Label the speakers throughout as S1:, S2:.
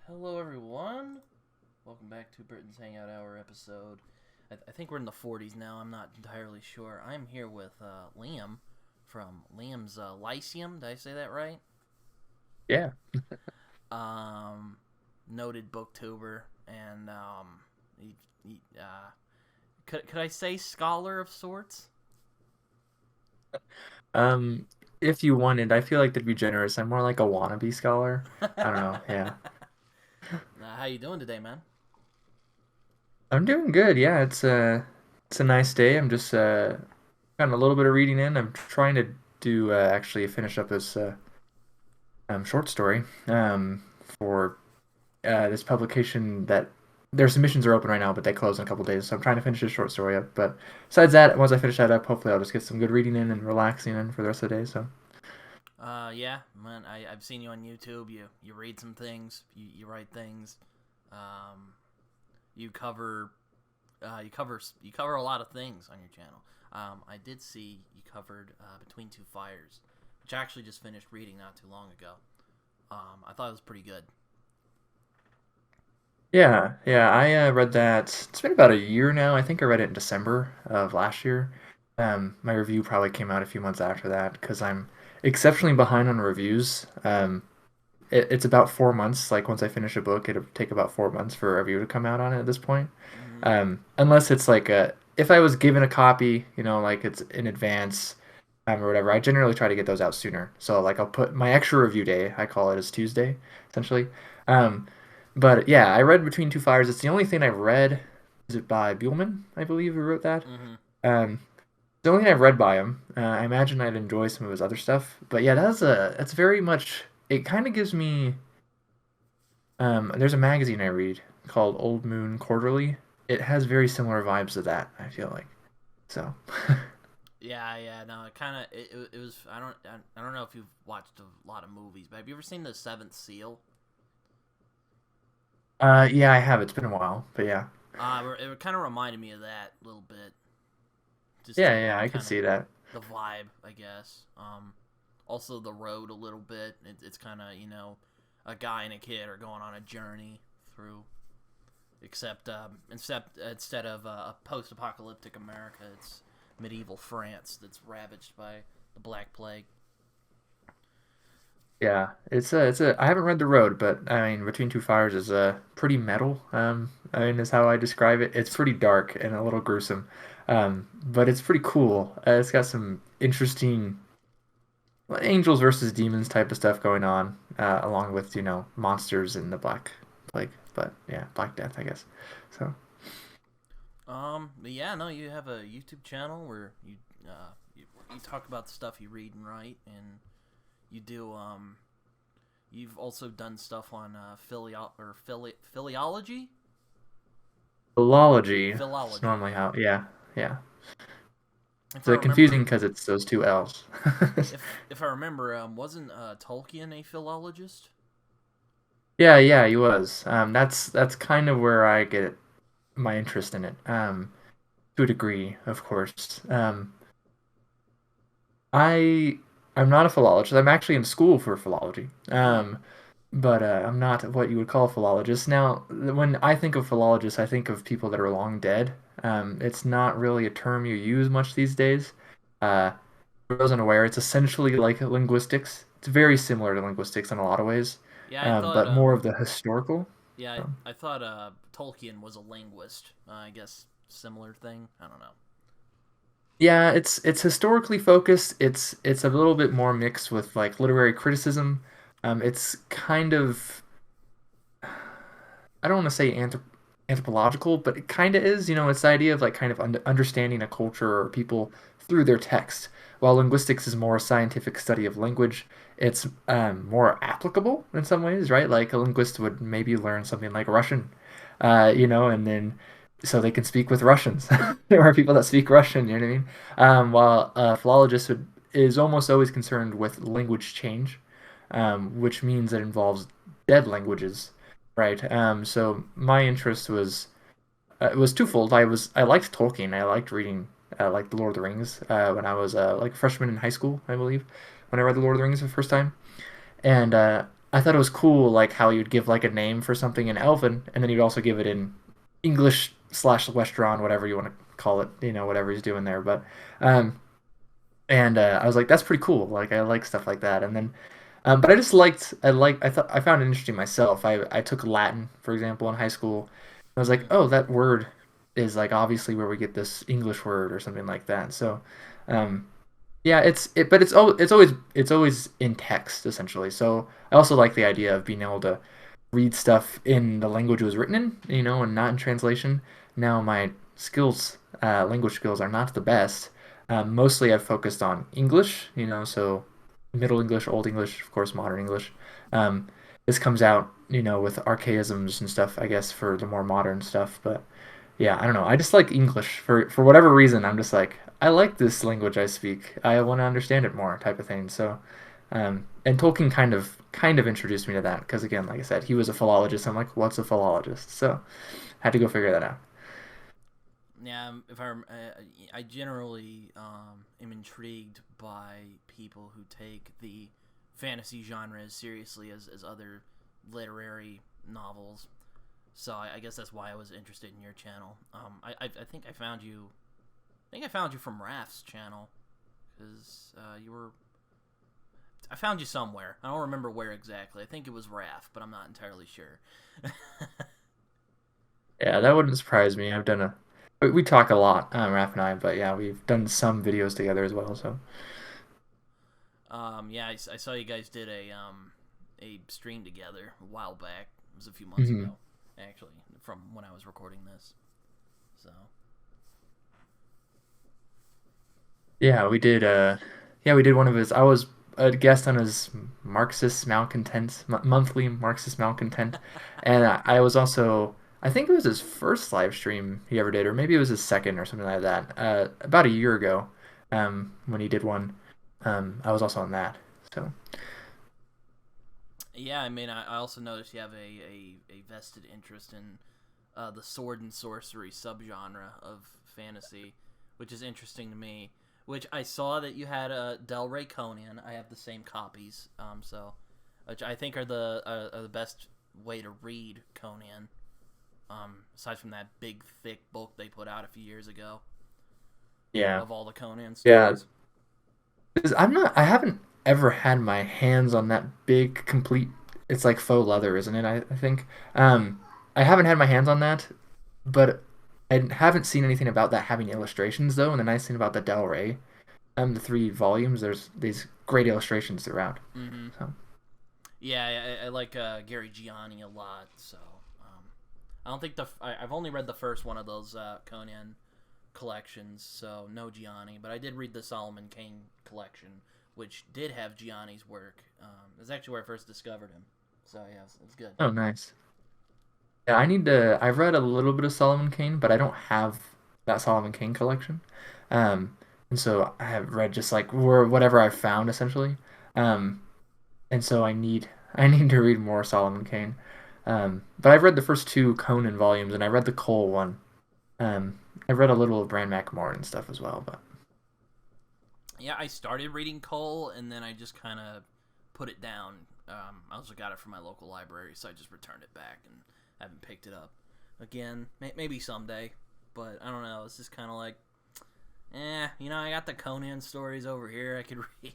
S1: Hello, everyone. Welcome back to Britton's Hangout Hour episode. I think we're in the 40s now. I'm not entirely sure. I'm here with Liam from Liam's Lyceum. Did I say that right?
S2: Yeah.
S1: Noted booktuber and could I say scholar of sorts?
S2: Um, if you wanted, I feel like to be generous, I'm more like a wannabe scholar. I don't know. Yeah.
S1: How you doing today, man?
S2: I'm doing good. Yeah, it's a nice day. I'm just got a little bit of reading in. I'm trying to do actually finish up this short story for this publication that their submissions are open right now, but they close in a couple days. So I'm trying to finish this short story up. But besides that, once I finish that up, hopefully I'll just get some good reading in and relaxing in for the rest of the day. So
S1: Yeah, man. I've seen you on YouTube. You read some things. You write things. Um, you cover you cover a lot of things on your channel. I did see you covered Between Two Fires, which I actually just finished reading not too long ago. I thought it was pretty good.
S2: yeah, I read that. It's been about a year now. I think I read it in December of last year. My review probably came out a few months after that because I'm exceptionally behind on reviews. It's about 4 months. Like once I finish a book, it'll take about 4 months for a review to come out on it at this point.
S1: Mm-hmm.
S2: Unless it's like if I was given a copy, like it's in advance, or whatever, I generally try to get those out sooner. So like I'll put my extra review day, I call it, as Tuesday, essentially. Um, but yeah, I read Between Two Fires. It's the only thing I've read. Is it by Buellman, I believe, who wrote that?
S1: Mm-hmm.
S2: Um, the only thing I've read by him. I imagine I'd enjoy some of his other stuff. But yeah, that's very much. It kind of gives me. There's a magazine I read called Old Moon Quarterly. It has very similar vibes to that, I feel like. So,
S1: Yeah. No, it kind of it was. I don't know if you've watched a lot of movies, but have you ever seen The Seventh Seal?
S2: yeah, I have. It's been a while, but yeah.
S1: It kind of reminded me of that a little bit. Just
S2: Yeah, yeah, I could
S1: kind of
S2: see that.
S1: the vibe, I guess. Also the road a little bit. It's kind of a guy and a kid are going on a journey through. Instead of a post-apocalyptic America, it's medieval France that's ravaged by the Black Plague.
S2: Yeah, I haven't read The Road, but I mean, Between Two Fires is pretty metal. I mean, is how I describe it. It's pretty dark and a little gruesome, but it's pretty cool. It's got some interesting angels versus demons type of stuff going on, along with monsters and the Black Plague. But yeah, Black Death, I guess. So
S1: But yeah, no, you have a YouTube channel where you talk about the stuff you read and write, and you do you've also done stuff on philology.
S2: philology is
S1: Philology,
S2: normally
S1: yeah.
S2: how. Yeah, yeah.
S1: If I
S2: It's confusing
S1: remember,
S2: because it's those two L's.
S1: if I remember, wasn't Tolkien a philologist?
S2: Yeah, he was. That's kind of where I get my interest in it. To a degree, of course. I I'm not a philologist. I'm actually in school for philology.
S1: Hmm.
S2: But I'm not what you would call a philologist. Now, when I think of philologists, I think of people that are long dead. It's not really a term you use much these days. For those unaware, it's essentially like linguistics. It's very similar to linguistics in a lot of ways,
S1: Yeah, I thought
S2: but more of the historical.
S1: yeah,
S2: So.
S1: I thought Tolkien was a linguist. I guess similar thing. I don't know.
S2: Yeah, it's historically focused. It's a little bit more mixed with like literary criticism. It's kind of I don't want to say anthropological, but it kind of is. It's the idea of like kind of understanding a culture or people through their text. While linguistics is more a scientific study of language, it's more applicable in some ways, right? Like a linguist would maybe learn something like Russian, and then so they can speak with Russians. There are people that speak Russian, you know what I mean? While a philologist is almost always concerned with language change, which means it involves dead languages, right? So my interest was twofold. I liked Tolkien. I liked reading like The Lord of the Rings when I was like a freshman in high school, I believe, when I read The Lord of the Rings the first time. And I thought it was cool, like how you'd give like a name for something in Elven, and then you'd also give it in English slash Westron, whatever you want to call it, whatever he's doing there. But um, and I was like, that's pretty cool. Like I like stuff like that. And then, but I thought I found it interesting myself. I took Latin, for example, in high school. I was like,
S1: Hmm.
S2: oh, that word is like obviously where we get this English word or something like that. So, um, yeah, but it's always in text essentially. So I also like the idea of being able to read stuff in the language it was written in, and not in translation. Now my language skills are not the best. Mostly I've focused on English, so Middle English, Old English, of course, Modern English. Um, this comes out, with archaisms and stuff, I guess, for the more modern stuff. But yeah, I don't know. I just like English for whatever reason. I'm just like I like this language I speak. I want to understand it more, type of thing. So, and Tolkien kind of introduced me to that because again, like I said, he was a philologist. I'm like, what's a philologist? So, had to go figure that out.
S1: Yeah, if I generally am intrigued by people who take the fantasy genre as seriously as other literary novels. So I guess that's why I was interested in your channel. I think I found you. I think I found you from Raf's channel because you were. I found you somewhere. I don't remember where exactly. I think it was Raf, but I'm not entirely sure.
S2: Yeah, that wouldn't surprise me. We talk a lot, Raph and I, but yeah, we've done some videos together as well. So,
S1: Yeah, I saw you guys did a stream together a while back. It was a few months
S2: hmm
S1: ago, actually, from when I was recording this. So
S2: yeah, we did one of his. I was a guest on his Marxist malcontent monthly Marxist malcontent, and I was also. I think it was his first live stream he ever did, or maybe it was his second or something like that. About a year ago, when he did one, I was also on that. So
S1: yeah, I mean, I also noticed you have a vested interest in the sword and sorcery subgenre of fantasy, which is interesting to me. Which I saw that you had a Del Rey Conan. I have the same copies, so which I think are the best way to read Conan. Aside from that big thick book they put out a few years ago
S2: yeah,
S1: of all the Conan
S2: yeah.
S1: stories.
S2: 'Cause I haven't ever had my hands on that big complete. It's like faux leather, isn't it? I think. I haven't had my hands on that, but I haven't seen anything about that having illustrations though. And the nice thing about the Del Rey, the 3 volumes, there's these great illustrations throughout.
S1: Mm-hmm.
S2: So
S1: Yeah, I like Gary Gianni a lot. So I don't think I've only read the first one of those Conan collections, so no Gianni. But I did read the Solomon Kane collection, which did have Gianni's work. It's actually where I first discovered him. So yeah, it's good.
S2: oh nice. Yeah, I need to. I've read a little bit of Solomon Kane, but I don't have that Solomon Kane collection. And so I have read just like whatever I've found essentially. Um, and so I need to read more Solomon Kane. But I've read the first 2 Conan volumes, and I read the Cole one. I read a little of Bran McMorn and stuff as well, but
S1: Yeah, I started reading Cole, and then I just kind of put it down. I also got it from my local library, so I just returned it back and haven't picked it up again. Maybe someday, but I don't know. It's just kind of like, I got the Conan stories over here I could read.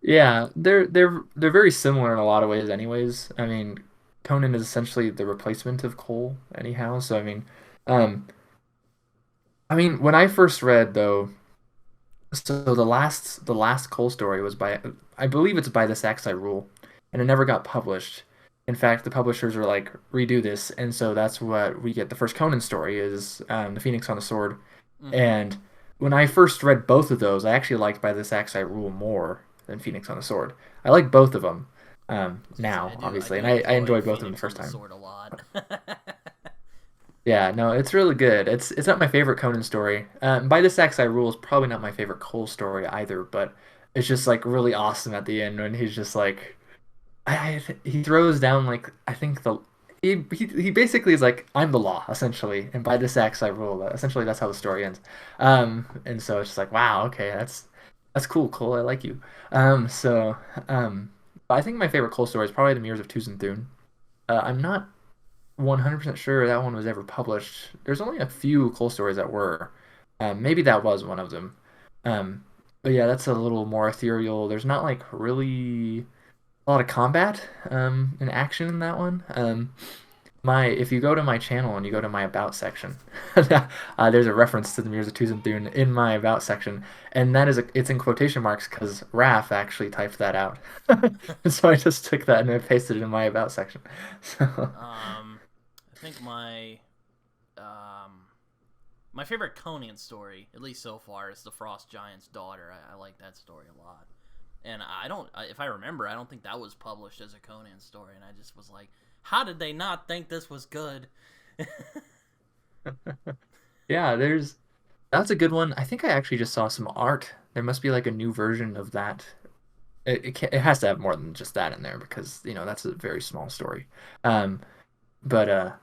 S2: yeah, they're very similar in a lot of ways, anyways. I mean, Conan is essentially the replacement of Cole, anyhow. So um, when I first read though, so the last Cole story was by I believe it's by the Saxai Rule, and it never got published. In fact, the publishers were like redo this, and so that's what we get. The first Conan story is the Phoenix on the Sword,
S1: Mm-hmm.
S2: and when I first read both of those, I actually liked By the Saxai Rule more than Phoenix on the Sword. I like both of them
S1: I was gonna say
S2: now,
S1: I
S2: obviously,
S1: do
S2: and I
S1: enjoy
S2: enjoyed both of them the
S1: Phoenix on
S2: first
S1: the
S2: time.
S1: Sword a lot.
S2: Yeah, no, it's really good. It's not my favorite Conan story. By the Saxai Rule is probably not my favorite Cole story either, but it's just like really awesome at the end when he's just like he throws down like I think he basically is like I'm the law essentially, and by the Saxai Rule, essentially that's how the story ends. And so it's just like wow, okay, that's cool, Cole, I like you. So um, But I think my favorite Cole story is probably The Mirrors of Thun. I'm not 100% sure that one was ever published. There's only a few Cole stories that were. Maybe that was one of them. Um, but yeah, that's a little more ethereal. There's not like really a lot of combat and action in that one. My if you go to my channel and you go to my about section, there's a reference to the Mirrors of Thun in my about section, and it's in quotation marks because Raph actually typed that out. So I just took that and I pasted it in my about section. So
S1: I think um, my favorite Conan story, at least so far, is the Frost Giant's Daughter. I like that story a lot. And if I remember, I don't think that was published as a Conan story. And I just was like, how did they not think this was good?
S2: yeah, there's that's a good one. I think I actually just saw some art. There must be like a new version of that. It has to have more than just that in there because that's a very small story. Um, but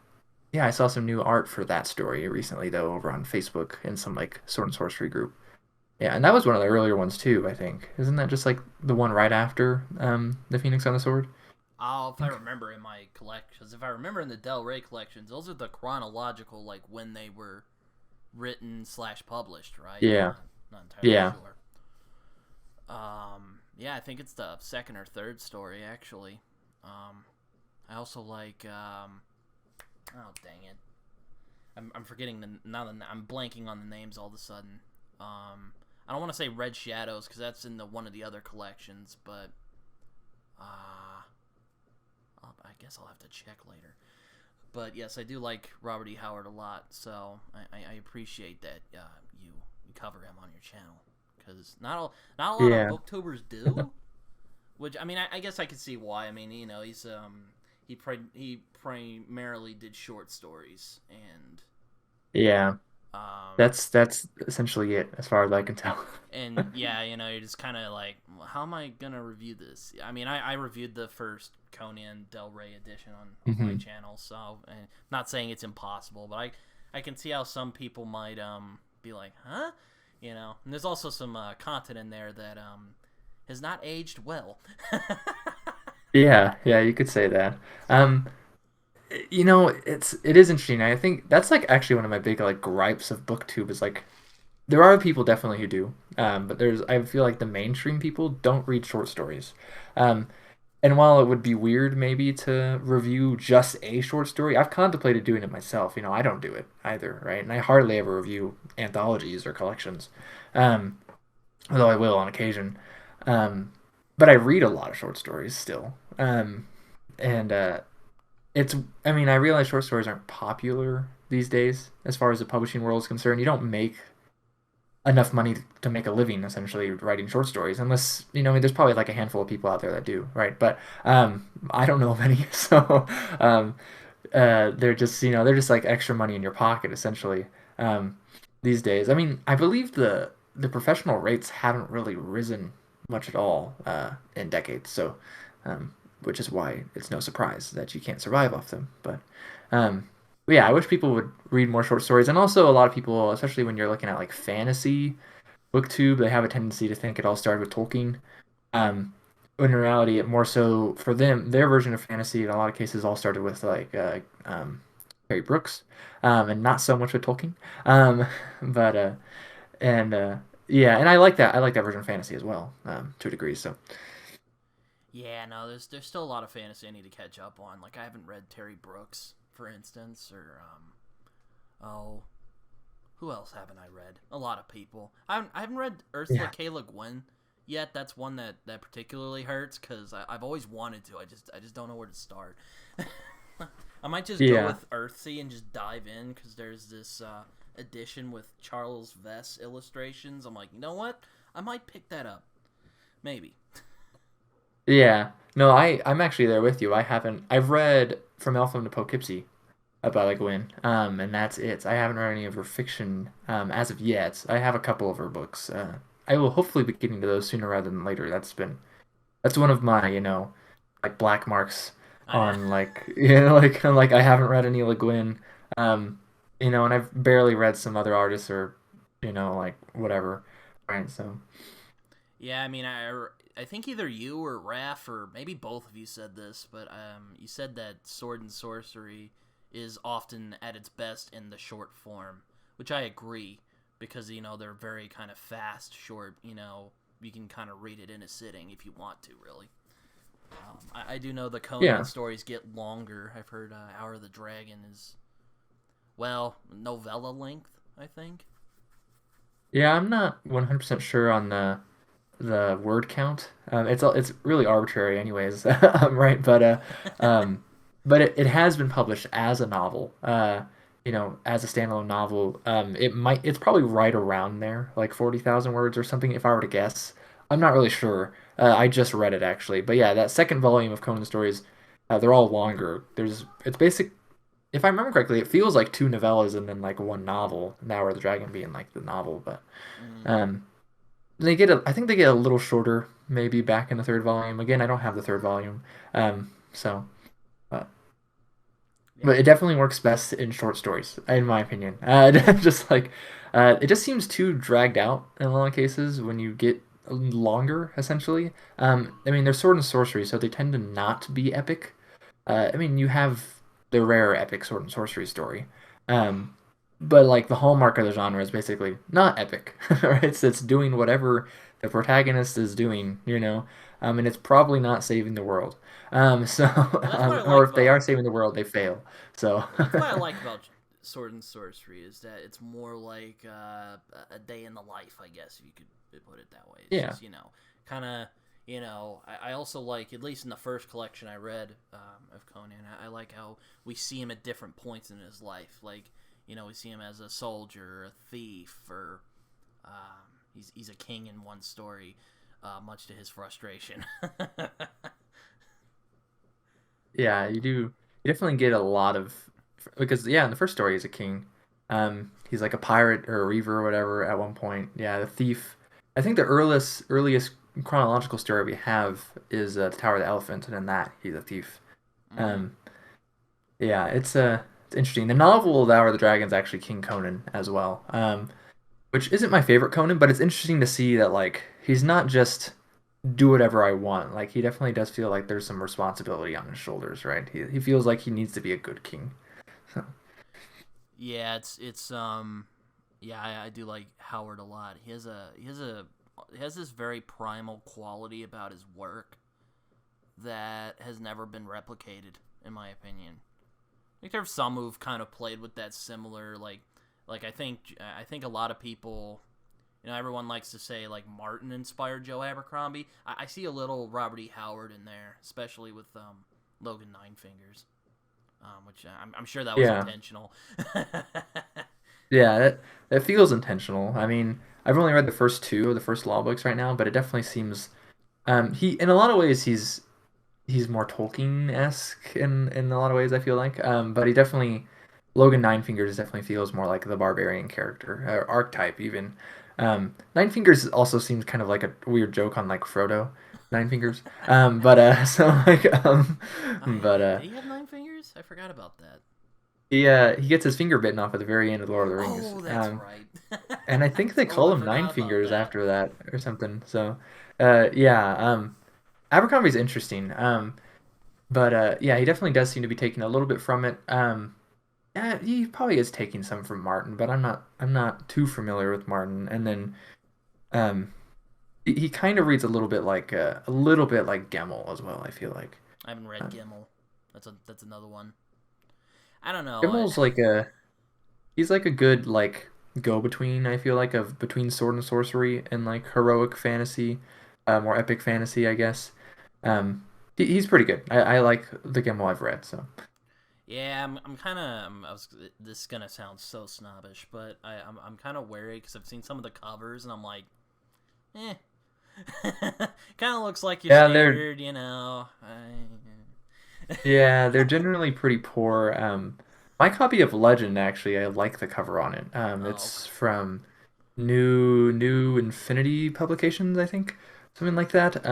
S2: Yeah, I saw some new art for that story recently though over on Facebook in some like sword and sorcery group. Yeah, and that was one of the earlier ones too, I think. Isn't that just like the one right after the Phoenix on the Sword?
S1: Oh, if I remember in my collections, if I remember in the Del Rey collections, those are the chronological, like when they were written slash published, right?
S2: Yeah.
S1: Not entirely
S2: Yeah.
S1: sure. Yeah, I think it's the second or third story actually. I also like oh dang it, I'm forgetting I'm blanking on the names all of a sudden. I don't want to say Red Shadows because that's in one of the other collections, but uh, I guess I'll have to check later. But yes, I do like Robert E. Howard a lot, so I appreciate that you cover him on your channel because not a lot of
S2: Yeah.
S1: booktubers do. Which I mean, I guess I could see why. I mean, he primarily did short stories, and
S2: Yeah.
S1: um,
S2: That's essentially it as far as I can tell.
S1: and yeah, you're just kind of like, well, how am I gonna review this? I mean, I reviewed the first Conan Del Rey edition on my
S2: hmm
S1: channel, so and not saying it's impossible, but I can see how some people might be like, huh, And there's also some content in there that has not aged well.
S2: Yeah, yeah, you could say that. Um, it is interesting. I think that's like actually one of my big like gripes of BookTube is like there are people definitely who do, but I feel like the mainstream people don't read short stories. Um, and while it would be weird maybe to review just a short story, I've contemplated doing it myself. I don't do it either, right? And I hardly ever review anthologies or collections, um, although I will on occasion. Um, but I read a lot of short stories still. And it's, I mean, I realize short stories aren't popular these days as far as the publishing world is concerned. You don't make enough money to make a living essentially writing short stories unless I mean there's probably like a handful of people out there that do, right? But I don't know of any. So um they're just they're just like extra money in your pocket essentially um these days. I mean, I believe the professional rates haven't really risen much at all in decades, so which is why it's no surprise that you can't survive off them. Um but yeah, I wish people would read more short stories. And also a lot of people, especially when you're looking at like fantasy booktube, they have a tendency to think it all started with Tolkien. Um, when in reality, it more so for them, their version of fantasy in a lot of cases all started with like Harry Brooks, and not so much with Tolkien. Um, but and Yeah, and I like that. I like that version of fantasy as well, to a degree. So
S1: Yeah, no, there's still a lot of fantasy I need to catch up on. Like I haven't read Terry Brooks, for instance, or oh, who else haven't I read? A lot of people. I haven't read Ursula
S2: yeah,
S1: K. Le Guin yet. That's one that particularly hurts because I've always wanted to. I just don't know where to start. I might just go
S2: yeah.
S1: with Earthsea and just dive in because there's this edition with Charles Vess illustrations. I'm like, you know what? I might pick that up. Maybe.
S2: Yeah. No, I'm actually there with you. I've read From Elfham to Poughkeepsie about like Gwyn, and that's it. I haven't read any of her fiction as of yet. I have a couple of her books. I will hopefully be getting to those sooner rather than later. That's one of my like black marks
S1: I
S2: on like like I haven't read any Le Guin, um, and I've barely read some other artists or like whatever, right? So
S1: Yeah, I mean, I think either you or Raph or maybe both of you said this, but you said that sword and sorcery is often at its best in the short form, which I agree because they're very kind of fast, short. You can kind of read it in a sitting if you want to, really. I do know the Conan
S2: Yeah.
S1: stories get longer. I've heard Hour of the Dragon is, well, novella length, I think.
S2: Yeah, I'm not 100% sure on the word count. It's really arbitrary, anyways, right? Um, but it has been published as a novel. As a standalone novel. It's probably right around there, like 40,000 words or something, if I were to guess. I'm not really sure. I just read it actually, but yeah, that second volume of Conan stories, they're all longer. It's basic. If I remember correctly, it feels like two novellas and then like one novel. Now, or the Dragon being like the novel, but.
S1: Mm,
S2: Um, I think they get a little shorter, maybe back in the third volume. Again, I don't have the third volume, so uh,
S1: yeah.
S2: but it definitely works best in short stories, in my opinion. Just like it just seems too dragged out in a lot of cases when you get longer, essentially. I mean, they're sword and sorcery, so they tend to not be epic. I mean, you have the rare epic sword and sorcery story, um, but like the hallmark of the genre is basically not epic, right? It's doing whatever the protagonist is doing, and it's probably not saving the world. So,
S1: Well, that's what I
S2: or
S1: like
S2: if they
S1: about
S2: are saving the world, they fail. So,
S1: that's what I like about sword and sorcery is that it's more like a day in the life, I guess if you could put it that way. It's
S2: yeah,
S1: just kind of I also like, at least in the first collection I read of Conan, I like how we see him at different points in his life. Like we see him as a soldier, a thief, or he's a king in one story, much to his frustration.
S2: yeah, you do. You definitely get a lot of because yeah, in the first story he's a king. He's like a pirate or a reaver or whatever at one point. Yeah, the thief. I think the earliest chronological story we have is the Tower of the Elephant, and in that he's a thief.
S1: Mm.
S2: Um, yeah, it's interesting. The novel The Hour of the Dragon is actually King Conan as well. Which isn't my favorite Conan, but it's interesting to see that like he's not just do whatever I want. Like he definitely does feel like there's some responsibility on his shoulders, right? He feels like he needs to be a good king. So,
S1: Yeah, it's yeah, I do like Howard a lot. He has this very primal quality about his work that has never been replicated, in my opinion. Like there's some who've kind of played with that similar, like I think a lot of people, everyone likes to say like Martin inspired Joe Abercrombie. I see a little Robert E. Howard in there, especially with Logan Nine Fingers, which I'm sure that was
S2: yeah,
S1: intentional.
S2: yeah, that feels intentional. I mean, I've only read the first two of the first law books right now, but it definitely seems he in a lot of ways he's more Tolkien-esque in a lot of ways, I feel like. But he definitely Logan Nine Fingers definitely feels more like the barbarian character or archetype even. Nine Fingers also seems kind of like a weird joke on like Frodo, Nine Fingers. But so like but
S1: Did he have nine fingers? I forgot about that.
S2: he gets his finger bitten off at the very end of Lord of the Rings.
S1: Oh, that's right.
S2: And I
S1: I
S2: think they call
S1: totally
S2: him Nine
S1: forgot about
S2: Fingers
S1: that.
S2: after that or something. So yeah, Abercrombie's interesting. But yeah, he definitely does seem to be taking a little bit from it. Yeah, he probably is taking some from Martin, but I'm not too familiar with Martin. And then um, he kind of reads a little bit like Gemmel as well. I feel like
S1: I haven't read
S2: uh,
S1: Gimel. That's another one. I don't know.
S2: Gemmel's he's like a good like go between. I feel like of between sword and sorcery and like heroic fantasy, more epic fantasy, I guess. He's pretty good. I like the Gemmel I've read. So
S1: Yeah, I'm kind of. This is gonna sound so snobbish, but I'm kind of wary because I've seen some of the covers and I'm like, eh. Kind of looks like your
S2: yeah, they're
S1: standard,
S2: Yeah, they're generally pretty poor. My copy of Legend actually, I like the cover on it.
S1: Oh,
S2: It's
S1: okay.
S2: from New Infinity Publications, I think, something like that.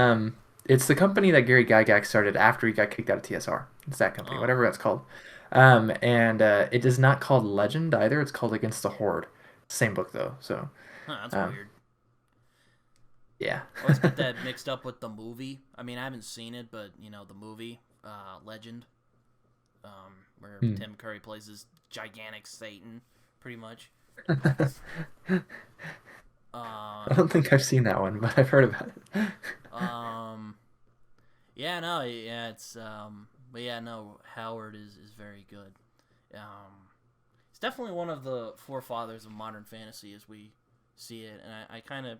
S2: It's the company that Gary Gygax started after he got kicked out of TSR. It's that company,
S1: Oh,
S2: whatever that's called. And it is not called Legend either. It's called Against the Horde. Same book though. So,
S1: huh, that's
S2: um,
S1: weird.
S2: Yeah.
S1: I always get that mixed up with the movie. I mean, I haven't seen it, but the movie, Legend, where
S2: Hmm.
S1: Tim Curry plays this gigantic Satan, pretty much.
S2: I don't think I've seen that one, but I've heard about it.
S1: Um, yeah, no, yeah, but yeah, no, Howard is very good. He's definitely one of the forefathers of modern fantasy as we see it, and I kind of,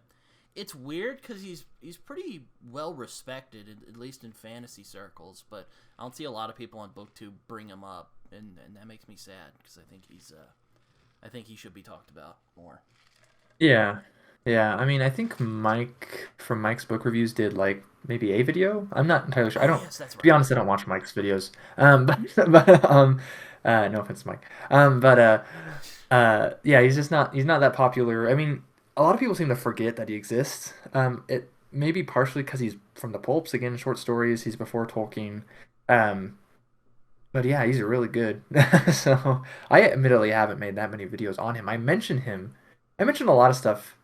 S1: it's weird because he's pretty well respected, at least in fantasy circles, but I don't see a lot of people on BookTube bring him up, and that makes me sad because I think he should be talked about more.
S2: Yeah. Yeah. I mean, I think Mike from Mike's book reviews did like maybe a video. I'm not entirely sure. I
S1: Oh
S2: don't,
S1: yes, that's
S2: to be
S1: right.
S2: honest, I don't watch Mike's videos. But no offense, Mike. Yeah, he's not that popular. I mean, a lot of people seem to forget that he exists. It maybe partially because he's from the pulps again, short stories. He's before Tolkien. Um, but yeah, he's really good. So I admittedly haven't made that many videos on him. I mention him. I mention a lot of stuff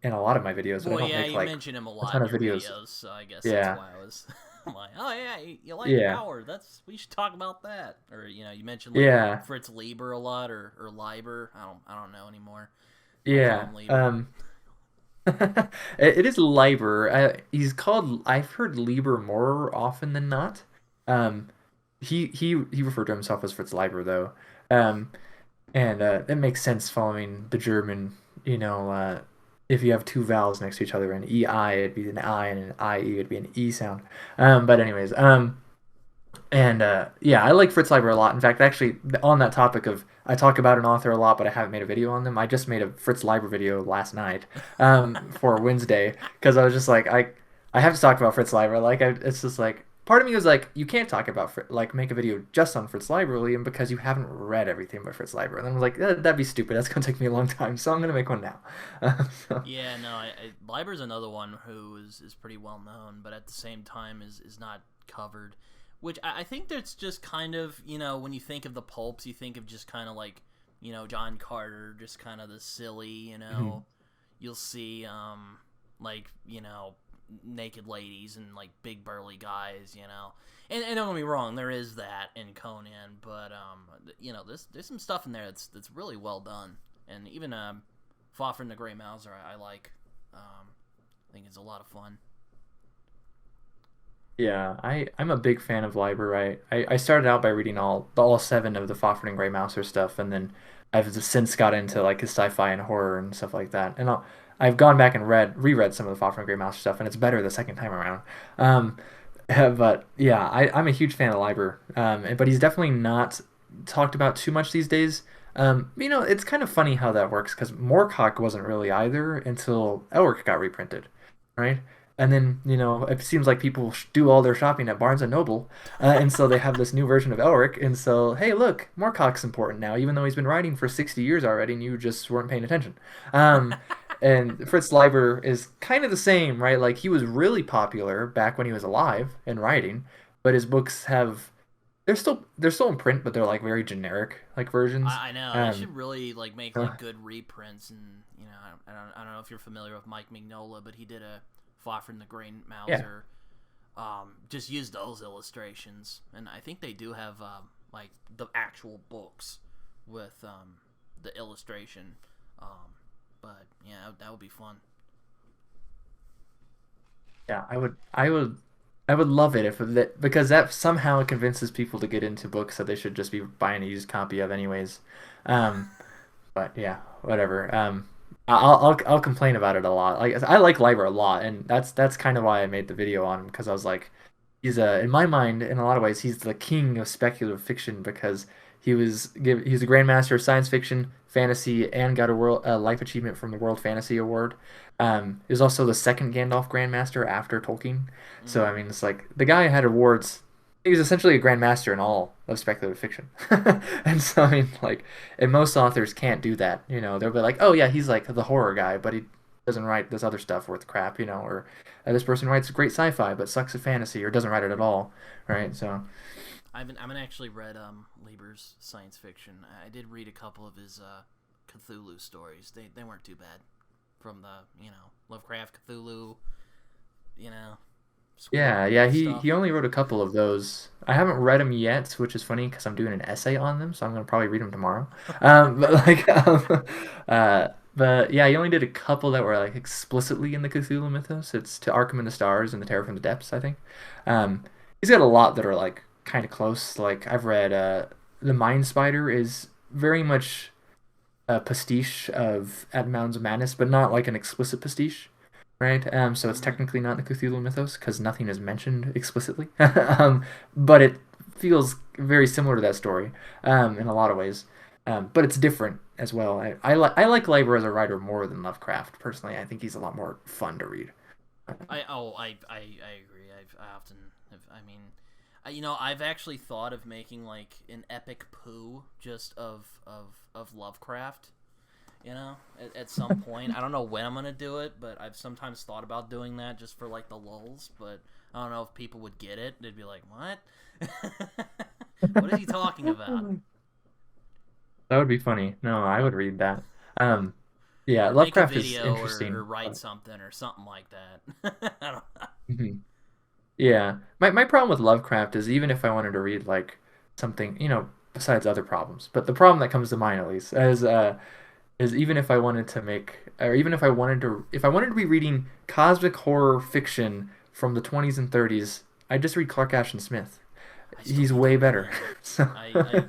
S2: in a lot of my videos, but I
S1: Well,
S2: don't
S1: yeah,
S2: make
S1: you
S2: like
S1: mention him a
S2: a
S1: lot
S2: ton
S1: in
S2: of
S1: your
S2: videos.
S1: videos, so I guess that's
S2: Yeah,
S1: why I was I'm like, oh yeah, you like
S2: yeah,
S1: Howard? That's we should talk about that. Or you mentioned like
S2: yeah,
S1: Fritz Leiber a lot, or Leiber. I don't know anymore. I call
S2: yeah.
S1: him Leiber.
S2: It is Leiber. He's called. I've heard Lieber more often than not. Um, he referred to himself as Fritz Leiber though. Um, And it makes sense following the German, if you have two vowels next to each other, an EI, it'd be an I, and an IE, it'd be an E sound. But anyways, and yeah, I like Fritz Leiber a lot. In fact, actually, on that topic of, I talk about an author a lot, but I haven't made a video on them. I just made a Fritz Leiber video last night, for Wednesday, because I was just like, I have to talk about Fritz Leiber. It's just like, part of me was like, you can't talk about like make a video just on Fritz Leiber, Liam, because you haven't read everything by Fritz Leiber. And then I was like, that'd be stupid. That's gonna take me a long time, so I'm gonna make one now. So,
S1: Yeah, no, Leiber's another one who is pretty well known, but at the same time is not covered. Which I think that's just kind of when you think of the pulps, you think of just kind of like John Carter, just kind of the silly
S2: mhm.
S1: You'll see like naked ladies and like big burly guys, and don't get me wrong, there is that in Conan, but there's some stuff in there that's really well done, and even Fafhrd the Grey Mouser I like. I think it's a lot of fun.
S2: Yeah, I'm a big fan of Leiber. I started out by reading all seven of the Fafhrd and Grey Mouser stuff, and then I've since got into like his sci-fi and horror and stuff like that. And I've gone back and reread some of the Fafhrd and Grey Mouser stuff, and it's better the second time around. Um, but yeah, I'm a huge fan of Leiber. But he's definitely not talked about too much these days. It's kind of funny how that works because Moorcock wasn't really either until Elric got reprinted, right? And then, it seems like people do all their shopping at Barnes and Noble, and so they have this new version of Elric, and so, hey, look, Moorcock's important now, even though he's been writing for 60 years already, and you just weren't paying attention. And Fritz Leiber is kind of the same, right? Like, he was really popular back when he was alive and writing, but his books they're still in print, but they're like very generic like versions.
S1: I know they
S2: Um,
S1: should really like make
S2: uh,
S1: like good reprints, and I don't know if you're familiar with Mike Mignola, but he did a Fafhrd the Grey
S2: yeah,
S1: Mouser. Just use those illustrations, and I think they do have like the actual books with the illustration. Um, but yeah, that would be fun.
S2: yeah, I would love it if that because that somehow convinces people to get into books that they should just be buying a used copy of anyways. Um, but yeah, whatever. I'll complain about it a lot. Like I like Leiber a lot, and that's kind of why I made the video on him because I was like, in my mind, in a lot of ways, he's the king of speculative fiction because he's a grandmaster of science fiction, fantasy, and got a life achievement from the World Fantasy Award. He was also the second Gandalf Grandmaster after Tolkien. So I
S1: Mm.
S2: mean, it's like the guy had awards. He was essentially a grandmaster in all of speculative fiction. And so I mean, like, and most authors can't do that. They'll be like, oh yeah, he's like the horror guy, but he doesn't write this other stuff worth crap. Or this person writes great sci-fi but sucks at fantasy or doesn't write it at all, right? So
S1: I haven't actually read Lieber's science fiction. I did read a couple of his Cthulhu stories. They weren't too bad from the Lovecraft Cthulhu, you know, school
S2: Yeah. He
S1: stuff.
S2: only wrote a couple of those. I haven't read them yet, which is funny because I'm doing an essay on them, so I'm gonna probably read them tomorrow. But like, but yeah, he only did a couple that were like explicitly in the Cthulhu mythos. It's To Arkham and the Stars and The Terror from the Depths, I think. Um, he's got a lot that are like kind of close. Like I've read, The Mind Spider is very much a pastiche of At Mounds of Madness, but not like an explicit pastiche, right? So it's
S1: Hmm.
S2: technically not in the Cthulhu mythos because nothing is mentioned explicitly. But it feels very similar to that story in a lot of ways. But it's different as well. I like Leiber as a writer more than Lovecraft personally. I think he's a lot more fun to read.
S1: I agree. I often have, I mean, I've actually thought of making like an epic poo just of Lovecraft. At some point. I don't know when I'm gonna do it, but I've sometimes thought about doing that just for like the lulz. But I don't know if people would get it. They'd be like, "What? What is he talking about?"
S2: That would be funny. No, I would read that. Um, yeah,
S1: Or make a
S2: Lovecraft is
S1: video or
S2: interesting.
S1: write something or something like that. I don't know.
S2: Mhm. Yeah. My problem with Lovecraft is even if I wanted to read like something, besides other problems, but the problem that comes to mind at least is even if I wanted to make or even if I wanted to be reading cosmic horror fiction from the 20s and 30s, I just read Clark Ashton Smith.
S1: I still
S2: He's
S1: need to
S2: way
S1: read
S2: better.
S1: him.
S2: So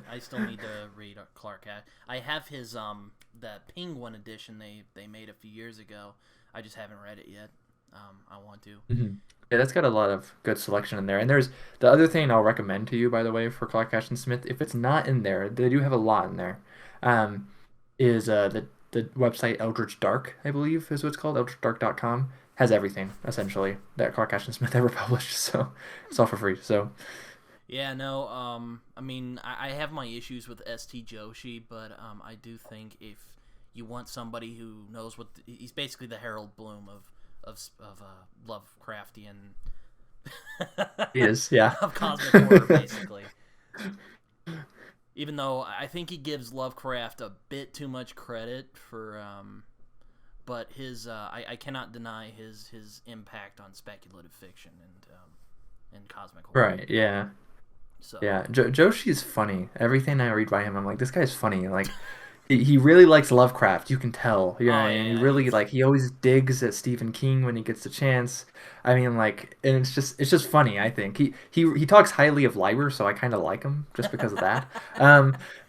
S1: I still need to read Clark. I have his that Penguin edition they made a few years ago. I just haven't read it yet. I want to.
S2: Mhm. Yeah, that's got a lot of good selection in there. And there's the other thing I'll recommend to you, by the way, for Clark Ashton Smith. If it's not in there, they do have a lot in there. Um, is the website Eldritch Dark, I believe, is what it's called. EldritchDark.com has everything essentially that Clark Ashton Smith ever published. So it's all for free. So
S1: Yeah, no. I mean, I have my issues with St. Joshi, but I do think if you want somebody who knows he's basically the Harold Bloom of Lovecraftian
S2: he is, yeah.
S1: of cosmic horror, basically. Even though I think he gives Lovecraft a bit too much credit for, but I cannot deny his impact on speculative fiction and cosmic horror.
S2: Right, yeah.
S1: So
S2: Yeah, Joshi's funny. Everything I read by him, I'm like, this guy's funny. Like, he really likes Lovecraft. You can tell.
S1: oh
S2: And he
S1: yeah,
S2: really like he always digs at Stephen King when he gets the chance. I mean, like, and it's just funny. I think he talks highly of Leiber, so I kind of like him just because of that.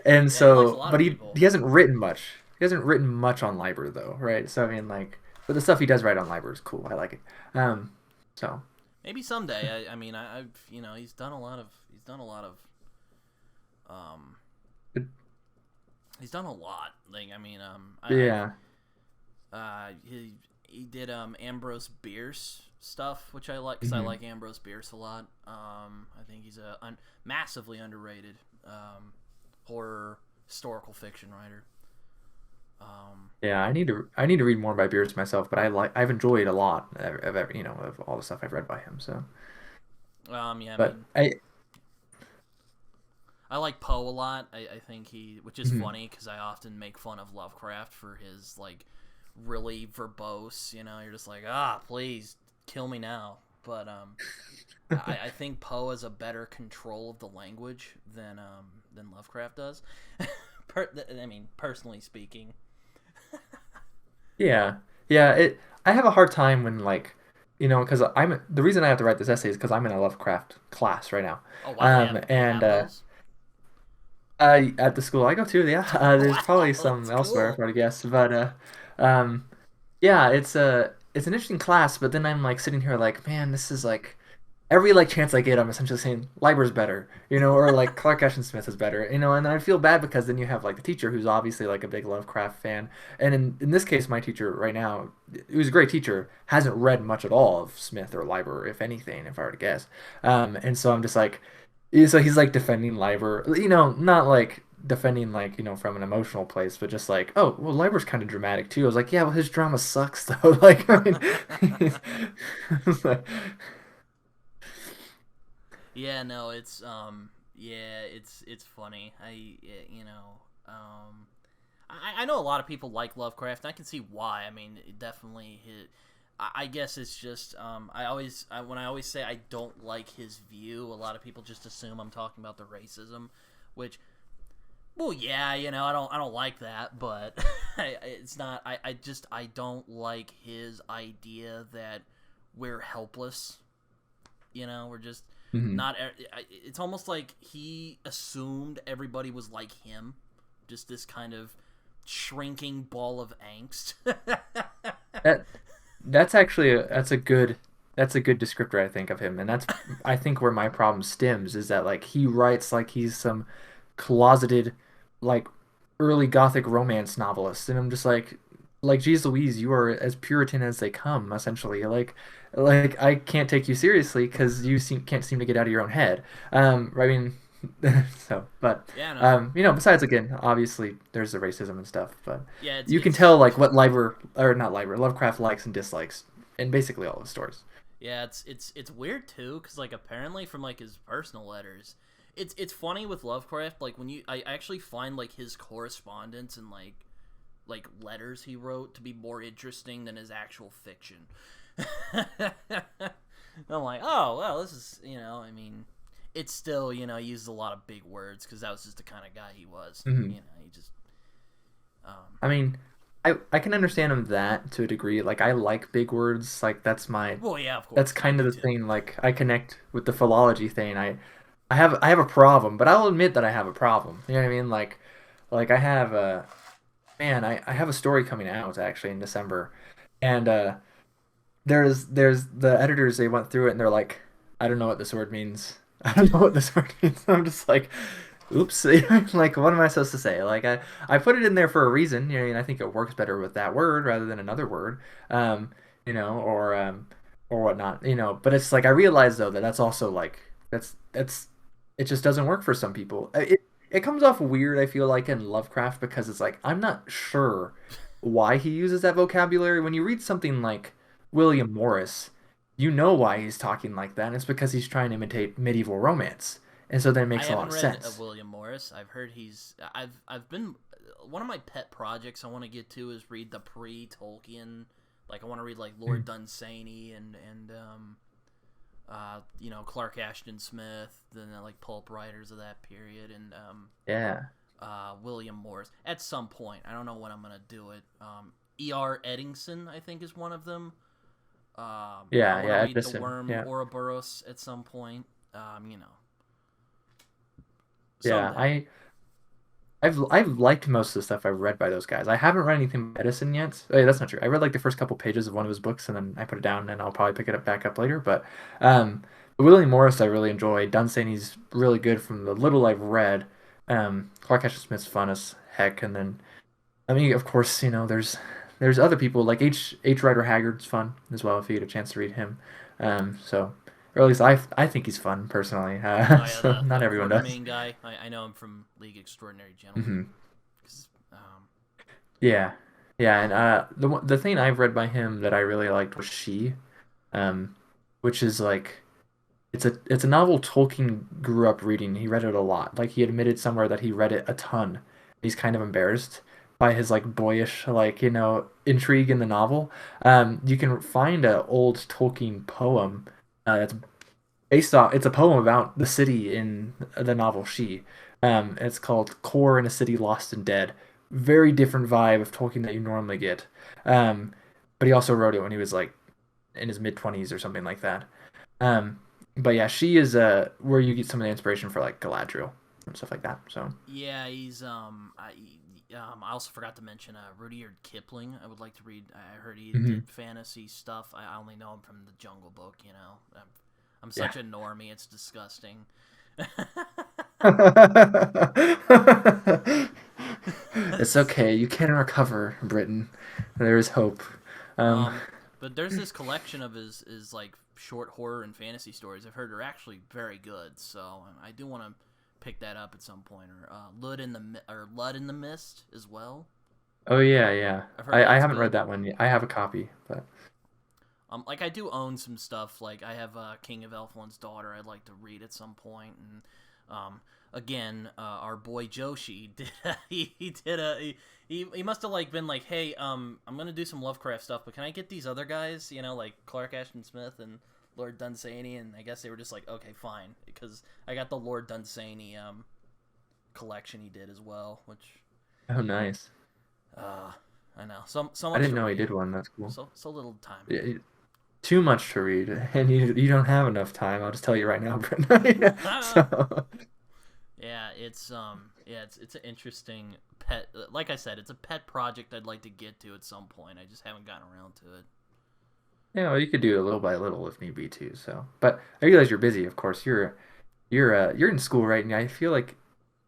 S2: And
S1: yeah, he likes a
S2: so,
S1: lot
S2: but
S1: of
S2: he
S1: people.
S2: hasn't written much. He hasn't written much on Leiber though, right? So I mean, like, but the stuff he does write on Leiber is cool. I like it. So
S1: Maybe someday. I mean, I've he's done a lot of um
S2: but
S1: he's done a lot. Like I mean,
S2: yeah.
S1: he did Ambrose Bierce stuff, which I like because I
S2: Mhm.
S1: like Ambrose Bierce a lot. I think he's a massively underrated horror historical fiction writer. Um,
S2: Yeah, I need to read more by Beers myself, but I've enjoyed a lot of all the stuff I've read by him. So,
S1: yeah, I
S2: but
S1: mean,
S2: I
S1: I like Poe a lot. I think which is
S2: mhm.
S1: funny because I often make fun of Lovecraft for his like really verbose. You're just like, please kill me now. But I think Poe has a better control of the language than Lovecraft does. I mean, personally speaking.
S2: Yeah, yeah. I have a hard time when like because the reason I have to write this essay is because I'm in a Lovecraft class right now,
S1: Oh wow, they
S2: and
S1: have those.
S2: at the school I go to, yeah, there's
S1: Wow,
S2: probably some
S1: that's
S2: elsewhere if
S1: cool.
S2: I would guess, but um, yeah, it's an interesting class, but then I'm like sitting here like, man, this is like every like chance I get, I'm essentially saying Leiber's better, or like Clark Ashton Smith is better, and then I feel bad because then you have like the teacher who's obviously like a big Lovecraft fan, and in this case, my teacher right now, who's a great teacher, hasn't read much at all of Smith or Leiber, if anything, if I were to guess, and so I'm just like, so he's like defending Leiber, not like defending like from an emotional place, but just like, oh well, Leiber's kind of dramatic too. I was like, yeah, well his drama sucks though. Like, I mean,
S1: Yeah, no, it's yeah, it's funny. Um I know a lot of people like Lovecraft, and I can see why. I mean, it definitely hit. I guess it's just when I always say I don't like his view, a lot of people just assume I'm talking about the racism, which, well, yeah, I don't like that, but it's not. I don't like his idea that we're helpless. We're just
S2: Hmm.
S1: not. It's almost like he assumed everybody was like him, just this kind of shrinking ball of angst.
S2: That that's actually that's a good descriptor I think of him, and that's I think where my problem stems is that like he writes like he's some closeted like early Gothic romance novelist, and I'm just like geez Louise, you are as Puritan as they come, essentially. Like I can't take you seriously because can't seem to get out of your own head. I mean, so but
S1: Yeah, no,
S2: besides again, obviously there's the racism and stuff, but
S1: yeah,
S2: you can
S1: it's
S2: tell like what Leiber or not Leiber, Lovecraft likes and dislikes in basically all his stories.
S1: yeah, it's weird too, because like apparently from like his personal letters, it's funny with Lovecraft. Like I actually find like his correspondence and like letters he wrote to be more interesting than his actual fiction. I'm like, oh well, this is I mean, it's still he uses a lot of big words because that was just the kind of guy he was.
S2: Hmm.
S1: He just
S2: I mean, I can understand him that to a degree. Like I like big words. Like
S1: well, yeah, of
S2: that's
S1: course, I
S2: kind of
S1: do
S2: the
S1: too.
S2: thing. Like I connect with the philology thing. I have a problem, but I'll admit that I have a problem. You know what I mean? Like I have a man. I have a story coming out actually in December, and there's the editors they went through it and they're like, I don't know what this word means. I don't know what this word means. I'm just like, oops. Like what am I supposed to say? Like I put it in there for a reason, and I think it works better with that word rather than another word. Um, or whatnot, but it's like I realize though that that's also like that's it just doesn't work for some people. It comes off weird, I feel like, in Lovecraft because it's like I'm not sure why he uses that vocabulary. When you read something like William Morris, you know why he's talking like that, and it's because he's trying to imitate medieval romance. And so that
S1: I
S2: makes a lot
S1: haven't
S2: of
S1: read
S2: sense.
S1: William Morris. I've heard I've been one of my pet projects I want to get to is read the pre-Tolkien. Like I want to read like Lord
S2: Mm.
S1: Dunsany and Clark Ashton Smith, then like pulp writers of that period, and
S2: Yeah.
S1: William Morris at some point. I don't know when I'm gonna do it. E.R. Eddingson, I think, is one of them. I
S2: Yeah,
S1: want to
S2: yeah,
S1: read The
S2: Edison.
S1: Worm
S2: Yeah.
S1: Ouroboros at some point.
S2: Yeah,
S1: Someday.
S2: I've liked most of the stuff I've read by those guys. I haven't read anything by Edison yet. Oh, yeah, that's not true. I read like the first couple pages of one of his books and then I put it down and I'll probably pick it up back up later. Um, but William Morris I really enjoy. Dunsany's really good from the little I've read. Clark Ashton Smith's fun as heck, and then I mean, of course, there's other people like H. Rider Haggard's fun as well if you get a chance to read him. So or at least I think he's fun personally.
S1: Oh yeah,
S2: So not
S1: the
S2: everyone does.
S1: Quartermain guy. I know him from League Extraordinary Gentlemen.
S2: Hmm.
S1: 'Cause,
S2: Yeah, yeah, and the thing I've read by him that I really liked was She, um, which is like it's a novel Tolkien grew up reading. He read it a lot. Like he admitted somewhere that he read it a ton. He's kind of embarrassed by his like boyish like intrigue in the novel. You can find a old Tolkien poem that's based off. It's a poem about the city in the novel She. It's called "Core in a City Lost and Dead." Very different vibe of Tolkien that you normally get. Um, but he also wrote it when he was like in his mid 20s or something like that. Um, but yeah, She is where you get some of the inspiration for like Galadriel and stuff like that. So.
S1: yeah, he's I also forgot to mention Rudyard Kipling. I would like to read. I heard he
S2: Mhm.
S1: did fantasy stuff. I only know him from the Jungle Book. I'm
S2: Yeah.
S1: such a normie. It's disgusting.
S2: It's okay. You can recover, Britain. There is hope. Um,
S1: um, but there's this collection of his like short horror and fantasy stories. I've heard are actually very good. So I do want to pick that up at some point. Or Lud in the Mist as well.
S2: oh yeah, yeah.
S1: I've heard
S2: I
S1: that's
S2: haven't read
S1: good.
S2: that one yet. I have a copy, but
S1: Like I do own some stuff. Like I have King of Elfland's Daughter. I'd like to read at some point, and Again, our boy Joshi did he did a he must have like been like, hey, I'm gonna do some Lovecraft stuff, but can I get these other guys, like Clark Ashton Smith and Lord Dunsany? And I guess they were just like, okay, fine, because I got the Lord Dunsany collection he did as well, which
S2: Oh, nice.
S1: uh I know, so
S2: I
S1: much
S2: didn't
S1: to
S2: know he
S1: read,
S2: did one. That's cool.
S1: so little time.
S2: Yeah, too much to read, and you don't have enough time. I'll just tell you right now, Britton. So,
S1: It's an interesting pet. Like I said, it's a pet project I'd like to get to at some point. I just haven't gotten around to it.
S2: well, you could do it little by little if need be too. So, but I realize you're busy. Of course, you're in school, right? And I feel like,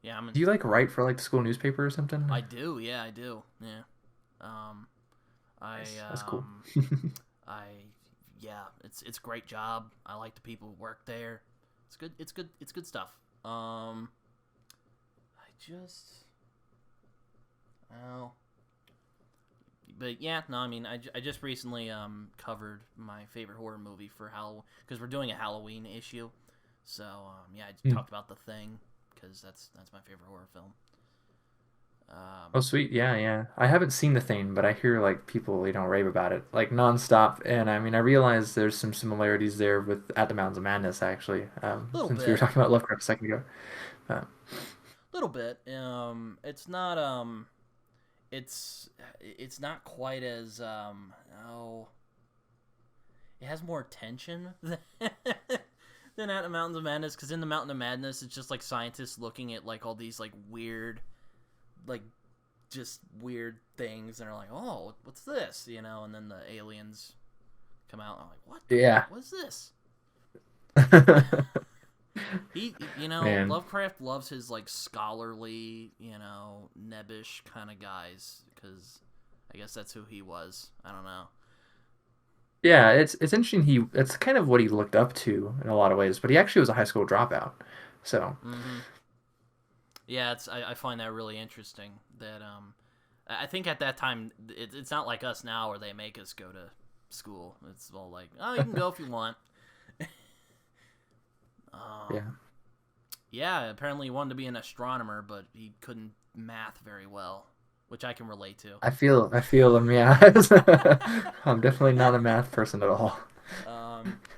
S1: Yeah,
S2: do you like write for like the school newspaper or something?
S1: I do. Yeah, I do. Yeah. Um, I
S2: That's cool.
S1: I yeah, it's a great job. I like the people who work there. It's good. It's good stuff. I just oh, but yeah, no, I mean, I just recently covered my favorite horror movie for Halloween because we're doing a Halloween issue. So yeah, I just talked about The Thing because that's my favorite horror film.
S2: Oh, sweet. Yeah, yeah. I haven't seen The Thing, but I hear like people, rave about it like nonstop. And I mean, I realize there's some similarities there with At the Mountains of Madness, actually.
S1: A little
S2: Since we were
S1: bit,
S2: talking about Lovecraft a second ago. Uh,
S1: little bit. It's not it's not quite as oh, it has more tension than At the Mountains of Madness, because in the Mountain of Madness, it's just like scientists looking at like all these like weird, like just weird things, and they're like, oh, what's this, and then the aliens come out, and I'm like,
S2: yeah.
S1: what's this? He,
S2: Man.
S1: Lovecraft loves his like scholarly, nebbish kind of guys, because I guess that's who he was. I don't know.
S2: Yeah, it's interesting. It's kind of what he looked up to in a lot of ways, but he actually was a high school dropout. So,
S1: Mm-hmm. Yeah, I find that really interesting. That I think at that time it's not like us now where they make us go to school. It's all like, oh, you can go if you want.
S2: yeah.
S1: Yeah, apparently he wanted to be an astronomer, but he couldn't math very well, which I can relate to.
S2: I feel him, yeah. I'm definitely not a math person at all.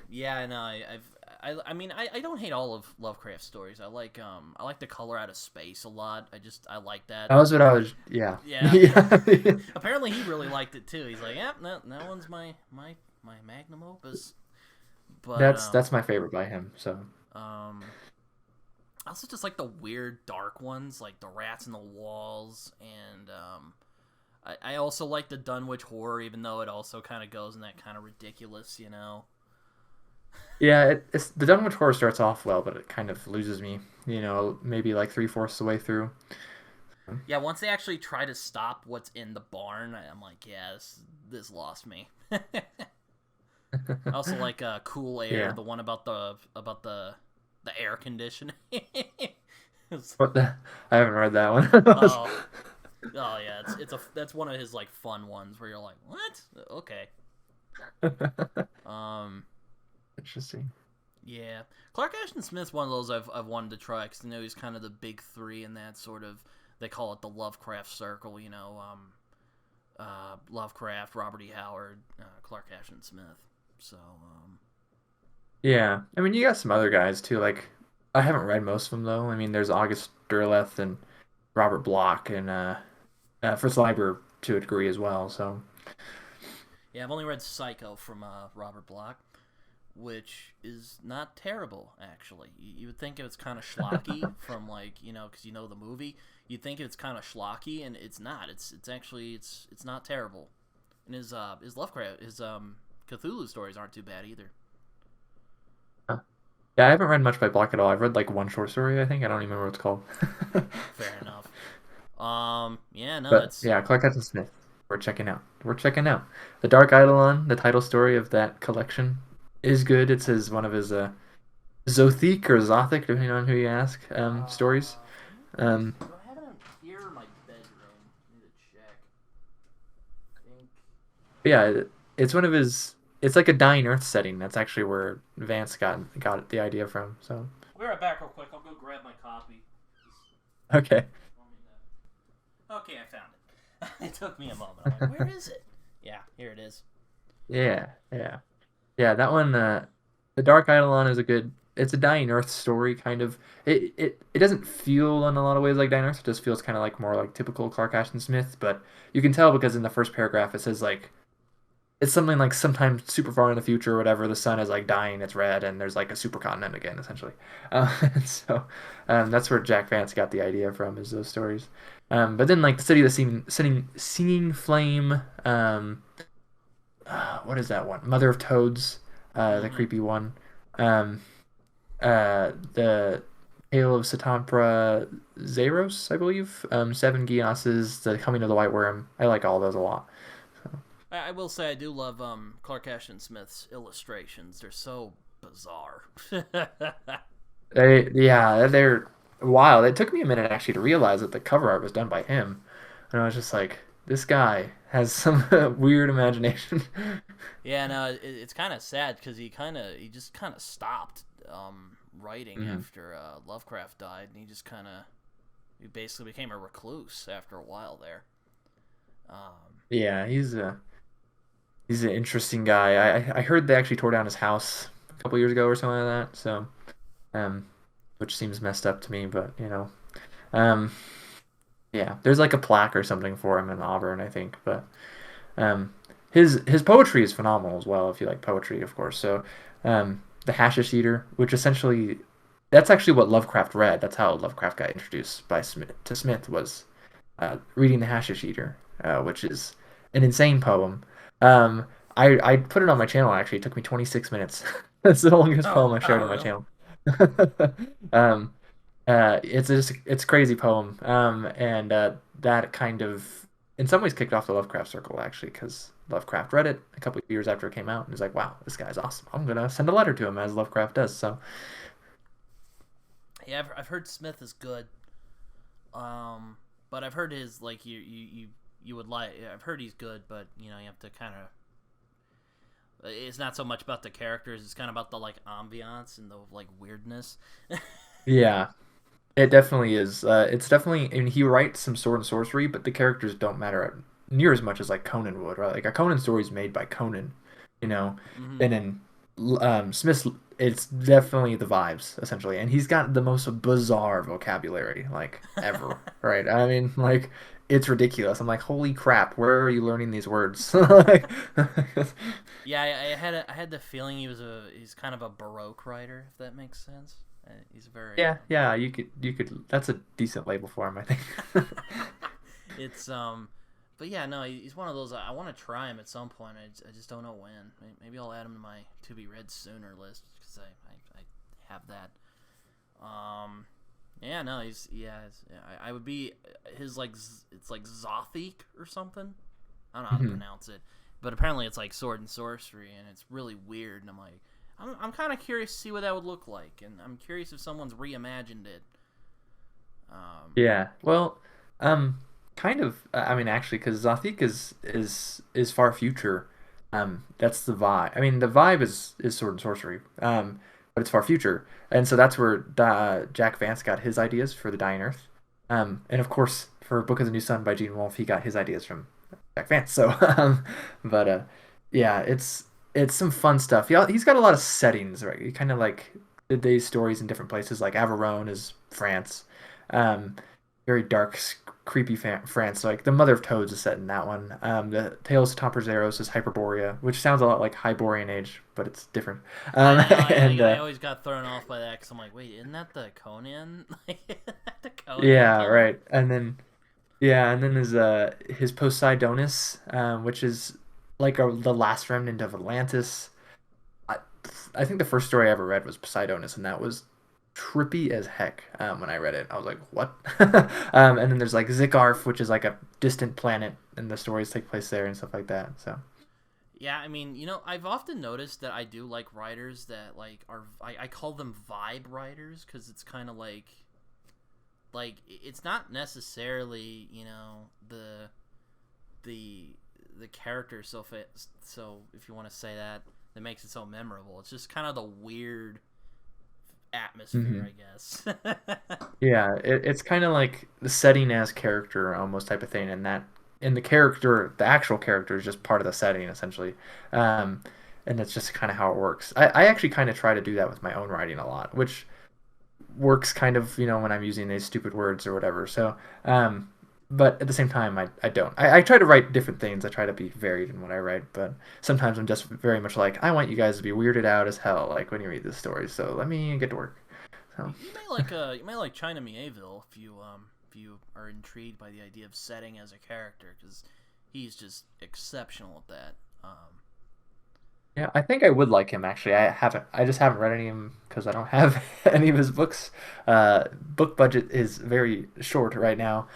S1: Yeah, no, I mean, I don't hate all of Lovecraft's stories. I like the color out of space a lot. I like that.
S2: That was what I was, yeah.
S1: Yeah.
S2: Yeah.
S1: Apparently he really liked it too. He's like, yeah, that one's my magnum opus. But
S2: That's my favorite by him. So,
S1: um, I also just like the weird dark ones, like the rats in the walls, and I also like the Dunwich horror, even though it also kind of goes in that kind of ridiculous.
S2: yeah, it's the Dunwich Horror starts off well, but it kind of loses me, maybe like three-fourths the way through.
S1: Yeah, once they actually try to stop what's in the barn, I'm like, yeah, this lost me. I also like Cool Air,
S2: Yeah.
S1: the one about the air conditioning.
S2: What the? I haven't read that one.
S1: Oh, oh yeah, that's one of his like fun ones where you're like, what? Okay. Um,
S2: Interesting.
S1: yeah, Clark Ashton Smith's one of those I've wanted to try because he's kind of the big three in that sort of, they call it the Lovecraft circle. Lovecraft, Robert E. Howard, Clark Ashton Smith. So
S2: Yeah, I mean, you got some other guys too. Like, I haven't read most of them though. I mean, there's August Derleth and Robert Bloch and Fritz Leiber to a degree as well. So,
S1: yeah, I've only read Psycho from Robert Bloch, which is not terrible, actually. You would think it's kind of schlocky from, like, because the movie. You'd think it's kind of schlocky, and it's not. It's actually, it's not terrible. And his Lovecraft, his Cthulhu stories aren't too bad either.
S2: uh, yeah, I haven't read much by Bloch at all. I've read like one short story, I think. I don't even remember what it's called.
S1: Fair enough. Yeah, no,
S2: But
S1: that's
S2: yeah, Clark Ashton Smith. We're checking out. We're checking out. The Dark Eidolon, the title story of that collection, is good. It's one of his Zothic or Zothic, depending on who you ask, stories. Um,
S1: Do I have it here in my bedroom? I need to check. I think.
S2: yeah, it's one of his. It's like a dying Earth setting. That's actually where Vance got the idea from. So
S1: be right back real quick. I'll go grab my copy.
S2: Okay.
S1: Okay, I found it. It took me a moment. I'm like, where is it? Yeah, here it is.
S2: Yeah, yeah. Yeah, that one, The Dark Eidolon is a good. It's a Dying Earth story, kind of. It doesn't feel in a lot of ways like Dying Earth. It just feels kind of like more like typical Clark Ashton Smith. But you can tell because in the first paragraph it says like it's something like sometime super far in the future or whatever. The sun is like dying. It's red, and there's like a supercontinent again, essentially. So that's where Jack Vance got the idea from, is those stories. But then like the city of the singing flame. What is that one? Mother of Toads, the
S1: Mm-hmm.
S2: creepy one. Um, the Tale of Satampra Zeros, I believe. Seven Geases, The Coming of the White Worm. I like all those a lot. So,
S1: I will say I do love Clark Ashton Smith's illustrations. They're so bizarre.
S2: they're wild. It took me a minute actually to realize that the cover art was done by him, and I was just like, this guy has some weird imagination.
S1: Yeah, no, it's kind of sad because he just kind of stopped writing
S2: Mhm.
S1: after Lovecraft died, and he basically became a recluse after a while there.
S2: Yeah, he's an interesting guy. I heard they actually tore down his house a couple years ago or something like that. So, um, which seems messed up to me, but um, yeah, there's like a plaque or something for him in Auburn, I think. But um, his poetry is phenomenal as well, if you like poetry, of course. So, the Hashish Eater, which essentially that's actually what Lovecraft read. That's how Lovecraft got introduced by Smith was reading the Hashish Eater, which is an insane poem. I put it on my channel actually. It took me 26 minutes. That's the longest
S1: Oh
S2: poem I've shared
S1: wow,
S2: on my
S1: really?
S2: channel. um, it's a crazy poem. And that kind of in some ways kicked off the Lovecraft circle actually because Lovecraft read it a couple of years after it came out and was like, "Wow, this guy's awesome. I'm gonna send a letter to him," as Lovecraft does. So
S1: Yeah, I've heard Smith is good. But I've heard his like you would like. I've heard he's good, but you have to kind of. It's not so much about the characters; it's kind of about the like ambiance and the like weirdness.
S2: yeah, it definitely is. It's definitely, and he writes some sword and sorcery, but the characters don't matter near as much as like Conan would, right? Like a Conan story is made by Conan, you know,
S1: Mm-hmm.
S2: and then Smith's, it's definitely the vibes essentially, and he's got the most bizarre vocabulary like ever, right? I mean, like it's ridiculous. I'm like, holy crap, where are you learning these words? Like,
S1: Yeah, I had the feeling he's kind of a Baroque writer, if that makes sense. He's very
S2: yeah, yeah, you could. That's a decent label for him, I think.
S1: it's but yeah, no, he's one of those. I want to try him at some point. I just don't know when. Maybe I'll add him to my to be read sooner list because I have that. Yeah, no, I would be his like it's like Zothic or something. I don't know how to
S2: Mhm.
S1: pronounce it, but apparently it's like sword and sorcery, and it's really weird. And I'm like, I'm kind of curious to see what that would look like, and I'm curious if someone's reimagined it.
S2: Yeah. Well, um, kind of. I mean, actually, because Zothic is far future. That's the vibe. I mean, the vibe is sword and sorcery. But it's far future, and so that's where Jack Vance got his ideas for the Dying Earth. And of course, for Book of the New Sun by Gene Wolfe, he got his ideas from Jack Vance. So, but yeah, it's some fun stuff. He's got a lot of settings, right? He kind of like did these stories in different places. Like Aveyron is France. Um, very dark, creepy France. So, like the Mother of Toads is set in that one. The Tales of Tomperzeros is Hyperborea, which sounds a lot like Hyborian Age, but it's different.
S1: I know.
S2: And
S1: I always got thrown off by that because I'm like, wait, isn't that the Conan? The Conan
S2: yeah,
S1: poem?
S2: right. And then yeah, and then there's his Poseidonis, which is like the last remnant of Atlantis. I, I think the first story I ever read was Poseidonis, and that was trippy as heck when I read it. I was like, what? And then there's like Zikarf, which is like a distant planet, and the stories take place there and stuff like that. So,
S1: Yeah, I mean, I've often noticed that I do like writers that like I call them vibe writers because it's kind of like it's not necessarily the the character so if you want to say that makes it so memorable. It's just kind of the weird atmosphere,
S2: Hmm.
S1: I guess.
S2: Yeah, it's kind of like the setting as character almost type of thing, and the character, the actual character is just part of the setting essentially. Um, and that's just kind of how it works. I actually kind of try to do that with my own writing a lot, which works kind of, when I'm using these stupid words or whatever. So, but at the same time, I don't. I try to write different things. I try to be varied in what I write, but sometimes I'm just very much like, I want you guys to be weirded out as hell, like when you read this story. So let me get to work. So,
S1: You may like China Mieville if you are intrigued by the idea of setting as a character, because he's just exceptional at that.
S2: yeah, I think I would like him actually. I just haven't read any of him because I don't have any of his books. Book budget is very short right now.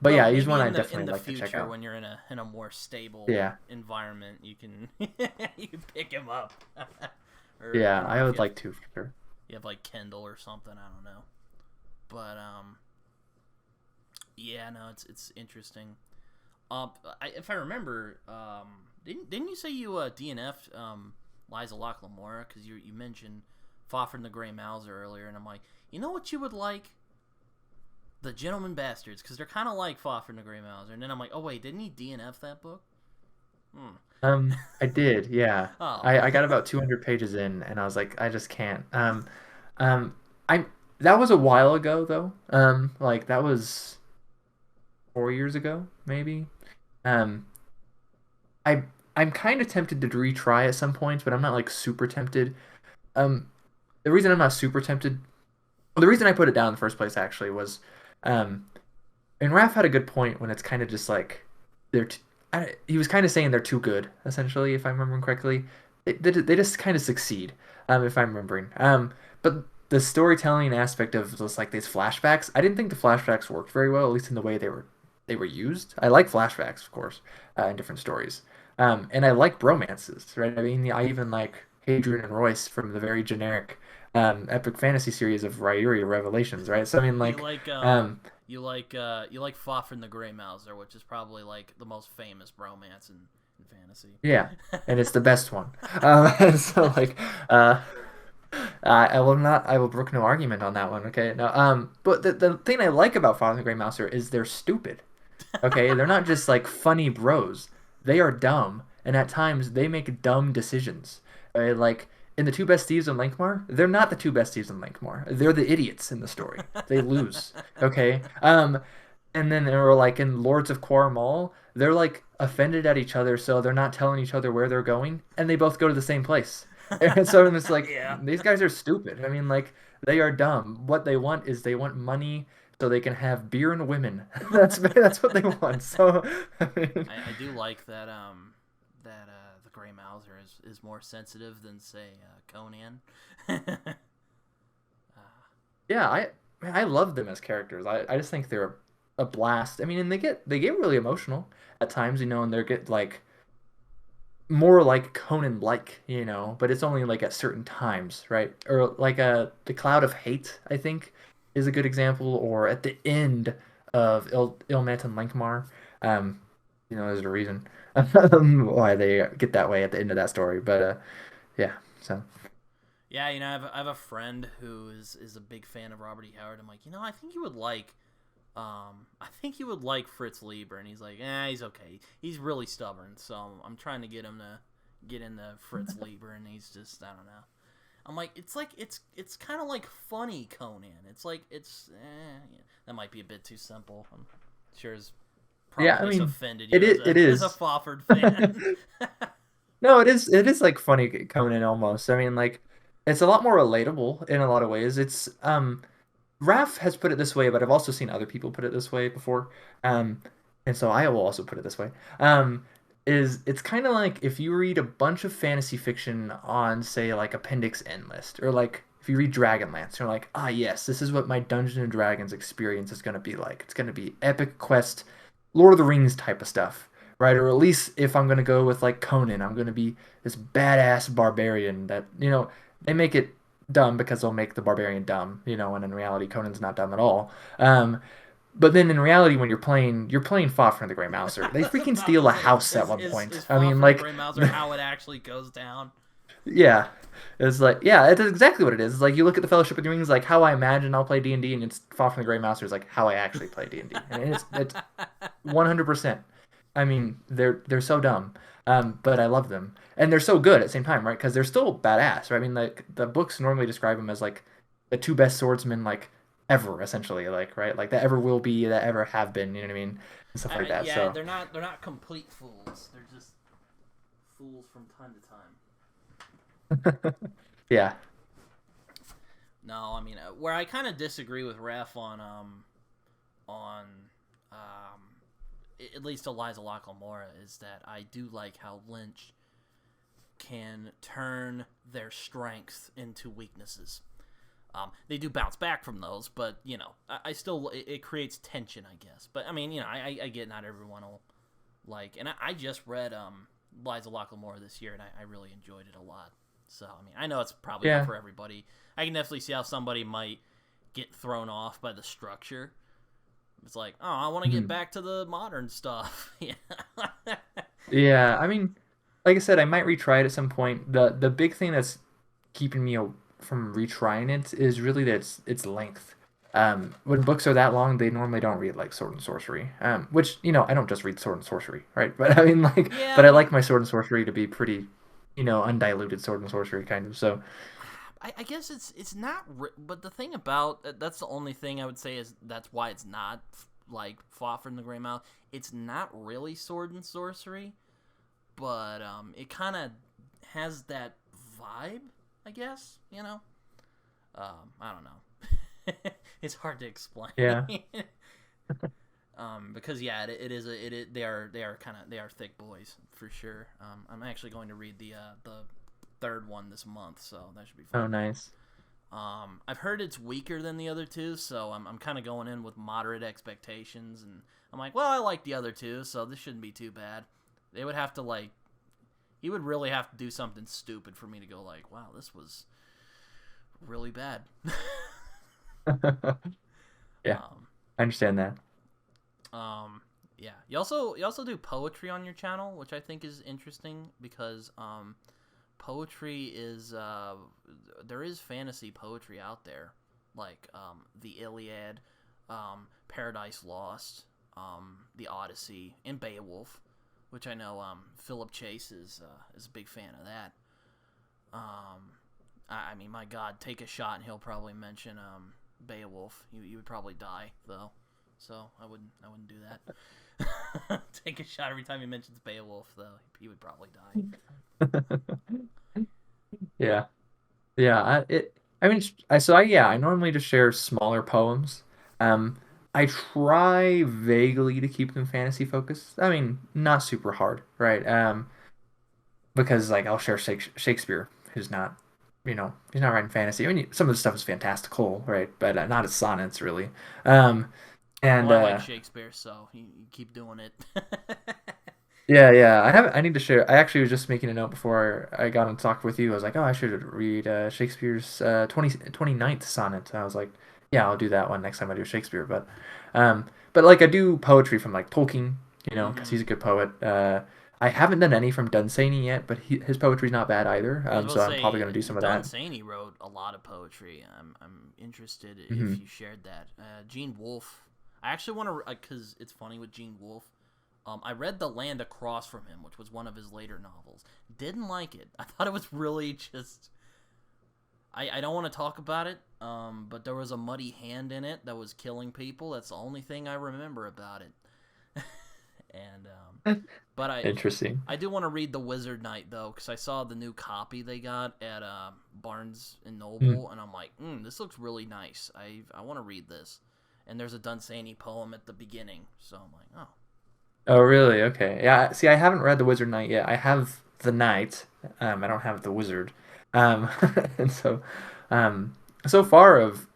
S2: But
S1: Well,
S2: yeah, he's
S1: maybe
S2: one I
S1: in
S2: definitely
S1: the
S2: like to check
S1: future
S2: out.
S1: when you're in a more stable
S2: Yeah,
S1: environment, you can you can pick him up. Or I
S2: yeah,
S1: don't know
S2: I
S1: if
S2: would like to for sure.
S1: you have like Kindle or something. I don't know, but yeah, no, it's interesting. If I remember, didn't you say you DNF'd Liza Locke Lamora, because you mentioned Fafhrd and the Grey Mouser earlier, and I'm like, you know what you would like? The Gentleman Bastards, because they're kind of like Fafhrd and the Grey Mouser, and then I'm like, oh wait, didn't he DNF that book? Hmm.
S2: I did, yeah.
S1: Oh.
S2: I got about 200 pages in, and I was like, I just can't. Um, I That was a while ago though. Like that was 4 years ago, maybe. Um, I I'm kind of tempted to retry at some points, but I'm not like super tempted. Um, the reason I'm not super tempted, well, the reason I put it down in the first place actually was, um, and Raph had a good point when it's kind of just like they're. He was kind of saying they're too good, essentially, if I'm remembering correctly. They just kind of succeed, if I'm remembering. But the storytelling aspect of just like these flashbacks, I didn't think the flashbacks worked very well, at least in the way they were used. I like flashbacks, of course, in different stories. And I like bromances, right? I mean, I even like Hadrian and Royce from the very generic epic fantasy series of Ryuri Revelations, right? So I mean,
S1: You
S2: like,
S1: like
S2: um,
S1: you like Fafhrd and the Grey Mouser, which is probably like the most famous bromance in fantasy.
S2: yeah, and it's the best one. And so like, uh, I will brook no argument on that one. Okay, no, but the thing I like about Father the Grey Mouser is they're stupid. Okay, they're not just like funny bros. They are dumb, and at times they make dumb decisions. Like in the two best thieves in Lankmar, they're not the two best thieves in Lankmar. They're the idiots in the story. They lose. Okay. And then they're like in Lords of Quarmal, they're like offended at each other, so they're not telling each other where they're going, and they both go to the same place. And so it's like
S1: Yeah.
S2: these guys are stupid. I mean, like they are dumb. What they want is they want money so they can have beer and women. That's what they want. So I mean,
S1: I do like that the Grey Mouser is more sensitive than say Conan.
S2: yeah, I love them as characters. I just think they're a blast. I mean, and they get really emotional at times, and they get like more like Conan like, but it's only like at certain times, right? Or like the Cloud of Hate, I think, is a good example, or at the end of Ilmet and Lankmar. There's a reason why they get that way at the end of that story. But yeah, so
S1: Yeah, I have a friend who is a big fan of Robert E. Howard. I'm like, I think you would like, I think you would like Fritz Leiber, and he's like, he's okay. He's really stubborn, so I'm trying to get him to get into Fritz Leiber, and he's just, I don't know. I'm like, it's kind of like funny Conan. It's like yeah, that might be a bit too simple. I'm sure it's
S2: yeah,
S1: probably
S2: I
S1: just
S2: mean,
S1: offended
S2: it
S1: you
S2: is it
S1: as a
S2: is.
S1: Fafhrd fan.
S2: No, it is like funny Conan almost. I mean, like it's a lot more relatable in a lot of ways. It's Raph has put it this way, but I've also seen other people put it this way before. Um, and so I will also put it this way. Is it's kind of like if you read a bunch of fantasy fiction on, say, like Appendix N list, or like if you read Dragonlance, you're like, ah, yes, this is what my Dungeons and Dragons experience is going to be like. It's going to be epic quest, Lord of the Rings type of stuff, right? Or at least if I'm going to go with like Conan, I'm going to be this badass barbarian that, they make it dumb because they'll make the barbarian dumb, and in reality, Conan's not dumb at all. But then in reality, when you're playing Fafhrd and the Grey Mouser. They
S1: That's what I was
S2: freaking
S1: about
S2: steal
S1: to
S2: a
S1: say.
S2: house at
S1: Is
S2: one
S1: is
S2: point.
S1: is
S2: I mean,
S1: Fafhrd and the
S2: like,
S1: Grey Mouser how it actually goes down?
S2: Yeah. It's like, yeah, it's exactly what it is. It's like you look at the Fellowship of the Rings, like how I imagine I'll play D&D, and it's Far from the Grey Master is like how I actually play D&D. And it's 100%. I mean, they're so dumb, but I love them, and they're so good at the same time, right? Because they're still badass, right? I mean, like the books normally describe them as like the two best swordsmen like ever, essentially, like right, like that ever will be, that ever have been. You know what I mean, and stuff like that.
S1: Yeah,
S2: So
S1: they're not complete fools. They're just fools from time to time.
S2: yeah,
S1: No, I mean where I kind of disagree with Ref on um at least Eliza Lockelmora is that I do like how Lynch can turn their strengths into weaknesses. They do bounce back from those, but you know, I still it creates tension, I guess. But I mean, you know, I get not everyone will like, and I just read Liza Lockelmore this year, and I really enjoyed it a lot. So I mean, I know it's probably not
S2: yeah,
S1: for everybody. I can definitely see how somebody might get thrown off by the structure. It's like, oh, I want to get
S2: mhm.
S1: back to the modern stuff. Yeah.
S2: Yeah. I mean, like I said, I might retry it at some point. The big thing that's keeping me from retrying it is really that its length. When books are that long, they normally don't read like Sword and Sorcery. Which I don't just read Sword and Sorcery, right? But I mean, like,
S1: Yeah,
S2: but I
S1: but
S2: like my Sword and Sorcery to be pretty, undiluted Sword and Sorcery kind of. So,
S1: I guess it's not. But the thing about that's the only thing I would say is that's why it's not like Fought from the Grey Mouth. It's not really sword and sorcery, but it kind of has that vibe. I guess I don't know. It's hard to explain.
S2: yeah.
S1: Because yeah, they are kind of they are thick boys for sure. I'm actually going to read the third one this month, so that should be
S2: Oh,
S1: fun.
S2: nice.
S1: I've heard it's weaker than the other two, so I'm kind of going in with moderate expectations, and I'm like, well, I like the other two, so this shouldn't be too bad. They would have to like, he would really have to do something stupid for me to go like, wow, this was really bad.
S2: Yeah,
S1: um,
S2: I understand that.
S1: um, yeah. You also do poetry on your channel, which I think is interesting because poetry is there is fantasy poetry out there, like the Iliad, Paradise Lost, the Odyssey, and Beowulf, which I know Philip Chase is a big fan of that. I mean, my God, take a shot and he'll probably mention Beowulf. You would probably die though, so I wouldn't do that. Take a shot every time he mentions Beowulf though. He would probably die.
S2: Yeah. Yeah, I mean, I normally just share smaller poems. Um, I try vaguely to keep them fantasy focused. I mean, not super hard, right? Because like I'll share Shakespeare, who's not, he's not writing fantasy. I mean, some of the stuff is fantastical, right? But not his sonnets, really. Um,
S1: Well,
S2: and
S1: I like Shakespeare, so you keep doing it.
S2: Yeah, yeah. I need to share. I actually was just making a note before I got on to talk with you. I was like, oh, I should read Shakespeare's 29th sonnet. I was like, yeah, I'll do that one next time I do Shakespeare. But like I do poetry from like Tolkien, because
S1: Hmm.
S2: he's a good poet. I haven't done any from Dunsany yet, but his poetry's not bad either.
S1: I was about to
S2: So I'm probably
S1: say
S2: gonna do some of that.
S1: Dunsany wrote a lot of poetry. I'm interested if
S2: Hmm.
S1: you shared that. Gene Wolfe. I actually want to because it's funny with Gene Wolfe. I read The Land Across from Him, which was one of his later novels. Didn't like it. I thought it was really just. I don't want to talk about it, but there was a muddy hand in it that was killing people. That's the only thing I remember about it. And but
S2: Interesting.
S1: I do want to read The Wizard Knight though, because I saw the new copy they got at Barnes and
S2: Mm.
S1: Noble, and I'm like, this looks really nice. I want to read this. And there's a Dunsany poem at the beginning, so I'm like, oh,
S2: Oh, really? Okay. Yeah. See, I haven't read The Wizard Knight yet. I have the Knight. I don't have the Wizard. Um, and um, so far of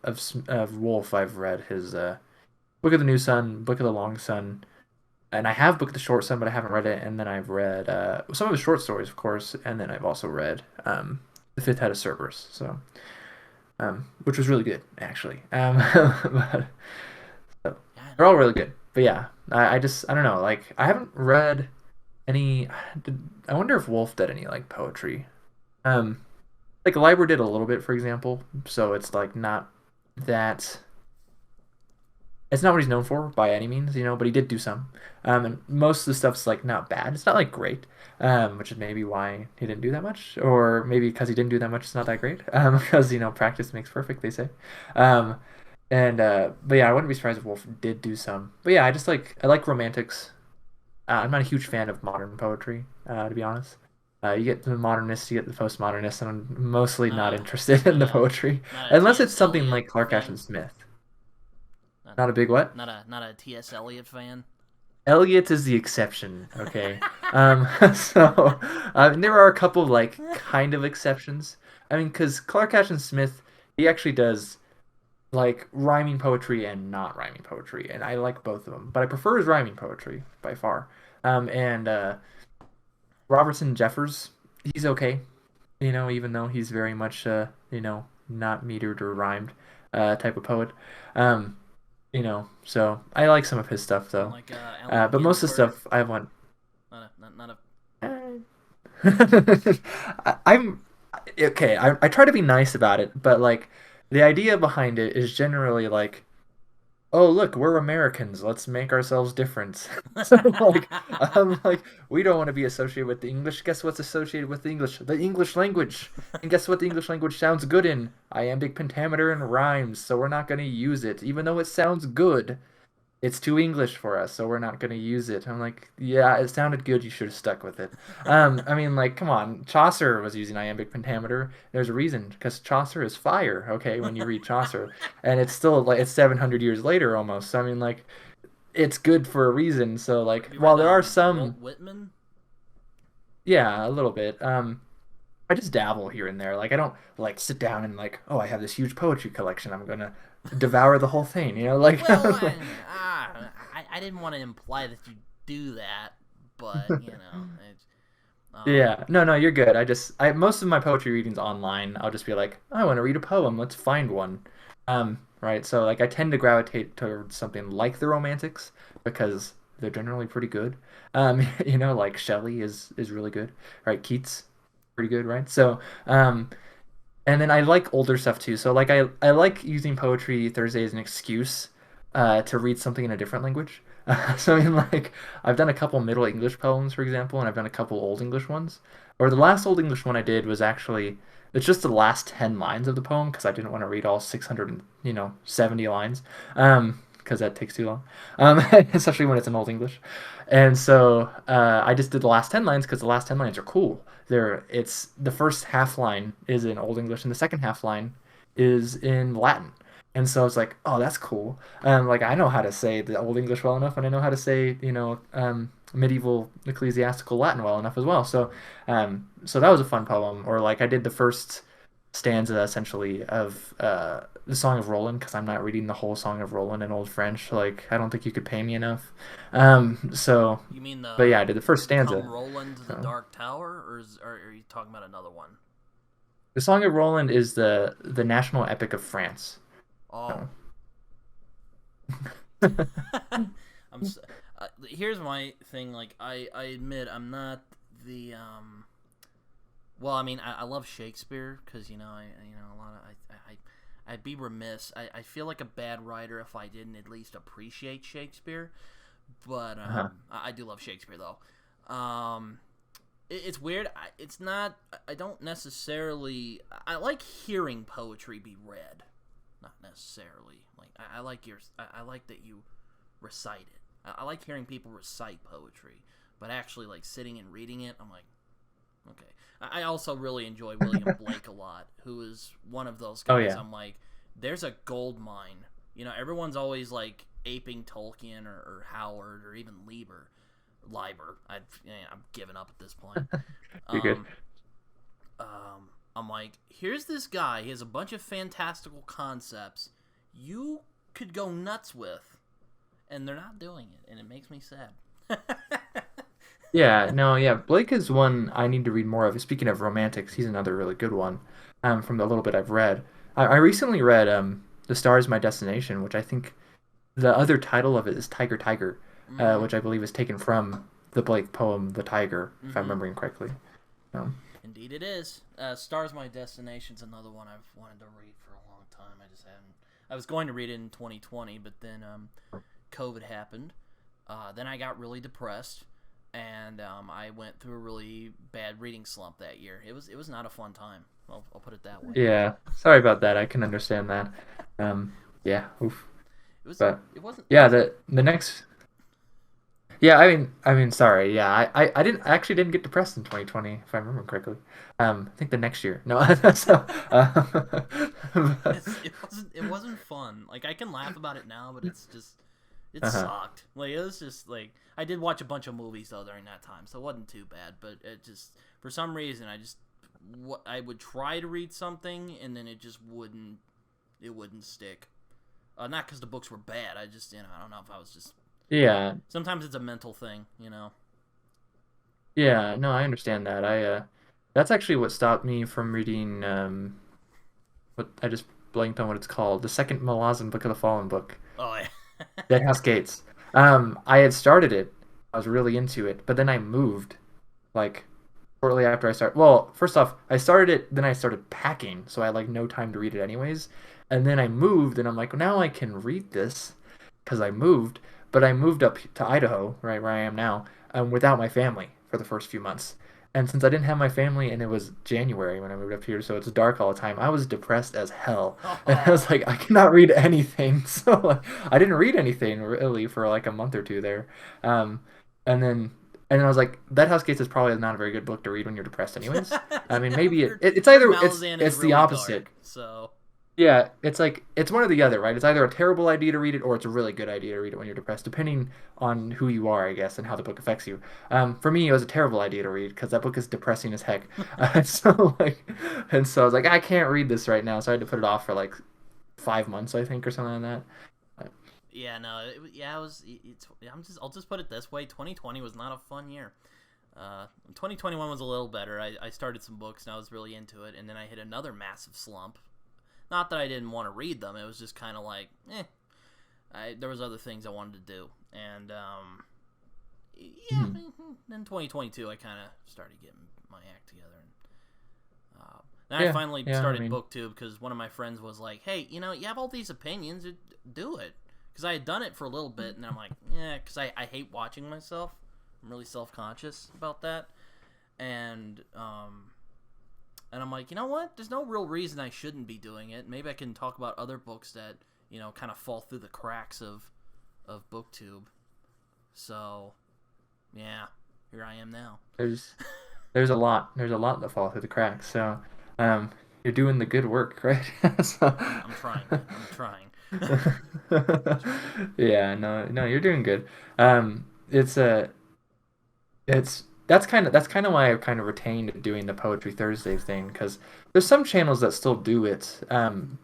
S2: Wolf, I've read his Book of the New Sun, Book of the Long Sun, and I have Book of the Short Sun, but I haven't read it. And then I've read some of his short stories, of course, and then I've also read The Fifth Head of Cerberus. So, which was really good, actually. But so
S1: yeah,
S2: they're all really good. But yeah, I don't know. Like I haven't read any. I wonder if Wolf did any like poetry. Um, like Leiber did a little bit, for example, so it's like not that it's not what he's known for by any means, but he did do some. And most of the stuff's like not bad. It's not like great, which is maybe why he didn't do that much, or maybe because he didn't do that much, it's not that great. Because practice makes perfect, they say. Um, and but yeah, I wouldn't be surprised if Wolf did do some. But yeah, I like romantics. I'm not a huge fan of modern poetry, to be honest. You get the modernists, you get the postmodernists, and I'm mostly not interested in
S1: Not
S2: the
S1: a
S2: poetry,
S1: not a
S2: unless it's
S1: T.S.
S2: something
S1: Eliot
S2: like Clark Ashton
S1: fan.
S2: Smith.
S1: Not
S2: Not a big what?
S1: not a T.S. Eliot fan.
S2: Elliot is the exception, okay? So there are a couple of like kind of exceptions. I mean, because Clark Ashton Smith, he actually does like rhyming poetry and not rhyming poetry, and I like both of them, but I prefer his rhyming poetry by far. And Robertson Jeffers, he's okay, even though he's very much not metered or rhymed type of poet. Um, so I like some of his stuff
S1: You don't
S2: though.
S1: like Allen
S2: But most of the
S1: Ginsberg.
S2: stuff I have one.
S1: Not a.
S2: I'm okay. I try to be nice about it, but like the idea behind it is generally like, oh look, we're Americans. Let's make ourselves different. So like, I'm like, we don't want to be associated with the English. Guess what's associated with the English? The English language. And guess what the English language sounds good in? Iambic pentameter and rhymes. So we're not going to use it, even though it sounds good. It's too English for us, so we're not going to use it. I'm like, yeah, it sounded good. You should have stuck with it. I mean, like, come on. Chaucer was using iambic pentameter. There's a reason, because Chaucer is fire, okay, when you read Chaucer. And it's still, like, it's 700 years later almost. So, I mean, like, it's good for a reason. So, like,
S1: Have you
S2: while
S1: read
S2: there are
S1: Walt
S2: some,
S1: Whitman?
S2: yeah, a little bit. I just dabble here and there. Like, I don't, like, sit down and, like, oh, I have this huge poetry collection. I'm gonna devour the whole thing, like,
S1: Well, I didn't want to imply that you do that, but it's,
S2: Yeah, no, no, you're good. I most of my poetry readings online. I'll just be like, I want to read a poem. Let's find one. Right. So like, I tend to gravitate towards something like the Romantics because they're generally pretty good. Like Shelley is really good. Right, Keats, pretty good, right? So, and then I like older stuff too. So like, I like using poetry Thursday as an excuse, to read something in a different language. So I mean, like, I've done a couple Middle English poems, for example, and I've done a couple Old English ones. Or the last Old English one I did was actually it's just the last 10 lines of the poem because I didn't want to read all 670 lines, because that takes too long, especially when it's in Old English. And so I just did the last 10 lines because the last 10 lines are cool. It's the first half line is in Old English and the second half line is in Latin. And so I was like, oh, that's cool. Like I know how to say the Old English well enough, and I know how to say, medieval ecclesiastical Latin well enough as well. So that was a fun poem. Or like I did the first stanza essentially of the Song of Roland because I'm not reading the whole Song of Roland in Old French. Like I don't think you could pay me enough. So,
S1: you mean
S2: but yeah, I did the first
S1: Come
S2: stanza.
S1: Roland to the
S2: So
S1: Dark Tower, or are you talking about another one?
S2: the Song of Roland is the national epic of France.
S1: Oh,
S2: So.
S1: I'm. Here's my thing. Like I admit I'm not the Well, I mean, I love Shakespeare because a lot of I'd be remiss. I feel like a bad writer if I didn't at least appreciate Shakespeare. But
S2: Uh-huh.
S1: I do love Shakespeare though. It's weird. It's not. I don't necessarily. I like hearing poetry be read, not necessarily. Like I like I like that you recite it. I like hearing people recite poetry, but actually like sitting and reading it, I'm like, okay. I also really enjoy William Blake a lot, who is one of those
S2: Oh
S1: guys.
S2: yeah.
S1: I'm like, there's a gold mine. Everyone's always like aping Tolkien or Howard or even Leiber. I'm giving up at this point.
S2: You're good.
S1: Um, I'm like, here's this guy. He has a bunch of fantastical concepts you could go nuts with, and they're not doing it, and it makes me sad.
S2: Yeah, no, yeah. Blake is one I need to read more of. Speaking of romantics, he's another really good one. From the little bit I've read, I recently read "The Star Is My Destination," which I think the other title of it is "Tiger Tiger,"
S1: Mm-hmm.
S2: which I believe is taken from the Blake poem "The Tiger," if I'm
S1: Mm-hmm.
S2: remembering correctly. Um,
S1: Indeed, it is. Stars My Destination's another one I've wanted to read for a long time. I just haven't. I was going to read it in 2020, but then COVID happened. Then I got really depressed, and I went through a really bad reading slump that year. It was not a fun time. I'll put it that way.
S2: Yeah, sorry about that. I can understand that. Yeah, oof.
S1: It wasn't.
S2: Yeah, the next. Yeah, I mean, sorry. Yeah, I actually didn't get depressed in 2020, if I remember correctly. I think the next year. No, so,
S1: It wasn't fun. Like, I can laugh about it now, but it
S2: uh-huh.
S1: sucked. Like, it was just like, I did watch a bunch of movies though during that time, so it wasn't too bad. But it just, for some reason, I would try to read something and then it wouldn't stick. Not because the books were bad. I just, I don't know if I was just.
S2: Yeah,
S1: Sometimes it's a mental thing.
S2: yeah. No, I understand that. That's actually what stopped me from reading. What I just blanked on what it's called. The second Malazan Book of the Fallen book.
S1: Oh yeah.
S2: Dead House Gates. I had started it. I was really into it, but then I moved, like shortly after I started. Well, first off, I started it, then I started packing, so I had like no time to read it anyways. And then I moved, and I'm like, now I can read this because I moved. But I moved up to Idaho, right where I am now, without my family for the first few months. And since I didn't have my family, and it was January when I moved up here, so it's dark all the time, I was depressed as hell. And I was
S1: Oh.
S2: like, I cannot read anything. So like, I didn't read anything really for like a month or two there. Um, and then and then I was like, That House Gates is probably not a very good book to read when you're depressed, anyways. I mean,
S1: Yeah,
S2: maybe
S1: for
S2: it's
S1: for
S2: either
S1: Malazan is
S2: it's the
S1: really
S2: opposite.
S1: dark. So
S2: Yeah, it's like it's one or the other, right? It's either a terrible idea to read it or it's a really good idea to read it when you're depressed, depending on who you are, I guess, and how the book affects you. For me, it was a terrible idea to read because that book is depressing as heck. So like, and so I was like, I can't read this right now, so I had to put it off for like 5 months, I think, or something like that.
S1: yeah, no, it was. I'll just put it this way: 2020 was not a fun year. 2021 was a little better. I started some books and I was really into it, and then I hit another massive slump. Not that I didn't want to read them; it was just kind of like, there was other things I wanted to do, and yeah.
S2: Mhm.
S1: Then 2022, I kind of started getting my act together, and then I
S2: Yeah,
S1: finally
S2: yeah. I
S1: started
S2: mean,
S1: BookTube because one of my friends was like, "Hey, you have all these opinions, do it." Because I had done it for a little bit, and I'm like, yeah, because I hate watching myself. I'm really self-conscious about that, and I'm like, you know what? There's no real reason I shouldn't be doing it. Maybe I can talk about other books that kind of fall through the cracks of BookTube. So, yeah, here I am now.
S2: there's there's a lot that fall through the cracks. So, you're doing the good work, right? So.
S1: I'm trying, man. I'm trying.
S2: Yeah, no, no, you're doing good. It's a it's that's kind of why I've kind of retained doing the Poetry Thursday thing because there's some channels that still do it,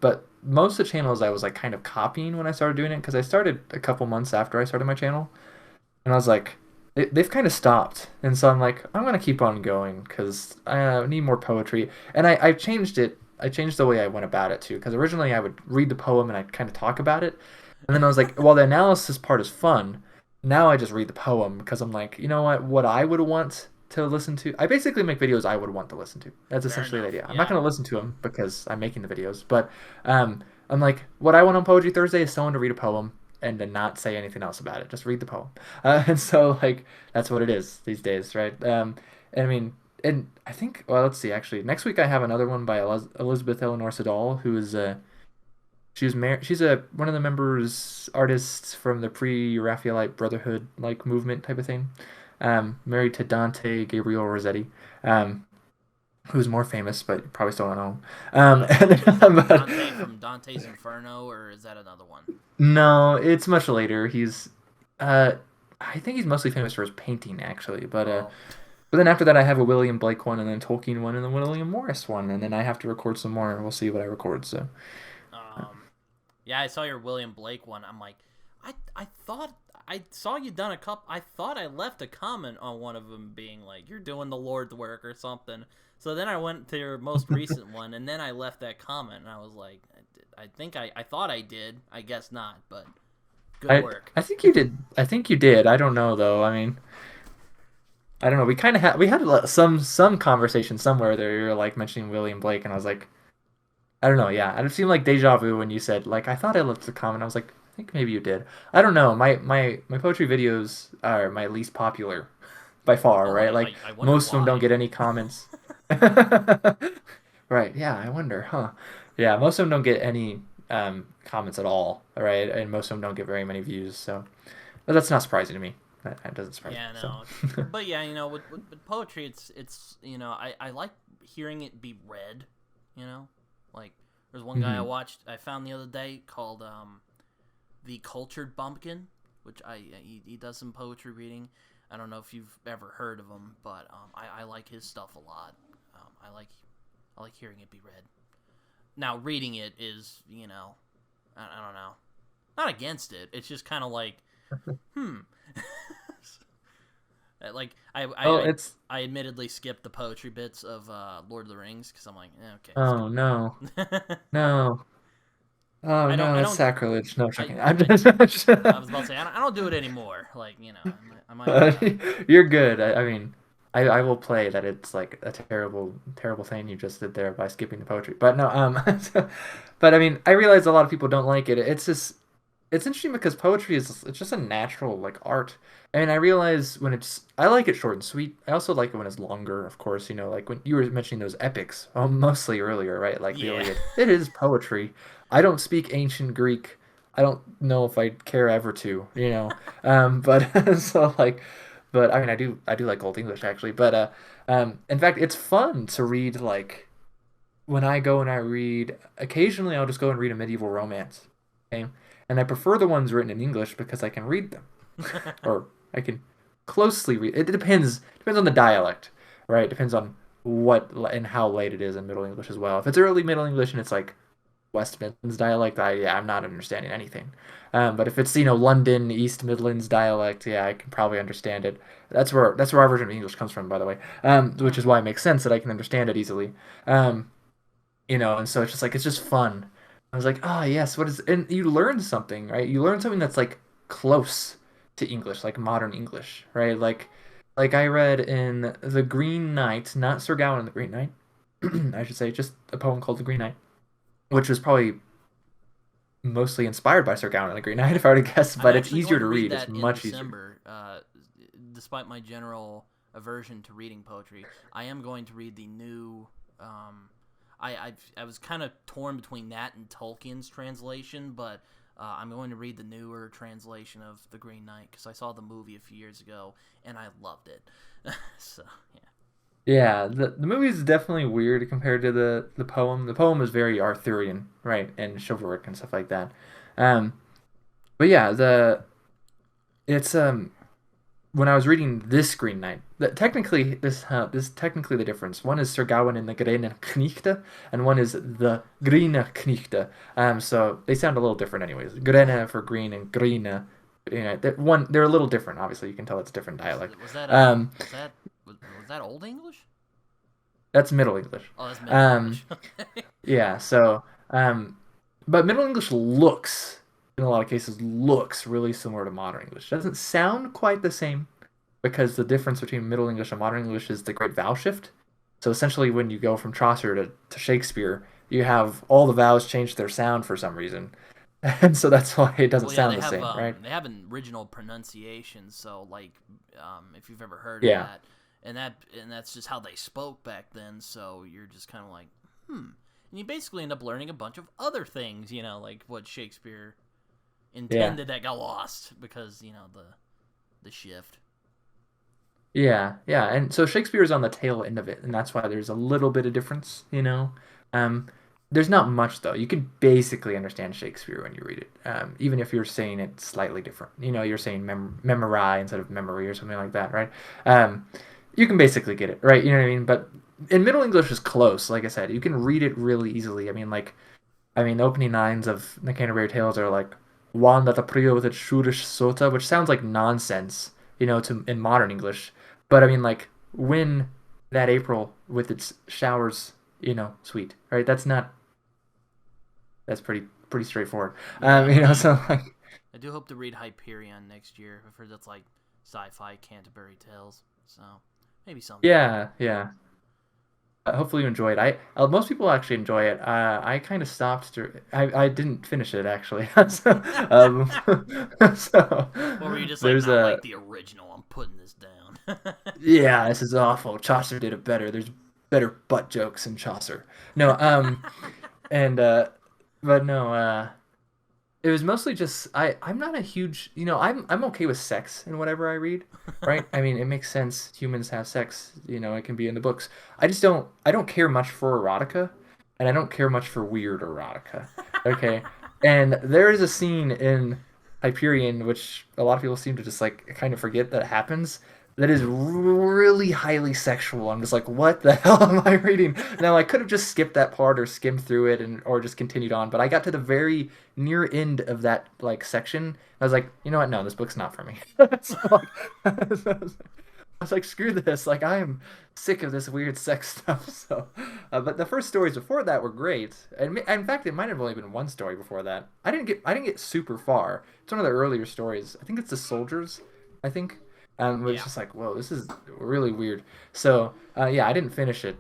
S2: but most of the channels I was like kind of copying when I started doing it because I started a couple months after I started my channel, and I was like, they've kind of stopped, and so I'm like, I'm gonna keep on going because I need more poetry, and I changed it. I changed the way I went about it too, because originally I would read the poem and I'd kind of talk about it, and then I was like, well, the analysis part is fun. Now I just read the poem because I'm like, you know what I would want to listen to. I basically make videos I would want to listen to. That's
S1: Fair
S2: essentially the
S1: enough.
S2: idea. I'm not
S1: Yeah.
S2: gonna listen to them because I'm making the videos, but I'm like, what I want on Poetry Thursday is someone to read a poem and to not say anything else about it. Just read the poem. And so like that's what it is these days, right? And I mean, and I think well, let's see. Actually, next week I have another one by Elizabeth Eleanor Siddall, who is she was married. She's a one of the members artists from the pre-Raphaelite Brotherhood like movement type of thing. Married to Dante Gabriel Rossetti, who's more famous, but you probably still don't know.
S1: Is it
S2: But
S1: Dante from Dante's Inferno, or is that another one?
S2: no, it's much later. Uh, I think he's mostly famous for his painting actually,
S1: Oh,
S2: but then after that I have a William Blake one, and then Tolkien one, and then William Morris one, and then I have to record some more. We'll see what I record. So.
S1: yeah. I saw your William Blake one. I'm like, I thought I saw you done a couple. I thought I left a comment on one of them being like, "You're doing the Lord's work" or something. So then I went to your most recent one, and then I left that comment, and I was like, I thought I did. I guess not, but good
S2: I
S1: work.
S2: I think you did. I think you did. I don't know though. I mean, I don't know. We had some conversation somewhere there. You were like mentioning William Blake, and I was like, I don't know. Yeah, it seemed like deja vu when you said like I thought I left a comment. I was like, I think maybe you did. I don't know. My poetry videos are my least popular by far,
S1: Oh,
S2: right? Like
S1: I wonder
S2: most of them don't
S1: why.
S2: get any comments. Right. Yeah, I wonder, huh? Yeah, most of them don't get any comments at all, right? And most of them don't get very many views. So, but that's not surprising to me. That doesn't surprise me.
S1: Yeah,
S2: So,
S1: no. But yeah, with poetry, it's I like hearing it be read. You know, like there's one guy
S2: hmm
S1: I found the other day called the Cultured Bumpkin, which he does some poetry reading. I don't know if you've ever heard of him, but I like his stuff a lot. I like hearing it be read. Now reading it is I don't know, not against it. It's just kind of like hmm. Like
S2: oh, it's
S1: I admittedly skipped the poetry bits of Lord of the Rings because I'm like, okay, skip
S2: oh no,
S1: them.
S2: no, oh no,
S1: I
S2: that's
S1: don't
S2: sacrilege. No, I'm
S1: I
S2: joking. I'm
S1: I
S2: just
S1: I was about to say I don't do it anymore. Like I might
S2: You're good. I mean, I will play that it's like a terrible, terrible thing you just did there by skipping the poetry. But no, but I mean, I realize a lot of people don't like it. It's just, it's interesting because poetry is, it's just a natural like art. And I realize when I like it short and sweet. I also like it when it's longer, of course, like when you were mentioning those epics, mostly earlier, right? Like the
S1: yeah.
S2: Iliad. It is poetry. I don't speak ancient Greek. I don't know if I'd care ever to. But so like, but I mean, I do like Old English actually. But in fact, it's fun to read like when I go and I read. Occasionally, I'll just go and read a medieval romance. Okay, and I prefer the ones written in English because I can read them, or I can closely read. It depends on the dialect, right? It depends on what and how late it is in Middle English as well. If it's early Middle English and it's like West Midlands dialect, I'm not understanding anything. But if it's London East Midlands dialect, yeah, I can probably understand it. That's where our version of English comes from, by the way. Which
S1: Oh.
S2: is why it makes sense that I can understand it easily. Um, and so it's just like it's just fun. I was like, ah, yes, what is? And you learn something, right? You learn something that's like close to English, like modern English, right? Like I read in The Green Knight, not Sir Gawain and the Green Knight, I should say, just a poem called The Green Knight, which was probably mostly inspired by Sir Gawain and the Green Knight, if I were to guess,
S1: I'm
S2: but it's
S1: actually
S2: easier
S1: going to
S2: to
S1: read
S2: read. It's
S1: that in
S2: much easier.
S1: December. Despite my general aversion to reading poetry, I am going to read the new. I was kind of torn between that and Tolkien's translation, but I'm going to read the newer translation of The Green Knight because I saw the movie a few years ago and I loved it. So yeah.
S2: Yeah, the movie is definitely weird compared to the poem. The poem is very Arthurian, right, and chivalric and stuff like that. Um, but yeah, the it's when I was reading this Green Knight, technically this technically the difference. One is Sir Gawain in the Grene Knichte, and one is the Green Knichte. So they sound a little different, anyways. Grene for green and Grine. They're a little different. Obviously, you can tell it's a different dialect.
S1: Was that
S2: Um,
S1: was that Old English?
S2: that's Middle English.
S1: Oh, that's Middle
S2: Um,
S1: English. Okay.
S2: yeah. So, but Middle English looks, in a lot of cases, looks really similar to Modern English. It doesn't sound quite the same because the difference between Middle English and Modern English is the great vowel shift. So essentially, when you go from Chaucer to Shakespeare, you have all the vowels change their sound for some reason, and so that's why it doesn't
S1: Well, yeah,
S2: sound the same, right?
S1: they have an original pronunciation. So like, if you've ever heard of
S2: Yeah,
S1: that, and that's just how they spoke back then. So you're just kind of like, and you basically end up learning a bunch of other things. Like what Shakespeare
S2: yeah,
S1: intended that got lost because the shift.
S2: yeah. And so Shakespeare is on the tail end of it, and that's why there's a little bit of difference. Um, there's not much though. You can basically understand Shakespeare when you read it, even if you're saying it slightly different. You're saying memori instead of memory or something like that, right? Um, you can basically get it, right? You know what I mean? But in Middle English is close. Like I said, you can read it really easily. I mean, the opening lines of the Canterbury Tales are like "Wan that aprio with shurish sota," which sounds like nonsense, to in modern English. But I mean, like when that April with its showers, sweet, right? That's pretty straightforward.
S1: Yeah, I
S2: So like,
S1: I do hope to read Hyperion next year. I've heard that's like sci-fi Canterbury Tales. So Maybe someday.
S2: Yeah, yeah. Hopefully you enjoy it. Most people actually enjoy it. I kind of stopped. I didn't finish it actually. So, um, so
S1: Or were you just like,
S2: there's
S1: I like
S2: a
S1: the original. I'm putting this down.
S2: yeah. This is awful. Chaucer did it better. There's better butt jokes in Chaucer. No, and but no, it was mostly just I'm not a huge I'm okay with sex in whatever I read, right? I mean, it makes sense. Humans have sex, it can be in the books. I don't care much for erotica, and I don't care much for weird erotica. Okay. And there is a scene in Hyperion which a lot of people seem to just like kind of forget that happens. That is really highly sexual. I'm just like, what the hell am I reading? Now I could have just skipped that part or skimmed through it and or just continued on, but I got to the very near end of that like section. I was like, you know what? No, this book's not for me. So, like, I was like, screw this. Like, I am sick of this weird sex stuff. So, but the first stories before that were great. And in fact, it might have only been one story before that. I didn't get super far. It's one of the earlier stories. I think it's the soldiers. I think. But it's
S1: Yeah.
S2: just like, whoa, this is really weird. So, yeah, I didn't finish it.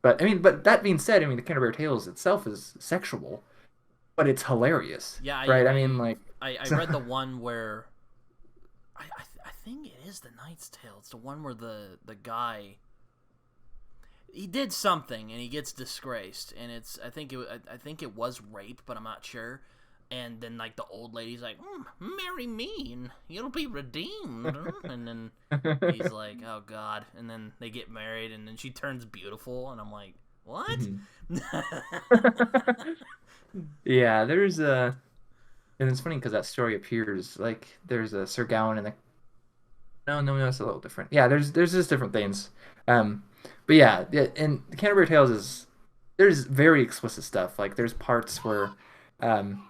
S2: But I mean, but that being said, I mean, the Canterbury Tales itself is sexual, but it's hilarious,
S1: Yeah,
S2: right? I mean, like,
S1: I read the one where I think it is the Knight's Tale. It's the one where the guy he did something and he gets disgraced, and it's I think it was rape, but I'm not sure. And then like the old lady's like, "Marry me and you'll be redeemed," and then he's like, "Oh God," and then they get married, and then she turns beautiful, and I'm like, "What?"
S2: Mhm. Yeah, there's a, and it's funny because that story appears like there's a Sir Gawain and the no, it's a little different. Yeah, there's just different things. But yeah, and Canterbury Tales is there's very explicit stuff. Like there's parts where, um,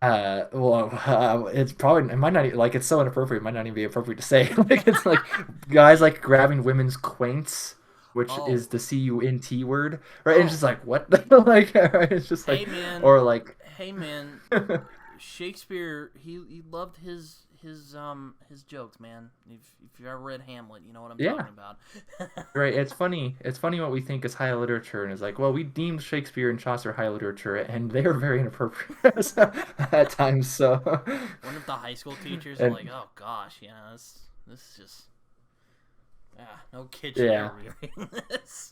S2: it's probably it might not like it's so inappropriate. It might not even be appropriate to say. Like it's like guys like grabbing women's quaints, which
S1: Oh,
S2: is the cunt word, right? And it's
S1: oh,
S2: just like what, like right? It's just
S1: hey
S2: like
S1: man,
S2: or like.
S1: hey man, Shakespeare he loved his jokes, man. If you ever read Hamlet, you know what I'm
S2: Yeah,
S1: talking about.
S2: right. It's funny. It's funny what we think is high literature, and it's like, well, we deemed Shakespeare and Chaucer high literature, and they are very inappropriate at times. So,
S1: One of the high school teachers are like,
S2: and
S1: "Oh gosh, yeah, this is just no kid should ever
S2: yeah,
S1: be reading this."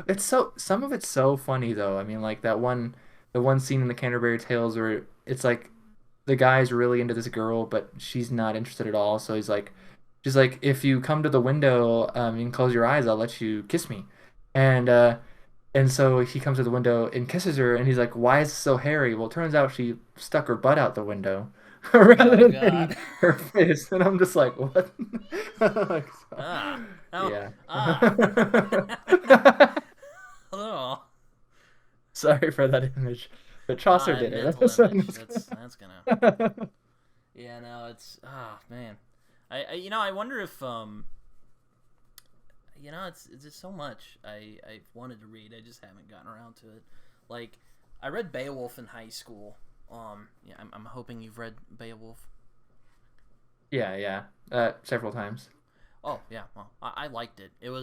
S2: it's so some of it's so funny though. I mean, like the one scene in the Canterbury Tales where it's like the guy's really into this girl, but she's not interested at all. So he's like, she's like, if you come to the window, you can close your eyes. I'll let you kiss me. And uh, and so he comes to the window and kisses her, and he's like, why is it so hairy? Well, it turns out she stuck her butt out the window
S1: Oh
S2: rather than
S1: God.
S2: her face. And I'm just like, what? Like, so,
S1: Ah. Oh.
S2: yeah.
S1: Ah. Oh.
S2: Sorry for that image, but Chaucer did
S1: Mental
S2: it. So
S1: image. That's gonna. Yeah. No. It's. Ah. Man. I wonder if it's just so much I've wanted to read. I just haven't gotten around to it. Like, I read Beowulf in high school. Yeah, I'm hoping you've read Beowulf.
S2: Yeah, yeah, several times.
S1: Oh yeah, well I liked it. Dang,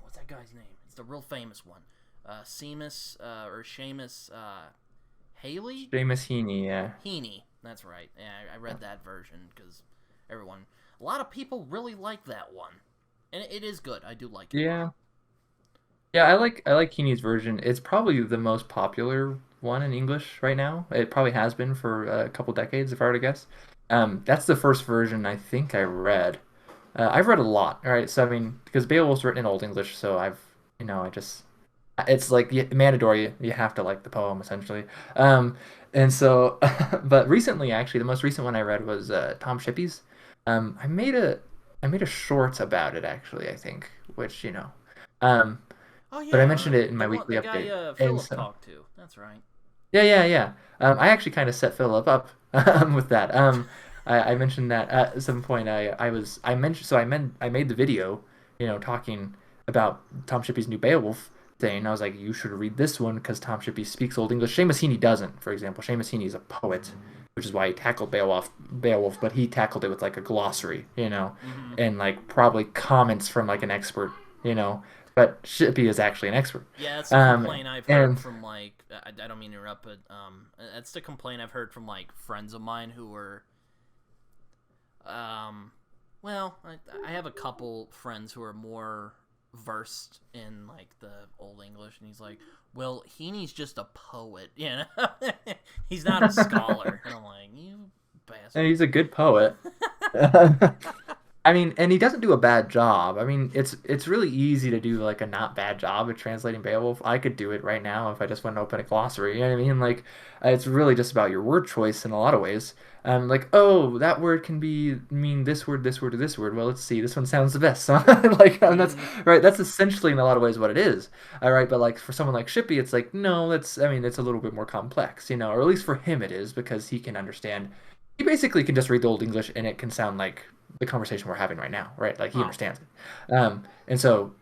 S1: what's that guy's name? It's the real famous one. Seamus or Seamus Haley
S2: Seamus Heaney, yeah.
S1: Heaney. That's right. Yeah, I read that version because a lot of people really like that one, and it is good. I do like it a lot.
S2: Yeah. Yeah, I like Heaney's version. It's probably the most popular one in English right now. It probably has been for a couple decades, if I were to guess. That's the first version I think I read. I've read a lot, all right? So I mean, because Beowulf's written in Old English, so I just it's like mandatory. You have to like the poem essentially. And so, but recently, actually, the most recent one I read was Tom Shippey's. I made I made a short about it actually, I think, which um,
S1: Oh
S2: but I
S1: yeah,
S2: mentioned it in my
S1: the
S2: weekly
S1: guy
S2: update, and
S1: Philip
S2: so
S1: talked to. That's right.
S2: yeah. I actually kind of set Philip up with that. I mentioned that at some point. I mentioned I made the video, talking about Tom Shippey's new Beowulf thing. I was like, you should read this one because Tom Shippey speaks Old English. Seamus Heaney doesn't, for example. Seamus Heaney is a poet which is why he tackled Beowulf, but he tackled it with like a glossary,
S1: Mm-hmm.
S2: and like probably comments from like an expert, you know. But Shippey is actually an expert.
S1: Yeah, that's a
S2: Um,
S1: complaint I've heard
S2: and
S1: from like I don't mean to interrupt, but that's the complaint I've heard from like friends of mine who were um, well, I have a couple friends who are more versed in like the Old English, and he's like, well, Heaney's just a poet, you know, he's not a scholar, and I'm like, you
S2: and
S1: bastard.
S2: he's a good poet. I mean, and he doesn't do a bad job. I mean, it's really easy to do like a not bad job of translating Beowulf. I could do it right now if I just went and opened a glossary. You know what I mean? Like, it's really just about your word choice in a lot of ways. Like, oh, that word can mean this word, or this word. Well, let's see. This one sounds the best. So, like, that's
S1: Mm-hmm.
S2: right. That's essentially in a lot of ways what it is. All right, but like for someone like Shippey, it's like no, that's. I mean, it's a little bit more complex, or at least for him it is because he can understand. He basically can just read the Old English and it can sound like the conversation we're having right now, right? Like he
S1: Oh,
S2: understands it.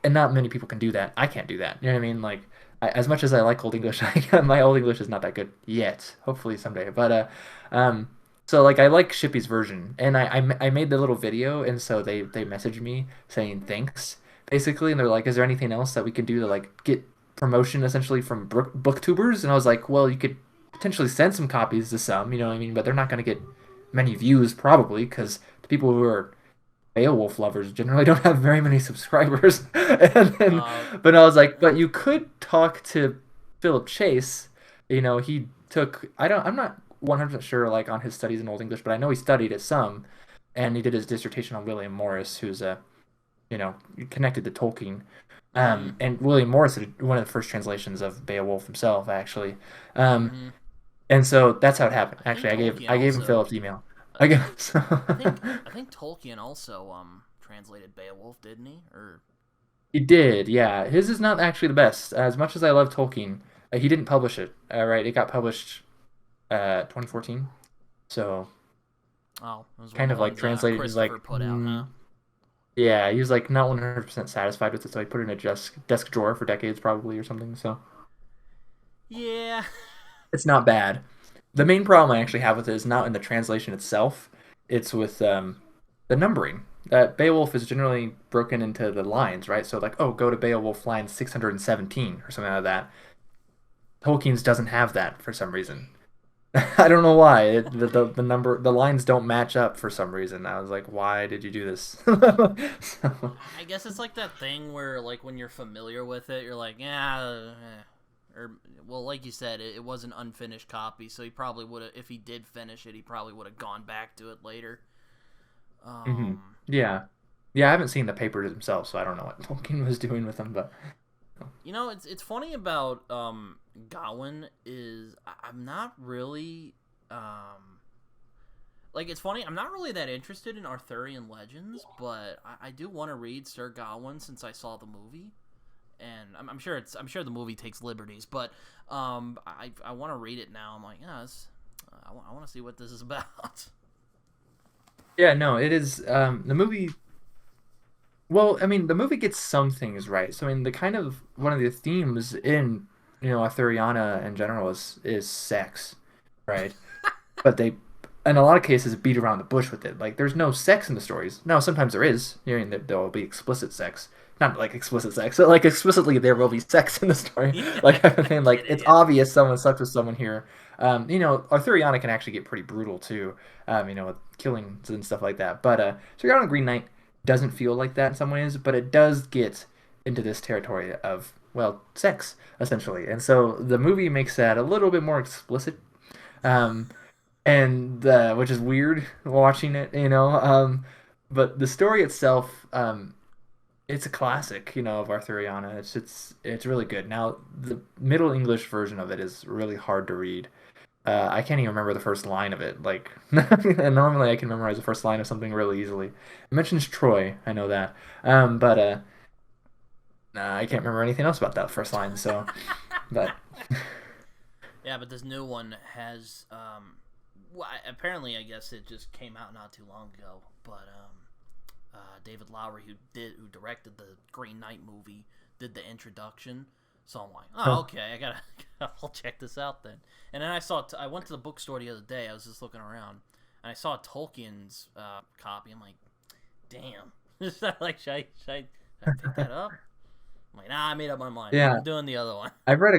S2: And not many people can do that. I can't do that. You know what I mean? Like, as much as I like Old English, my Old English is not that good yet. Hopefully someday. Um, so like I like Shippy's version, and I made the little video, and so they messaged me saying thanks, basically, and they're like, is there anything else that we can do to like get promotion essentially from booktubers? And I was like, well, you could potentially send some copies to some, you know what I mean? But they're not going to get many views probably because the people who are Beowulf lovers generally don't have very many subscribers. and then,
S1: uh,
S2: but I was like, but you could talk to Philip Chase. He took, I'm not 100% sure like on his studies in Old English, but I know he studied it some, and he did his dissertation on William Morris, who's connected to Tolkien.
S1: mm-hmm,
S2: And William Morris did one of the first translations of Beowulf himself, actually. Um,
S1: mm-hmm.
S2: and so that's how it happened.
S1: I think
S2: Actually,
S1: Tolkien
S2: I gave him
S1: also.
S2: Philip's email. I gave so
S1: I think Tolkien also translated Beowulf, didn't he? Or
S2: he did, yeah. His is not actually the best. As much as I love Tolkien, he didn't publish it. Right, it got published 2014. So
S1: oh, it was one of
S2: kind
S1: the
S2: of like
S1: ones
S2: translated. He's
S1: Christopher
S2: like,
S1: put out, huh?
S2: yeah, he was like not 100% satisfied with it, so he put it in a desk drawer for decades probably or something. So
S1: Yeah.
S2: it's not bad. The main problem I actually have with it is not in the translation itself. It's with the numbering. Beowulf is generally broken into the lines, right? So like, oh, go to Beowulf line 617 or something like that. Tolkien's doesn't have that for some reason. I don't know why. The lines don't match up for some reason. I was like, why did you do this? So,
S1: I guess it's like that thing where, like, when you're familiar with it, you're like, yeah, or well, like you said, it was an unfinished copy, so he probably would have, if he did finish it, he probably would have gone back to it later.
S2: mhm.
S1: Um,
S2: Yeah. Yeah, I haven't seen the papers themselves, so I don't know what Tolkien was doing with them, but
S1: it's funny about Gawain is I'm not really like it's funny I'm not really that interested in Arthurian legends, but I do want to read Sir Gawain since I saw the movie. And I'm sure the movie takes liberties, but I want to read it now. I'm like, yeah, I want to see what this is about.
S2: yeah, no, it is the movie. Well, I mean, the movie gets some things right. So, I mean, the kind of one of the themes in Arthuriana in general is sex, right? But they, in a lot of cases, beat around the bush with it. Like, there's no sex in the stories. Now, sometimes there is. There will be explicit sex, not like explicit sex. So, like explicitly, there will be sex in the story.
S1: Yeah,
S2: Like, I
S1: I
S2: mean, like
S1: get it.
S2: it's
S1: Yeah.
S2: obvious someone slept with someone here. Arthuriana can actually get pretty brutal too. With killings and stuff like that. But Arthuriana Green Knight doesn't feel like that in some ways, but it does get into this territory of sex essentially, and so the movie makes that a little bit more explicit. Um, and which is weird watching it, but the story itself, it's a classic, of Arthuriana. It's really good. Now, the Middle English version of it is really hard to read. I can't even remember the first line of it. Like, and normally I can memorize the first line of something really easily. It mentions Troy, I know that, but nah, I can't remember anything else about that first line. So, but
S1: Yeah, but this new one has well, apparently I guess it just came out not too long ago, but David Lowery who directed the Green Knight movie did the introduction. So I'm like,
S2: Huh.
S1: oh, okay, I'll check this out then. And then I went to the bookstore the other day. I was just looking around, and I saw Tolkien's copy. I'm like, damn. Should I pick that up? I'm like, nah, I made up my mind.
S2: Yeah,
S1: I'm doing the other one.
S2: I've read a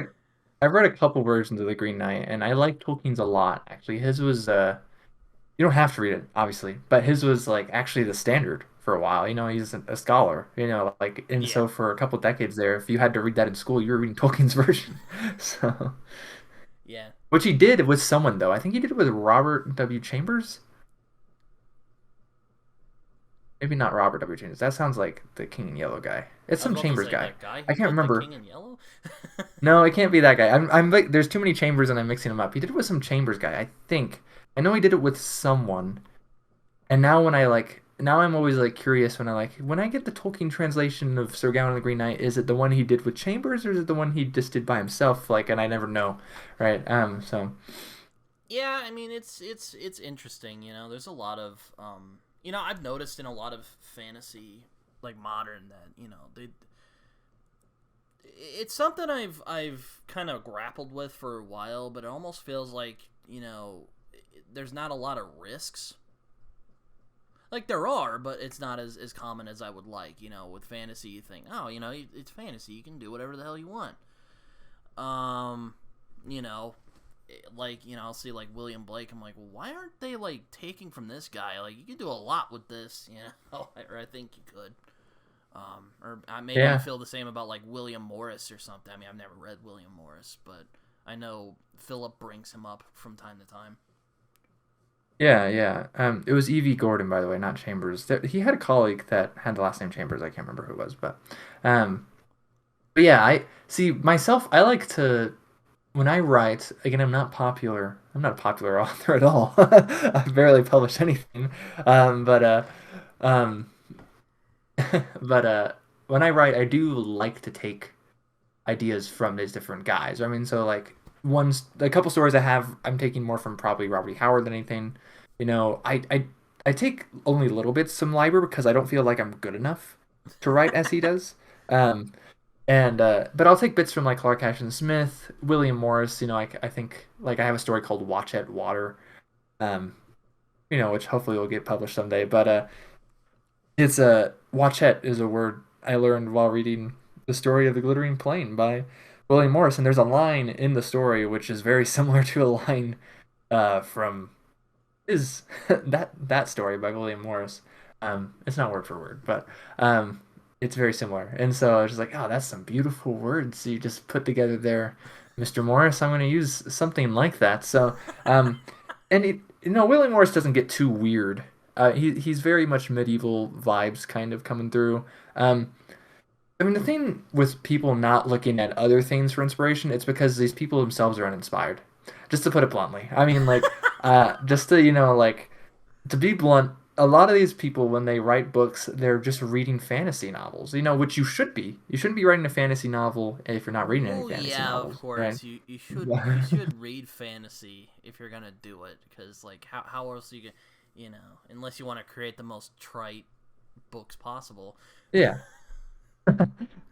S2: I've read a couple versions of The Green Knight, and I like Tolkien's a lot. Actually, his was you don't have to read it, obviously, but his was like actually the standard for a while. He's a scholar, like, and
S1: Yeah,
S2: so for a couple decades there, if you had to read that in school, you were reading Tolkien's version. So,
S1: yeah.
S2: which he did with someone though. I think he did it with Robert W. Chambers. Maybe not Robert W. Chambers. That sounds like the King in Yellow guy. It's
S1: I was
S2: some
S1: about to
S2: Chambers
S1: say
S2: guy.
S1: that guy
S2: I
S1: who
S2: can't
S1: did the
S2: remember.
S1: King in Yellow.
S2: No, it can't be that guy. I'm like, there's too many Chambers and I'm mixing them up. He did it with some Chambers guy, I think. I know he did it with someone. And now now I'm always like curious when I get the Tolkien translation of Sir Gawain and the Green Knight, is it the one he did with Chambers or is it the one he just did by himself? Like, and I never know, right? So
S1: Yeah, I mean it's interesting. There's a lot of I've noticed in a lot of fantasy, like modern, that they it's something I've kind of grappled with for a while, but it almost feels like there's not a lot of risks. Like there are, but it's not as common as I would like. With fantasy, you think, oh, it's fantasy, you can do whatever the hell you want. Um, you know, I'll see like William Blake. I'm like, well, why aren't they like taking from this guy? Like, you could do a lot with this, or I think you could. Or maybe you
S2: yeah.
S1: feel the same about like William Morris or something. I mean, I've never read William Morris, but I know Philip brings him up from time to time.
S2: Yeah, yeah. It was E.V. Gordon, by the way, not Chambers. He had a colleague that had the last name Chambers. I can't remember who it was, um, but yeah, I see myself. I like to when I write. Again, I'm not popular. I'm not a popular author at all. I've barely published anything. But um, but when I write, I do like to take ideas from these different guys. I mean, so like a couple stories I have, I'm taking more from probably Robert E. Howard than anything. I take only little bits from Leiber because I don't feel like I'm good enough to write as he does. Um, and but I'll take bits from like Clark Ashton Smith, William Morris. I think like I have a story called Watch at Water, um, which hopefully will get published someday. But it's a Watchet is a word I learned while reading the story of the Glittering Plain by William Morris, and there's a line in the story which is very similar to a line from is that story by William Morris. It's not word for word, but it's very similar. And so I was just like, oh, that's some beautiful words you just put together there, Mr. Morris. I'm going to use something like that. So, and William Morris doesn't get too weird. He's very much medieval vibes kind of coming through. I mean, the thing with people not looking at other things for inspiration, it's because these people themselves are uninspired. Just to put it bluntly. I mean, like, just to, like, to be blunt, a lot of these people, when they write books, they're just reading fantasy novels, which you should be. You shouldn't be writing a fantasy novel if you're not reading any
S1: Well,
S2: fantasy
S1: yeah, of
S2: novels, right?
S1: course. You should read fantasy if you're gonna do it, because like how else you can, unless you want to create the most trite books possible.
S2: Yeah,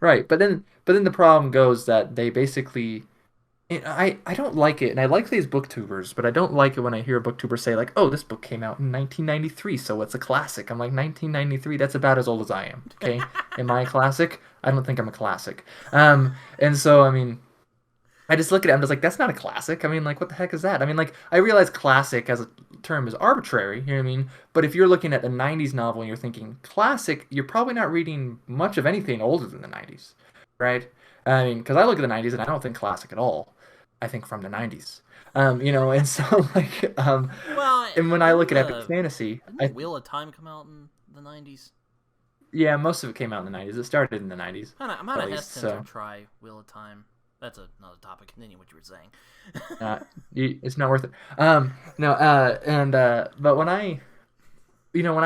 S2: right. But then the problem goes that they basically I don't like it, and I like these booktubers, but I don't like it when I hear a booktuber say like, "Oh, this book came out in 1993, so it's a classic." I'm like, 1993, that's about as old as I am. Okay, am I a classic? I don't think I'm a classic. And so I mean, I just look at it, I'm just like, that's not a classic. I mean, like, what the heck is that? I mean, like, I realize classic as a term is arbitrary. You know what I mean? But if you're looking at a 90s novel and you're thinking classic, you're probably not reading much of anything older than the 90s, right? I mean, because I look at the 90s and I don't think classic at all. I think from the 90s. And so like
S1: Well,
S2: and when I
S1: didn't
S2: look at epic
S1: the
S2: fantasy,
S1: didn't Wheel of Time come out in the '90s?
S2: yeah, most of it came out in the 90s. It started in the 90s
S1: I'm
S2: at
S1: kind of
S2: least.
S1: hesitant to
S2: So
S1: try Wheel of Time. That's another topic. Continue what you were saying.
S2: uh, it's not worth it. No, and but when I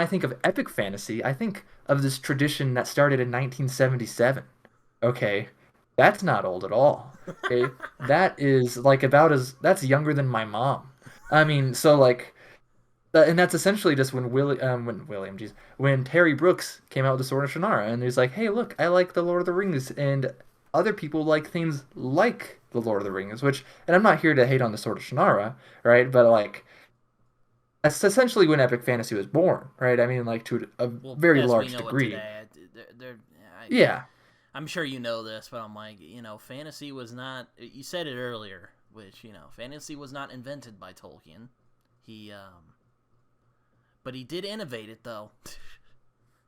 S2: think of epic fantasy, I think of this tradition that started in 1977. Okay, that's not old at all. Okay, that is like that's younger than my mom. I mean, so like, and that's essentially just when Terry Brooks came out with the Sword of Shannara, and he's like, hey, look, I like the Lord of the Rings, and other people like things like the Lord of the Rings, which, and I'm not here to hate on the Sword of Shannara, right? But like that's essentially when epic fantasy was born, right? I mean, like to a
S1: Well,
S2: very
S1: as we
S2: large
S1: know it
S2: degree.
S1: today, they're, I,
S2: Yeah.
S1: I'm sure you know this, but I'm like, fantasy was not. You said it earlier, which fantasy was not invented by Tolkien. He, but he did innovate it though.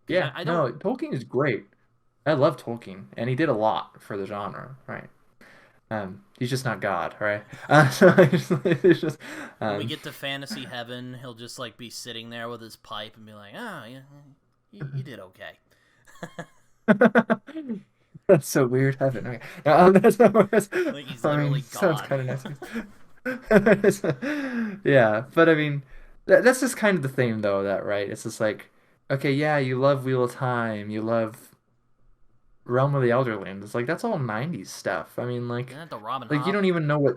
S1: Because
S2: Yeah.
S1: I don't.
S2: No, Tolkien is great. I love Tolkien, and he did a lot for the genre, right? He's just not God, right? So it's just,
S1: When we
S2: um,
S1: get to fantasy heaven, he'll just like be sitting there with his pipe and be like, "Ah, yeah, you did okay."
S2: that's so weird. Heaven. Okay.
S1: Like he's
S2: I mean,
S1: literally
S2: sounds
S1: God.
S2: kind of nice. Yeah, but I mean, that's just kind of the theme, though. That right? It's just like, okay, yeah, you love Wheel of Time, you love Realm of the Elderland. It's like that's all '90s stuff. I mean,
S1: Isn't that the Robin
S2: like you
S1: Hobb?
S2: don't even know what,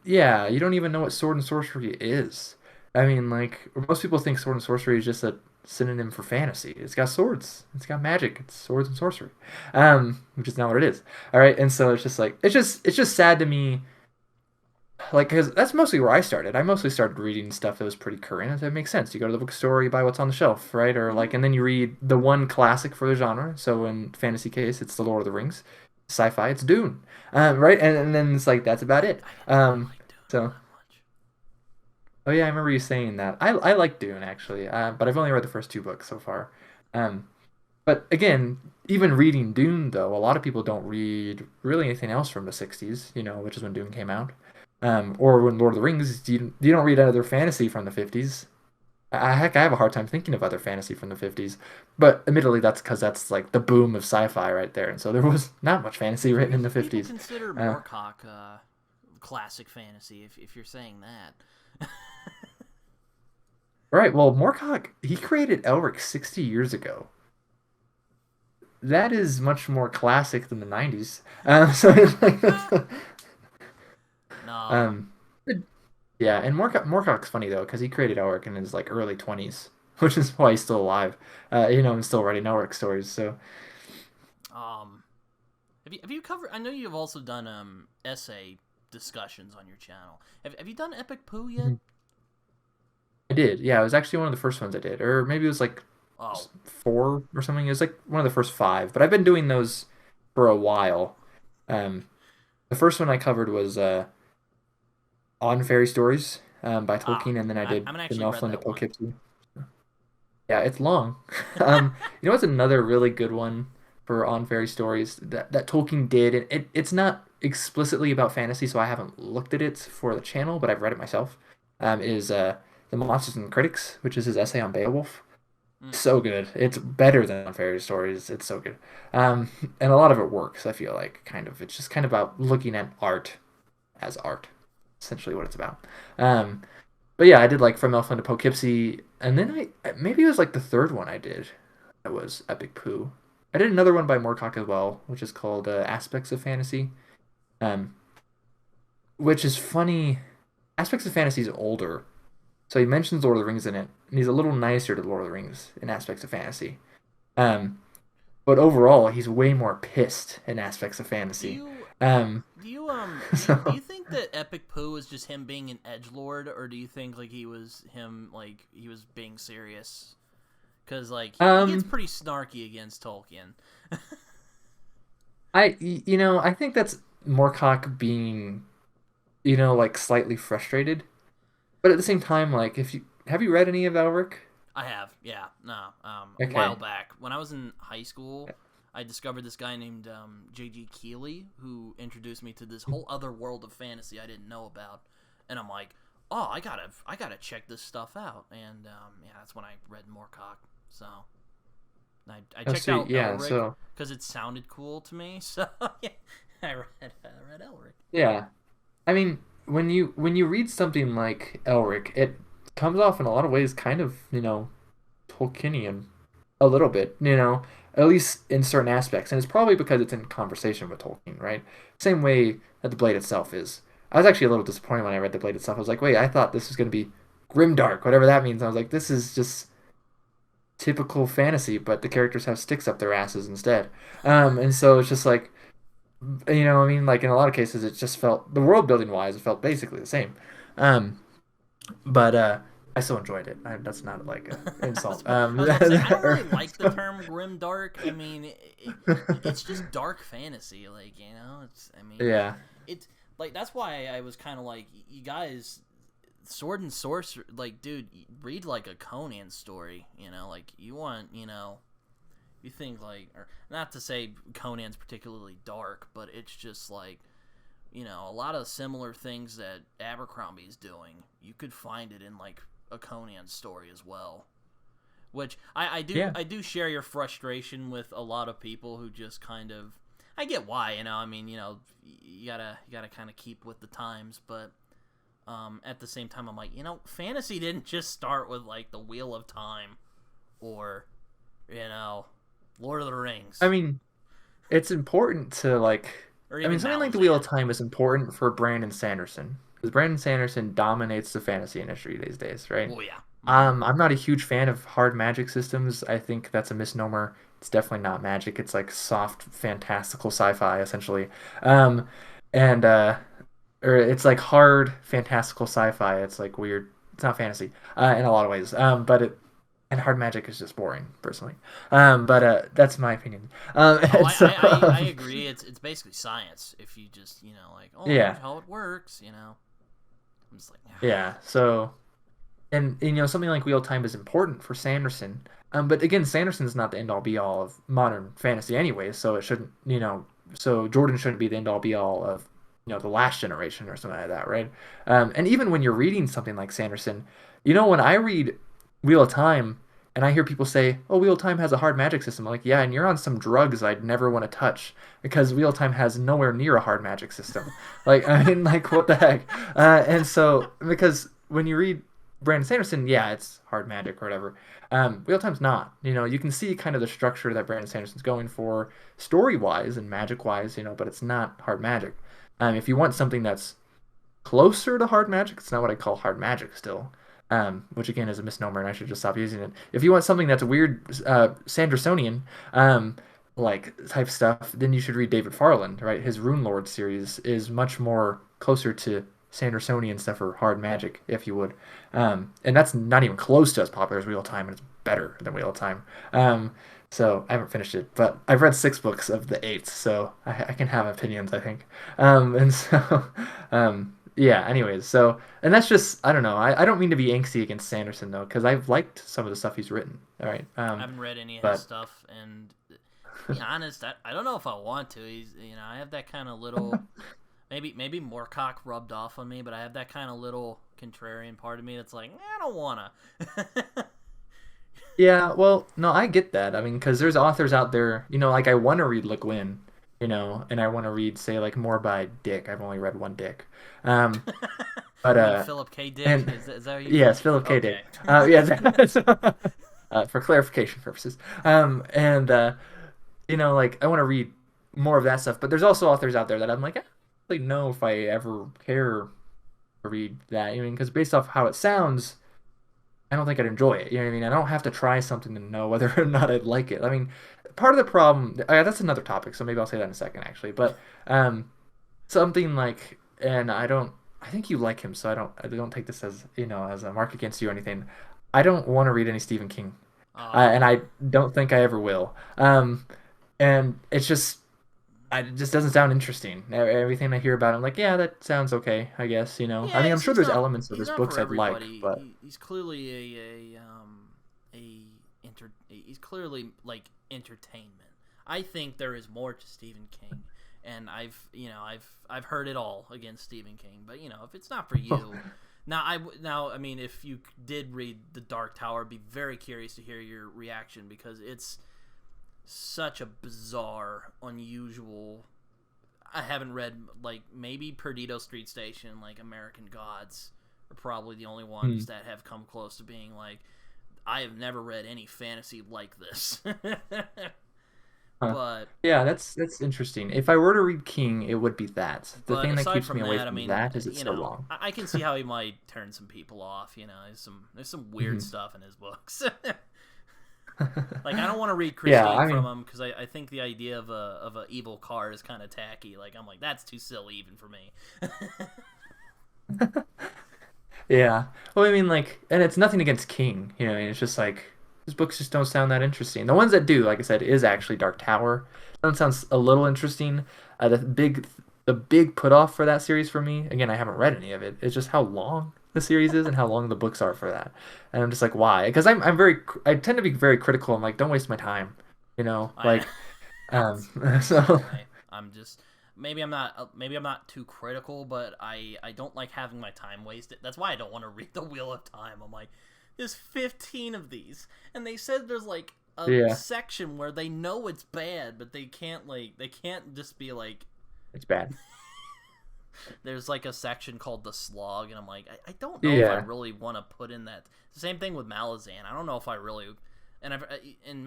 S2: yeah, you don't even know what sword and sorcery is. I mean, like most people think sword and sorcery is just a synonym for fantasy. It's got swords, it's got magic, it's swords and sorcery, which is not what it is. All right, and so it's just like it's just sad to me, like because that's mostly where I started. I mostly started reading stuff that was pretty current. That makes sense. You go to the bookstore, you buy what's on the shelf, right? Or
S1: Mm-hmm.
S2: like, and then you read the one classic for the genre. So in fantasy case, it's The Lord of the Rings. Sci-fi, it's Dune, right? And then it's like that's about it.
S1: I didn't like Dune all
S2: So,
S1: that much.
S2: oh yeah, I remember you saying that. I like Dune actually, but I've only read the first two books so far. Um, but again, even reading Dune though, a lot of people don't read really anything else from the '60s, which is when Dune came out. Or when Lord of the Rings, you don't read other fantasy from the '50s. Heck, I have a hard time thinking of other fantasy from the '50s. But admittedly, that's because that's like the boom of sci-fi right there, and so there was not much fantasy written in the
S1: People
S2: '50s.
S1: consider
S2: Uh,
S1: Moorcock classic fantasy, if you're saying that.
S2: right. Well, Moorcock, he created Elric 60 years ago. That is much more classic than the '90s. So it's like,
S1: No.
S2: um, yeah, and Moorcock's funny though because he created Elric in his like early 20s, which is why he's still alive. And still writing Elric stories. So
S1: Um. Have you covered? I know you've also done essay discussions on your channel. Have you done Epic Pooh yet?
S2: Mhm. I did. Yeah, it was actually one of the first ones I did, or maybe it was like
S1: Oh.
S2: four or something. It was like one of the first five, but I've been doing those for a while. Um, the first one I covered was On Fairy Stories by
S1: Ah.
S2: Tolkien, and then I
S1: I
S2: did
S1: haven't
S2: The
S1: actually read
S2: Northland to
S1: that one.
S2: Poughkeepsie. Yeah, it's long. What's another really good one for On Fairy Stories that Tolkien did, and it's not explicitly about fantasy, so I haven't looked at it for the channel, but I've read it myself. Is The Monsters and Critics, which is his essay on Beowulf.
S1: Mm.
S2: So good. It's better than On Fairy Stories. It's so good. Um, and a lot of it works, I feel like, kind of. It's just kind of about looking at art as art, essentially what it's about. Um, but yeah, I did like From Elfland to Poughkeepsie, and then maybe it was like the third one I did that was Epic Pooh. I did another one by Moorcock as well, which is called Aspects of Fantasy, um, which is funny. Aspects of Fantasy is older, so he mentions Lord of the Rings in it, and he's a little nicer to Lord of the Rings in Aspects of Fantasy. Um, but overall, he's way more pissed in Aspects of
S1: Do
S2: Fantasy.
S1: you
S2: Um,
S1: do
S2: so
S1: you think that Epic Pooh was just him being an edge lord, or do you think like he was being serious? Because like he gets
S2: um,
S1: pretty snarky against Tolkien.
S2: I think that's Moorcock being, like slightly frustrated. But at the same time, like if you have you read any of Elric?
S1: I have, yeah, no, a while
S2: Okay.
S1: back when I was in high school, I discovered this guy named J.G. Keeley who introduced me to this whole other world of fantasy I didn't know about, and I'm like, oh, I gotta check this stuff out, and yeah, that's when I read Moorcock. So I
S2: Oh,
S1: checked
S2: sweet.
S1: out
S2: Yeah.
S1: Elric
S2: So
S1: because it sounded cool to me. So yeah, I read Elric.
S2: yeah, I mean, when you read something like Elric, it comes off in a lot of ways kind of, Tolkienian a little bit, at least in certain aspects. And it's probably because it's in conversation with Tolkien, right? Same way that the Blade itself is. I was actually a little disappointed when I read the Blade itself. I was like, wait, I thought this was going to be grimdark, whatever that means. I was like, this is just typical fantasy, but the characters have sticks up their asses instead. And so it's just like, I mean, like in a lot of cases, it just felt the world building wise, it felt basically the same. Um, but I still enjoyed it. That's not like a insult.
S1: I was about to say I don't really like the term grim dark. I mean, it's just dark fantasy. Like it's. I mean,
S2: Yeah,
S1: it's like that's why I was kind of like you guys, sword and sorcery. Like, dude, read like a Conan story. Like you want. You think like, or not to say Conan's particularly dark, but it's just like a lot of similar things that Abercrombie's doing. You could find it in like a Conan story as well. Which
S2: yeah.
S1: I do share your frustration with a lot of people who just kind of I get why, I mean, you gotta kind of keep with the times, but at the same time I'm like, fantasy didn't just start with like the Wheel of Time or Lord of the
S2: I
S1: Rings
S2: mean, it's important to like.
S1: or
S2: I mean,
S1: even
S2: something like the Wheel of
S1: Malazan.
S2: Time is important for Brandon Sanderson because Brandon Sanderson dominates the fantasy industry these days, right?
S1: Well, yeah. Mm-hmm.
S2: I'm not a huge fan of hard magic systems. I think that's a misnomer. It's definitely not magic. It's like soft, fantastical sci-fi, essentially. Um, and or it's like hard, fantastical sci-fi. It's like weird. It's not fantasy, in a lot of ways. But it and hard magic is just boring, personally. But that's my opinion.
S1: Oh,
S2: And so,
S1: I agree. It's basically science. If you just like, oh, here's
S2: yeah,
S1: how it works. I'm just like,
S2: yeah. So. And something like Wheel of Time is important for Sanderson. But again, Sanderson's not the end all be all of modern fantasy anyway, so it shouldn't, so Jordan shouldn't be the end all be all of, the last generation or something like that, right? And even when you're reading something like Sanderson, when I read Wheel of Time and I hear people say, "Oh, Wheel of Time has a hard magic system," I'm like, yeah, and you're on some drugs I'd never want to touch because Wheel of Time has nowhere near a hard magic system. Like, I mean, like, what the heck? And so because when you read Brandon Sanderson, yeah, it's hard magic or whatever. Wheel of Time's not. You can see kind of the structure that Brandon Sanderson's going for, story wise and magic wise, but it's not hard magic. If you want something that's closer to hard magic, it's not what I call hard magic still, which again is a misnomer, and I should just stop using it. If you want something that's weird, Sandersonian, like type stuff, then you should read David Farland, right? His Rune Lord series is much more closer to Sandersonian stuff or hard magic, if you would. And that's not even close to as popular as Wheel of Time, and it's better than Wheel of Time. So I haven't finished it, but I've read 6 books of the 8th, so I can have opinions, I think. And so, yeah. Anyways, so and that's just I don't know. I don't mean to be angsty against Sanderson though, because I've liked some of the stuff he's written. All right.
S1: I haven't read any of his
S2: But
S1: stuff, and to be honest, I don't know if I want to. He's, I have that kind of little, maybe Moorcock rubbed off on me, but I have that kind of little contrarian part of me that's like, I don't wanna.
S2: yeah, well, no, I get that. I mean, because there's authors out there, like I want to read Le Guin, and I want to read, say, like more by Dick. I've only read one Dick. Um, but
S1: You mean Philip K. Dick?
S2: and
S1: Is that what you mean?
S2: yes, Philip K.
S1: Okay.
S2: Dick. Yeah, that's, for clarification purposes. And like I want to read more of that stuff. But there's also authors out there that I'm like, I don't really know if I ever care to read that. I mean, because based off how it sounds, I don't think I'd enjoy it. You know what I mean? I don't have to try something to know whether or not I'd like it. I mean, part of the problem, that's another topic, so maybe I'll say that in a second, actually. But something like, and I think you like him, so I don't take this as, as a mark against you or anything. I don't want to read any Stephen King, and
S1: Oh,
S2: I don't think I ever will. And it just doesn't sound interesting. Everything I hear about him, like, yeah, that sounds okay, I guess. I
S1: yeah,
S2: mean, I'm sure there's elements of
S1: he's
S2: his
S1: not
S2: books
S1: for
S2: I'd like,
S1: everybody.
S2: but
S1: He's clearly he's clearly like entertainment. I think there is more to Stephen King, and I've heard it all against Stephen King. But if it's not for you, now I mean, if you did read The Dark Tower, I'd be very curious to hear your reaction because it's such a bizarre, unusual. I haven't read like maybe Perdido Street Station, like American Gods are probably the only ones
S2: hmm.
S1: that have come close to being like I have never read any fantasy like this.
S2: Huh.
S1: but
S2: Yeah, that's interesting. If I were to read King, it would be that. The
S1: but
S2: thing that
S1: aside
S2: keeps
S1: from
S2: me away
S1: that, I
S2: from
S1: mean,
S2: that is it's so long.
S1: I can see how he might turn some people off. There's some weird
S2: Hmm.
S1: stuff in his books. Like, I don't want to read
S2: Yeah,
S1: Christine
S2: I
S1: from
S2: mean,
S1: him because I think the idea of a evil car is kind of tacky. Like, I'm like, that's too silly even for me.
S2: yeah. Well, I mean, like, and it's nothing against King, you know. I mean, it's just like his books just don't sound that interesting. The ones that do, like I said, is actually Dark Tower. That one sounds a little interesting. The big put off for that series for me, again, I haven't read any of it. It's just how long the series is and how long the books are for that. And I'm just like, why? Because I tend to be very critical. I'm like, don't waste my time, you know,
S1: I
S2: like,
S1: I'm the same
S2: so
S1: way. I'm just maybe I'm not too critical, but I don't like having my time wasted. That's why I don't want to read the Wheel of Time. I'm like, there's 15 of these, and they said there's like a
S2: yeah,
S1: section where they know it's bad, but they can't just be like,
S2: it's bad.
S1: there's like a section called the Slog, and I'm like, I don't know if I
S2: Yeah.
S1: really want to put in that. Same thing with Malazan. I don't know if I really, and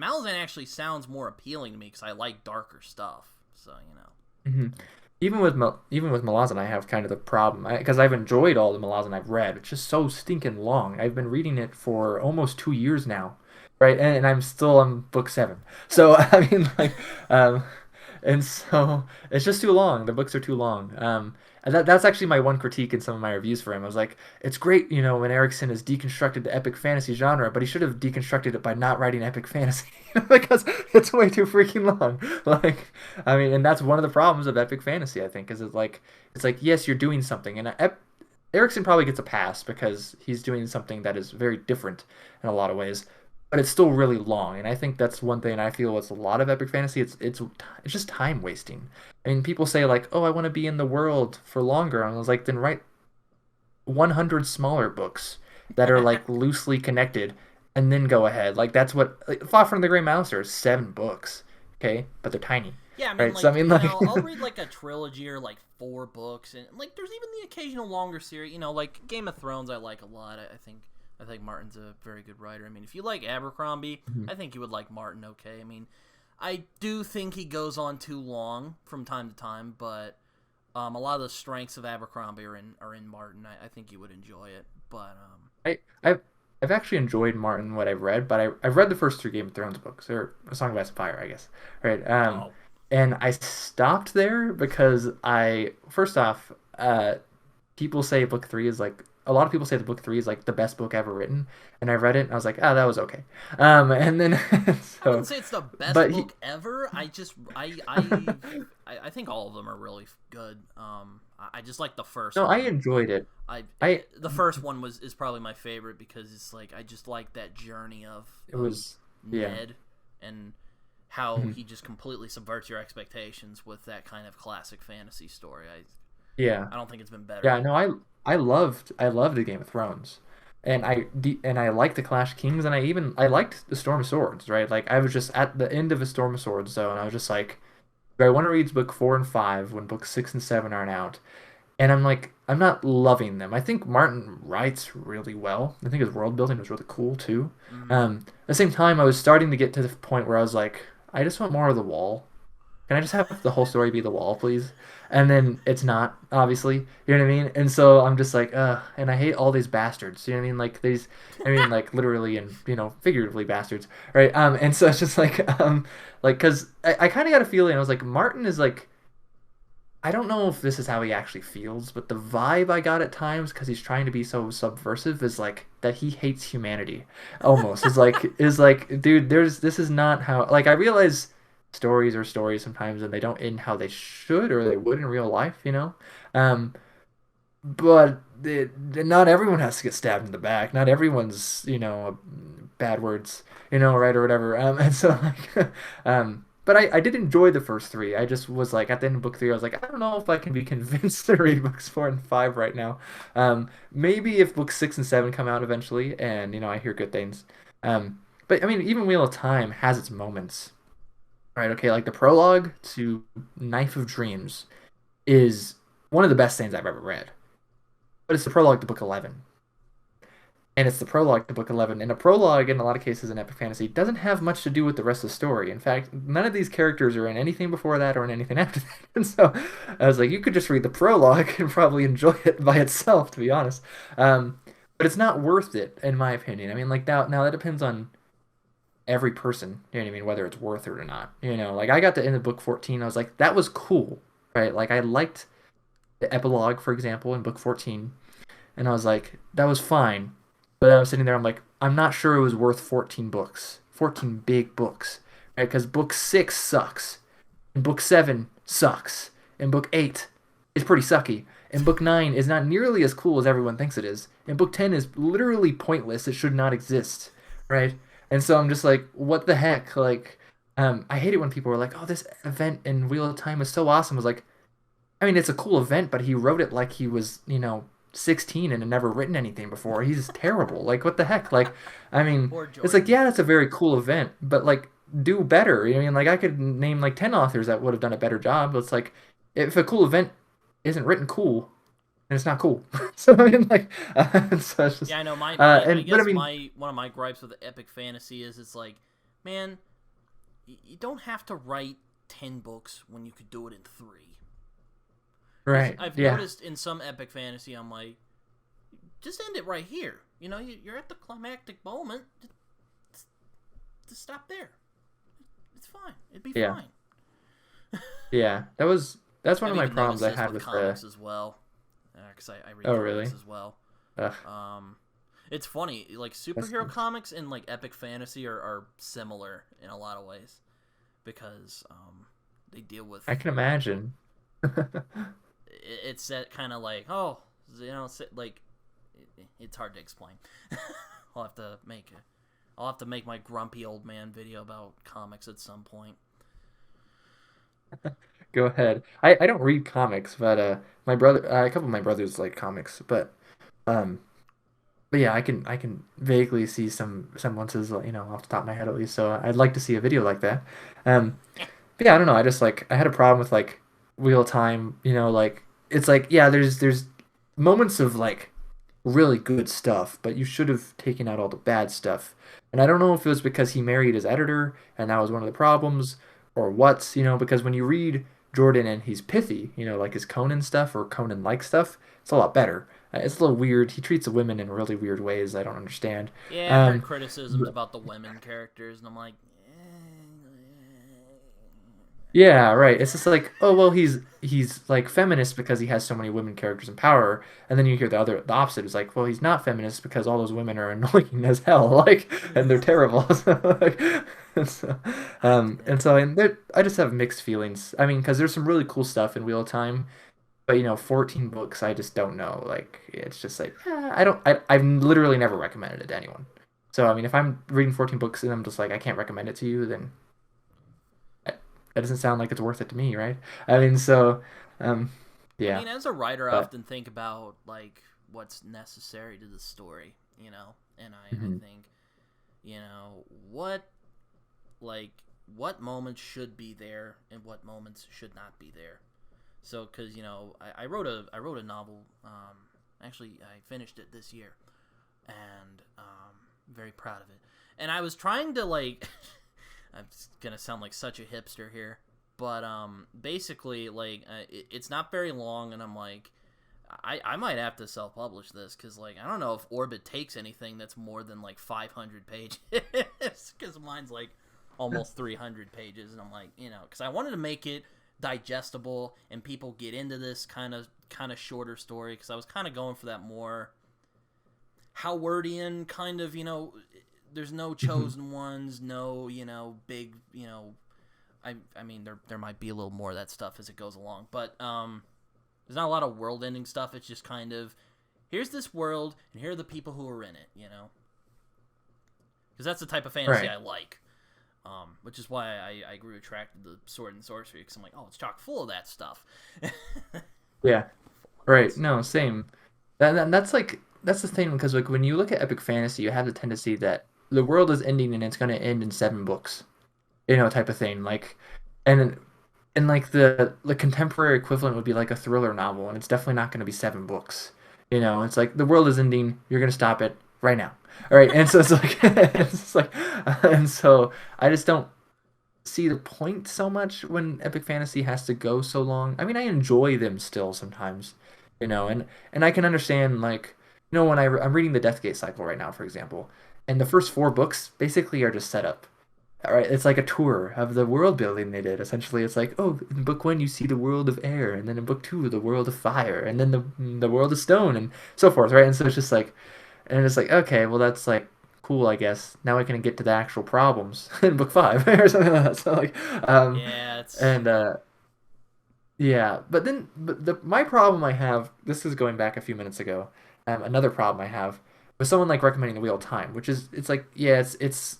S1: Malazan actually sounds more appealing to me because I like darker stuff. So you know.
S2: hmm even with Malazan, I have kind of the problem because I've enjoyed all the Malazan I've read. It's just so stinking long. I've been reading it for almost 2 years now, right? And I'm still on book seven. So I mean, like, um, and so it's just too long. The books are too long. And that's actually my one critique in some of my reviews for him. I was like, it's great, you know, when Erickson has deconstructed the epic fantasy genre, but he should have deconstructed it by not writing epic fantasy because it's way too freaking long. Like, I mean, and that's one of the problems of epic fantasy, I think, is it's like yes, you're doing something, and Erickson probably gets a pass because he's doing something that is very different in a lot of ways, but it's still really long. And I think that's one thing I feel with a lot of epic fantasy. It's just time wasting. I mean, people say like, "Oh, I want to be in the world for longer." And I was like, then write 100 smaller books that are like loosely connected, and then go ahead. Like that's what like, Far from the Grey Mouse are 7 books, okay, but they're tiny,
S1: Yeah, I mean,
S2: right? So I
S1: like,
S2: mean,
S1: you
S2: like,
S1: know, I'll read like a trilogy or like 4 books, and like, there's even the occasional longer series. You know, like Game of Thrones, I like a lot. I think Martin's a very good writer. I mean, if you like Abercrombie, I think you would like Martin. Okay, I mean, I do think he goes on too long from time to time, but a lot of the strengths of Abercrombie are in Martin. I think you would enjoy it, but
S2: I I've I've actually enjoyed Martin what I've read, but I've read the first 3 Game of Thrones books, or A Song of Ice and Fire, I guess. Right.
S1: oh,
S2: And I stopped there because I first off, people say book three is like a lot of people say the book three is like the best book ever written, and I read it and I was like, oh, that was okay. And then
S1: I wouldn't
S2: so,
S1: say it's the best
S2: but he,
S1: book ever. I think all of them are really good. I just like the first
S2: no, I
S1: one.
S2: enjoyed it.
S1: I
S2: I
S1: The first one is probably my favorite because it's like I just like that journey
S2: it was yeah.
S1: Ned and how
S2: Mhm.
S1: he just completely subverts your expectations with that kind of classic fantasy story.
S2: Yeah.
S1: I don't think it's been better.
S2: Yeah, no, I loved the Game of Thrones, and I liked the Clash of Kings, and I liked the Storm of Swords, right? Like I was just at the end of a Storm of Swords zone. I was just like, do I want to read book 4 and 5 when books 6 and 7 aren't out? And I'm like, I'm not loving them. I think Martin writes really well. I think his world building was really cool too.
S1: Mm.
S2: At the same time, I was starting to get to the point where I was like, I just want more of the wall. Can I just have the whole story be the wall, please? And then it's not, obviously. You know what I mean? And so I'm just like, and I hate all these bastards. You know what I mean? Like these, I mean, like literally and, figuratively bastards, right? And so it's just like, cause I kind of got a feeling, I was like, Martin is like, I don't know if this is how he actually feels, but the vibe I got at times, because he's trying to be so subversive, is like that he hates humanity. Almost is like, dude, this is not how. Like I realize stories are stories sometimes, and they don't end how they should or they would in real life, Um, but not everyone has to get stabbed in the back. Not everyone's, bad words, right or whatever. And so like, but I did enjoy the first 3. I just was like at the end of book 3, I was like, I don't know if I can be convinced to read books 4 and 5 right now. Maybe if books 6 and 7 come out eventually, and I hear good things. But I mean, even Wheel of Time has its moments, right? Okay, like the prologue to Knife of Dreams is one of the best things I've ever read. But it's the prologue to book 11. And it's the prologue to book 11. And a prologue, in a lot of cases in epic fantasy, doesn't have much to do with the rest of the story. In fact, none of these characters are in anything before that or in anything after that. And so I was like, you could just read the prologue and probably enjoy it by itself, to be honest. But it's not worth it, in my opinion. I mean, like now that depends on every person, you know what I mean, whether it's worth it or not. Like I got to end of book 14, I was like, that was cool, right? Like I liked the epilogue, for example, in book 14, and I was like, that was fine. But I was sitting there, I'm like, I'm not sure it was worth 14 books, 14 big books, right? Because book 6 sucks, and book 7 sucks, and book 8 is pretty sucky, and book 9 is not nearly as cool as everyone thinks it is, and book 10 is literally pointless. It should not exist, right? And so I'm just like, what the heck? Like, I hate it when people are like, oh, this event in Wheel of Time is so awesome. I was like, I mean, it's a cool event, but he wrote it like he was, 16 and had never written anything before. He's terrible. Like, what the heck? Like, I mean,
S1: Poor
S2: it's like,
S1: Jordan.
S2: yeah, that's a very cool event, but like, do better. You know what I mean? Like, I could name like 10 authors that would have done a better job. It's like, if a cool event isn't written cool, then it's not cool. So, I mean, like, so it's just,
S1: Yeah, I know. I
S2: but I
S1: guess
S2: mean,
S1: one of my gripes with epic fantasy is it's like, man, you don't have to write 10 books when you could do it in 3. Because
S2: right.
S1: I've
S2: Yeah.
S1: noticed in some epic fantasy, I'm like, just end it right here. You're at the climactic moment. Just stop there. It's fine. It'd be
S2: Yeah.
S1: fine.
S2: Yeah. That's one
S1: I've
S2: of my
S1: even
S2: problems
S1: noticed
S2: I
S1: this
S2: had
S1: with
S2: with the,
S1: comics as well, because I read
S2: oh,
S1: comics
S2: really?
S1: as well.
S2: Ugh,
S1: Um, it's funny, like
S2: that's,
S1: superhero comics and like epic fantasy are similar in a lot of ways because they deal with
S2: I can imagine.
S1: it's that kind of like like it's hard to explain. I'll have to make it. I'll have to make my grumpy old man video about comics at some point.
S2: Go ahead. I don't read comics, but my brother, a couple of my brothers like comics, um, but yeah, I can vaguely see some semblances, off the top of my head at least. So I'd like to see a video like that. But yeah, I don't know. I just like I had a problem with like real time. Like it's like yeah, there's moments of like really good stuff, but you should have taken out all the bad stuff. And I don't know if it was because he married his editor and that was one of the problems or what, because when you read Jordan and he's pithy, like his Conan stuff or Conan like stuff, it's a lot better. It's a little weird. He treats the women in really weird ways I don't understand.
S1: Yeah, I've heard
S2: Um,
S1: criticisms about the women characters, and I'm like,
S2: Yeah, right. It's just like, oh well, he's like feminist because he has so many women characters in power, and then you hear the opposite is like, well, he's not feminist because all those women are annoying as hell, like, and they're terrible. So, like, and so, I just have mixed feelings. I mean, because there's some really cool stuff in Wheel of Time, but 14 books, I just don't know. Like, it's just like, I don't, I've literally never recommended it to anyone. So, I mean, if I'm reading 14 books and I'm just like, I can't recommend it to you, then that doesn't sound like it's worth it to me, right? I mean, so, um,
S1: I
S2: yeah,
S1: mean, as a writer, I
S2: but
S1: often think about like what's necessary to the story, and I
S2: mhm,
S1: think, what like what moments should be there and what moments should not be there. So, because I wrote a novel. Actually, I finished it this year, and very proud of it. And I was trying to like, I'm gonna sound like such a hipster here, but basically like it's not very long, and I'm like, I might have to self publish this because like I don't know if Orbit takes anything that's more than like 500 pages because mine's like almost 300 pages, and I'm like because I wanted to make it digestible and people get into this kind of shorter story because I was kind of going for that more Howardian kind of there's no
S2: mhm,
S1: chosen ones, no big I mean there might be a little more of that stuff as it goes along, but there's not a lot of world ending stuff. It's just kind of here's this world and here are the people who are in it, because that's the type of fantasy
S2: right,
S1: I like. Which is why I grew attracted to sword and sorcery because I'm like, oh, it's chock full of that stuff.
S2: yeah,
S1: For
S2: right.
S1: once.
S2: No, same. That's like that's the thing because like when you look at epic fantasy, you have the tendency that the world is ending and it's going to end in 7 books, type of thing. Like, and like the contemporary equivalent would be like a thriller novel, and it's definitely not going to be 7 books. It's like the world is ending. You're going to stop it right now. All right, and so it's like it's like, and so I just don't see the point so much when epic fantasy has to go so long. I mean, I enjoy them still sometimes, and I can understand like, when I'm reading the Deathgate cycle right now, for example, and the first 4 books basically are just setup. All right, it's like a tour of the world building they did. Essentially, it's like, oh, in book one you see the world of air, and then in book two the world of fire, and then the world of stone, and so forth, right? And so it's just like, and it's like, okay, well that's like cool, I guess. Now I can get to the actual problems in book five or something like that. So like, um,
S1: Yeah, it's
S2: and yeah, but then but my problem I have, this is going back a few minutes ago. Another problem I have with someone like recommending the Wheel of Time, which is it's like, yeah, it's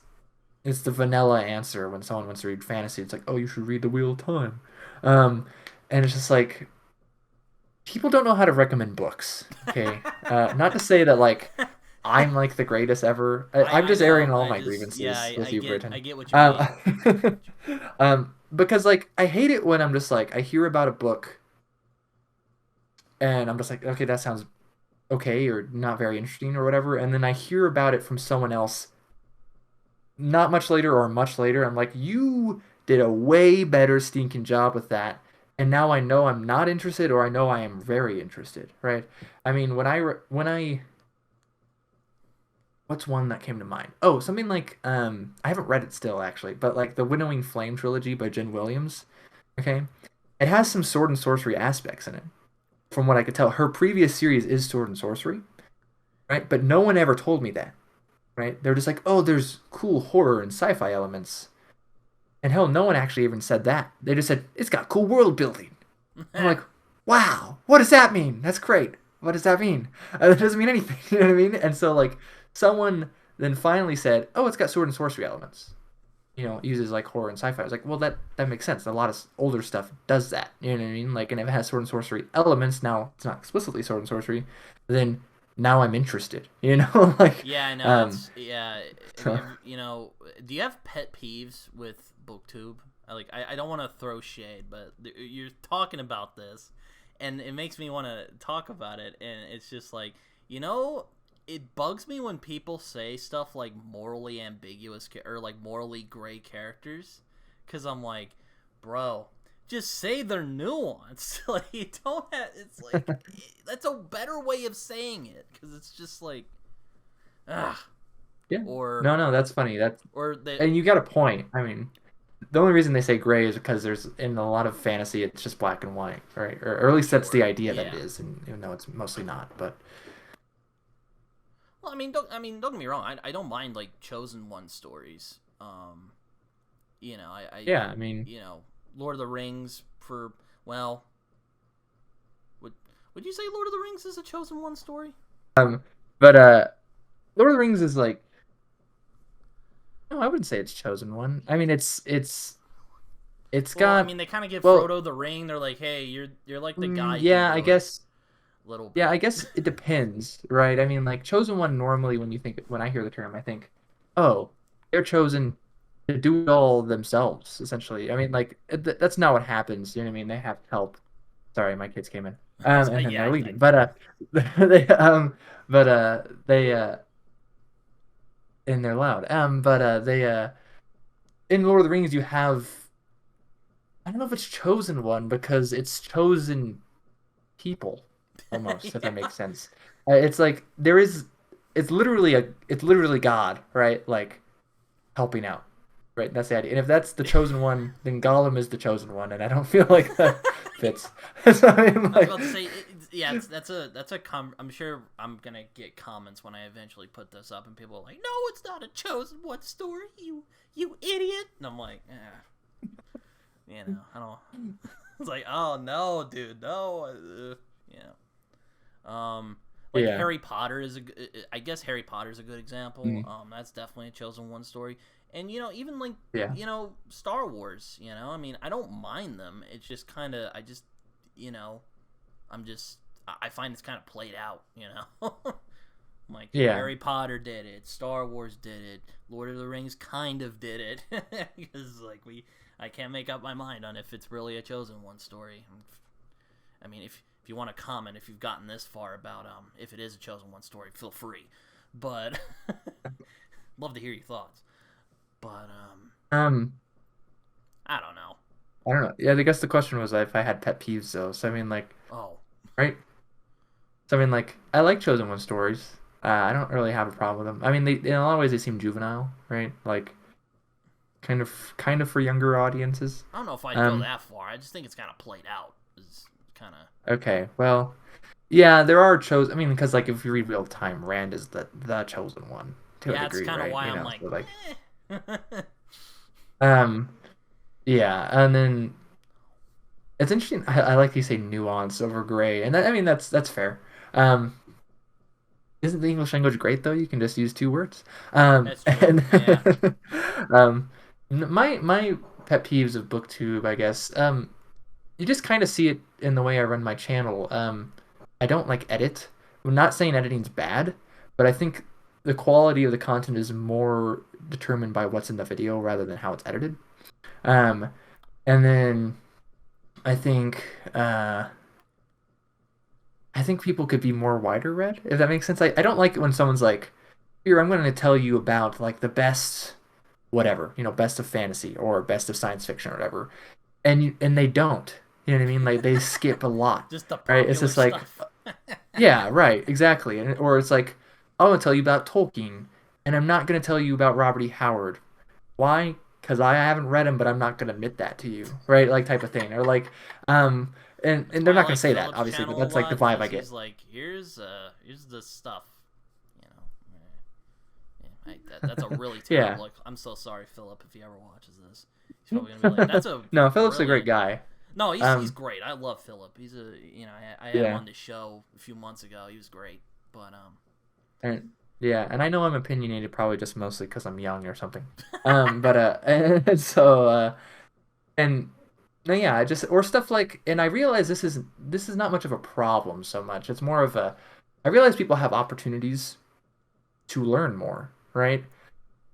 S2: the vanilla answer when someone wants to read fantasy. It's like, oh, you should read The Wheel of Time. Um, and it's just like people don't know how to recommend books. Okay, not to say that like I'm like the greatest ever. I'm
S1: I
S2: just airing
S1: know.
S2: all
S1: I
S2: my
S1: just yeah,
S2: grievances with you,
S1: I
S2: Britton.
S1: get what you
S2: Um,
S1: mean.
S2: because like I hate it when I'm just like I hear about a book and I'm just like, okay, that sounds okay or not very interesting or whatever, and then I hear about it from someone else not much later or much later. I'm like, you did a way better stinking job with that. And now I know I'm not interested or I know I am very interested, right? I mean, what's one that came to mind? Oh, something like I haven't read it still actually, but like the Winnowing Flame trilogy by Jen Williams, okay? It has some sword and sorcery aspects in it. From what I could tell, her previous series is sword and sorcery, right? But no one ever told me that, right? They're just like, "Oh, there's cool horror and sci-fi elements." And hell, no one actually even said that. They just said, it's got cool world building. I'm like, wow, what does that mean? That's great. What does that mean? That doesn't mean anything. You know what I mean? And so, like, someone then finally said, oh, it's got sword and sorcery elements. You know, it uses like horror and sci-fi. I was like, well, that makes sense. A lot of older stuff does that. You know what I mean? Like, and if it has sword and sorcery elements, now it's not explicitly sword and sorcery, then now I'm interested. You know, like,
S1: Yeah, I know.
S2: um,
S1: It's yeah.
S2: so,
S1: You know, do you have pet peeves with BookTube? I don't want to throw shade, but you're talking about this, and it makes me want to talk about it. And it's just like, you know, it bugs me when people say stuff like morally ambiguous or like morally gray characters, because I'm like, bro, just say they're nuanced. Like you don't have. It's like that's a better way of saying it, because it's just like, ah,
S2: yeah.
S1: or
S2: No, that's funny. That's
S1: or that.
S2: and you got a point. I mean, the only reason they say gray is because there's in a lot of fantasy it's just black and white, right? Or at least that's the
S1: Sure,
S2: idea that it
S1: yeah.
S2: is, and even though it's mostly not. But
S1: Well, don't get me wrong. I don't mind like chosen one stories. You know,
S2: yeah, I mean,
S1: you know, Lord of the Rings for well, would would you say Lord of the Rings is a chosen one story?
S2: but Lord of the Rings is like no, I wouldn't say it's chosen one. I mean, it's
S1: Well, I
S2: got
S1: mean, they kind of give
S2: well,
S1: Frodo the ring. They're like, hey, you're like the guy
S2: yeah, I
S1: hero,
S2: guess.
S1: a little
S2: Yeah, I
S1: bit.
S2: guess it depends, right? I mean, like chosen one normally when I hear the term, I think, oh, they're chosen to do it all themselves, essentially. I mean, like that's not what happens. You know what I mean? They have help. Sorry, my kids came in. And then they're
S1: Yeah,
S2: leaving. But they but they and they're loud. But they in Lord of the Rings you have I don't know if it's chosen one because it's chosen people almost, if that
S1: yeah.
S2: makes sense. It's like it's literally God, right? Like helping out, right? That's the idea. And if that's the chosen one, then Gollum is the chosen one, and I don't feel like that fits. So I mean,
S1: I was about
S2: like,
S1: to say, yeah, that's a I'm sure I'm gonna get comments when I eventually put this up, and people are like, "No, it's not a chosen one story, you idiot." And I'm like, you know, I don't. It's like, oh no, dude, no, you know, like
S2: yeah,
S1: Harry Potter is I guess Harry Potter is a good example.
S2: mm,
S1: That's definitely a chosen one story, and you know, even like
S2: yeah,
S1: you know, Star Wars. You know, I mean, I don't mind them. It's just kind of, I just, you know, I'm just I find it's kind of played out, you know. Like
S2: yeah,
S1: Harry Potter did it, Star Wars did it, Lord of the Rings kind of did it, because like I can't make up my mind on if it's really a chosen one story. I mean, if you want to comment if you've gotten this far about if it is a chosen one story, feel free. But love to hear your thoughts. But
S2: um,
S1: I don't know.
S2: I don't know. Yeah, I guess the question was if I had pet peeves though. So I mean, like,
S1: Oh,
S2: right? So I mean, like, I like chosen one stories. I don't really have a problem with them. I mean, they in a lot of ways they seem juvenile, right? Like kind of for younger audiences.
S1: I don't know if I'd go
S2: Um,
S1: that far. I just think it's kind of played out. It's kind of
S2: okay, well, yeah, there are chosen. I mean, because like if you read Real Time, Rand is the chosen one to a
S1: yeah. It's
S2: degree,
S1: kind of
S2: right?
S1: why I'm like,
S2: So like,
S1: eh.
S2: um, yeah, and then it's interesting. I like you say nuance over gray, and I mean that's fair. Um, isn't the English language great though? You can just use two words.
S1: That's true.
S2: And
S1: Yeah.
S2: um, my pet peeves of BookTube, I guess. You just kind of see it in the way I run my channel. I don't like edit. I'm not saying editing's bad, but I think the quality of the content is more determined by what's in the video rather than how it's edited. Um, and then I think uh, I think people could be more wider read, if that makes sense. I don't like it when someone's like, "Here, I'm going to tell you about like the best whatever, best of fantasy or best of science fiction or whatever," and they don't. You know what I mean? Like they skip a lot,
S1: Just the
S2: right? It's
S1: popular
S2: just like,
S1: stuff.
S2: yeah, right, exactly. Or it's like, I want to tell you about Tolkien, and I'm not going to tell you about Robert E. Howard. Why? Because I haven't read him, but I'm not going to admit that to you, right? Like type of thing. Or like,
S1: That's
S2: and they're
S1: why I
S2: not going
S1: like
S2: to say that,
S1: Philip's
S2: obviously, but
S1: channel a
S2: that's like the
S1: lot
S2: vibe I
S1: because
S2: get.
S1: he's like, here's the stuff, you know. That's a really
S2: Yeah.
S1: terrible. Like, I'm so sorry, Philip, if he ever watches this. He's probably gonna be like, "That's a
S2: No, Philip's a great
S1: brilliant."
S2: guy.
S1: No, he's
S2: Um,
S1: great. I love Philip. He's I had him
S2: yeah.
S1: on the show a few months ago. He was great, but
S2: And yeah, and I know I'm opinionated probably just mostly because I'm young or something. But and so and no, yeah, I just or stuff like, and I realize this is not much of a problem so much. It's more of a, I realize people have opportunities to learn more, right?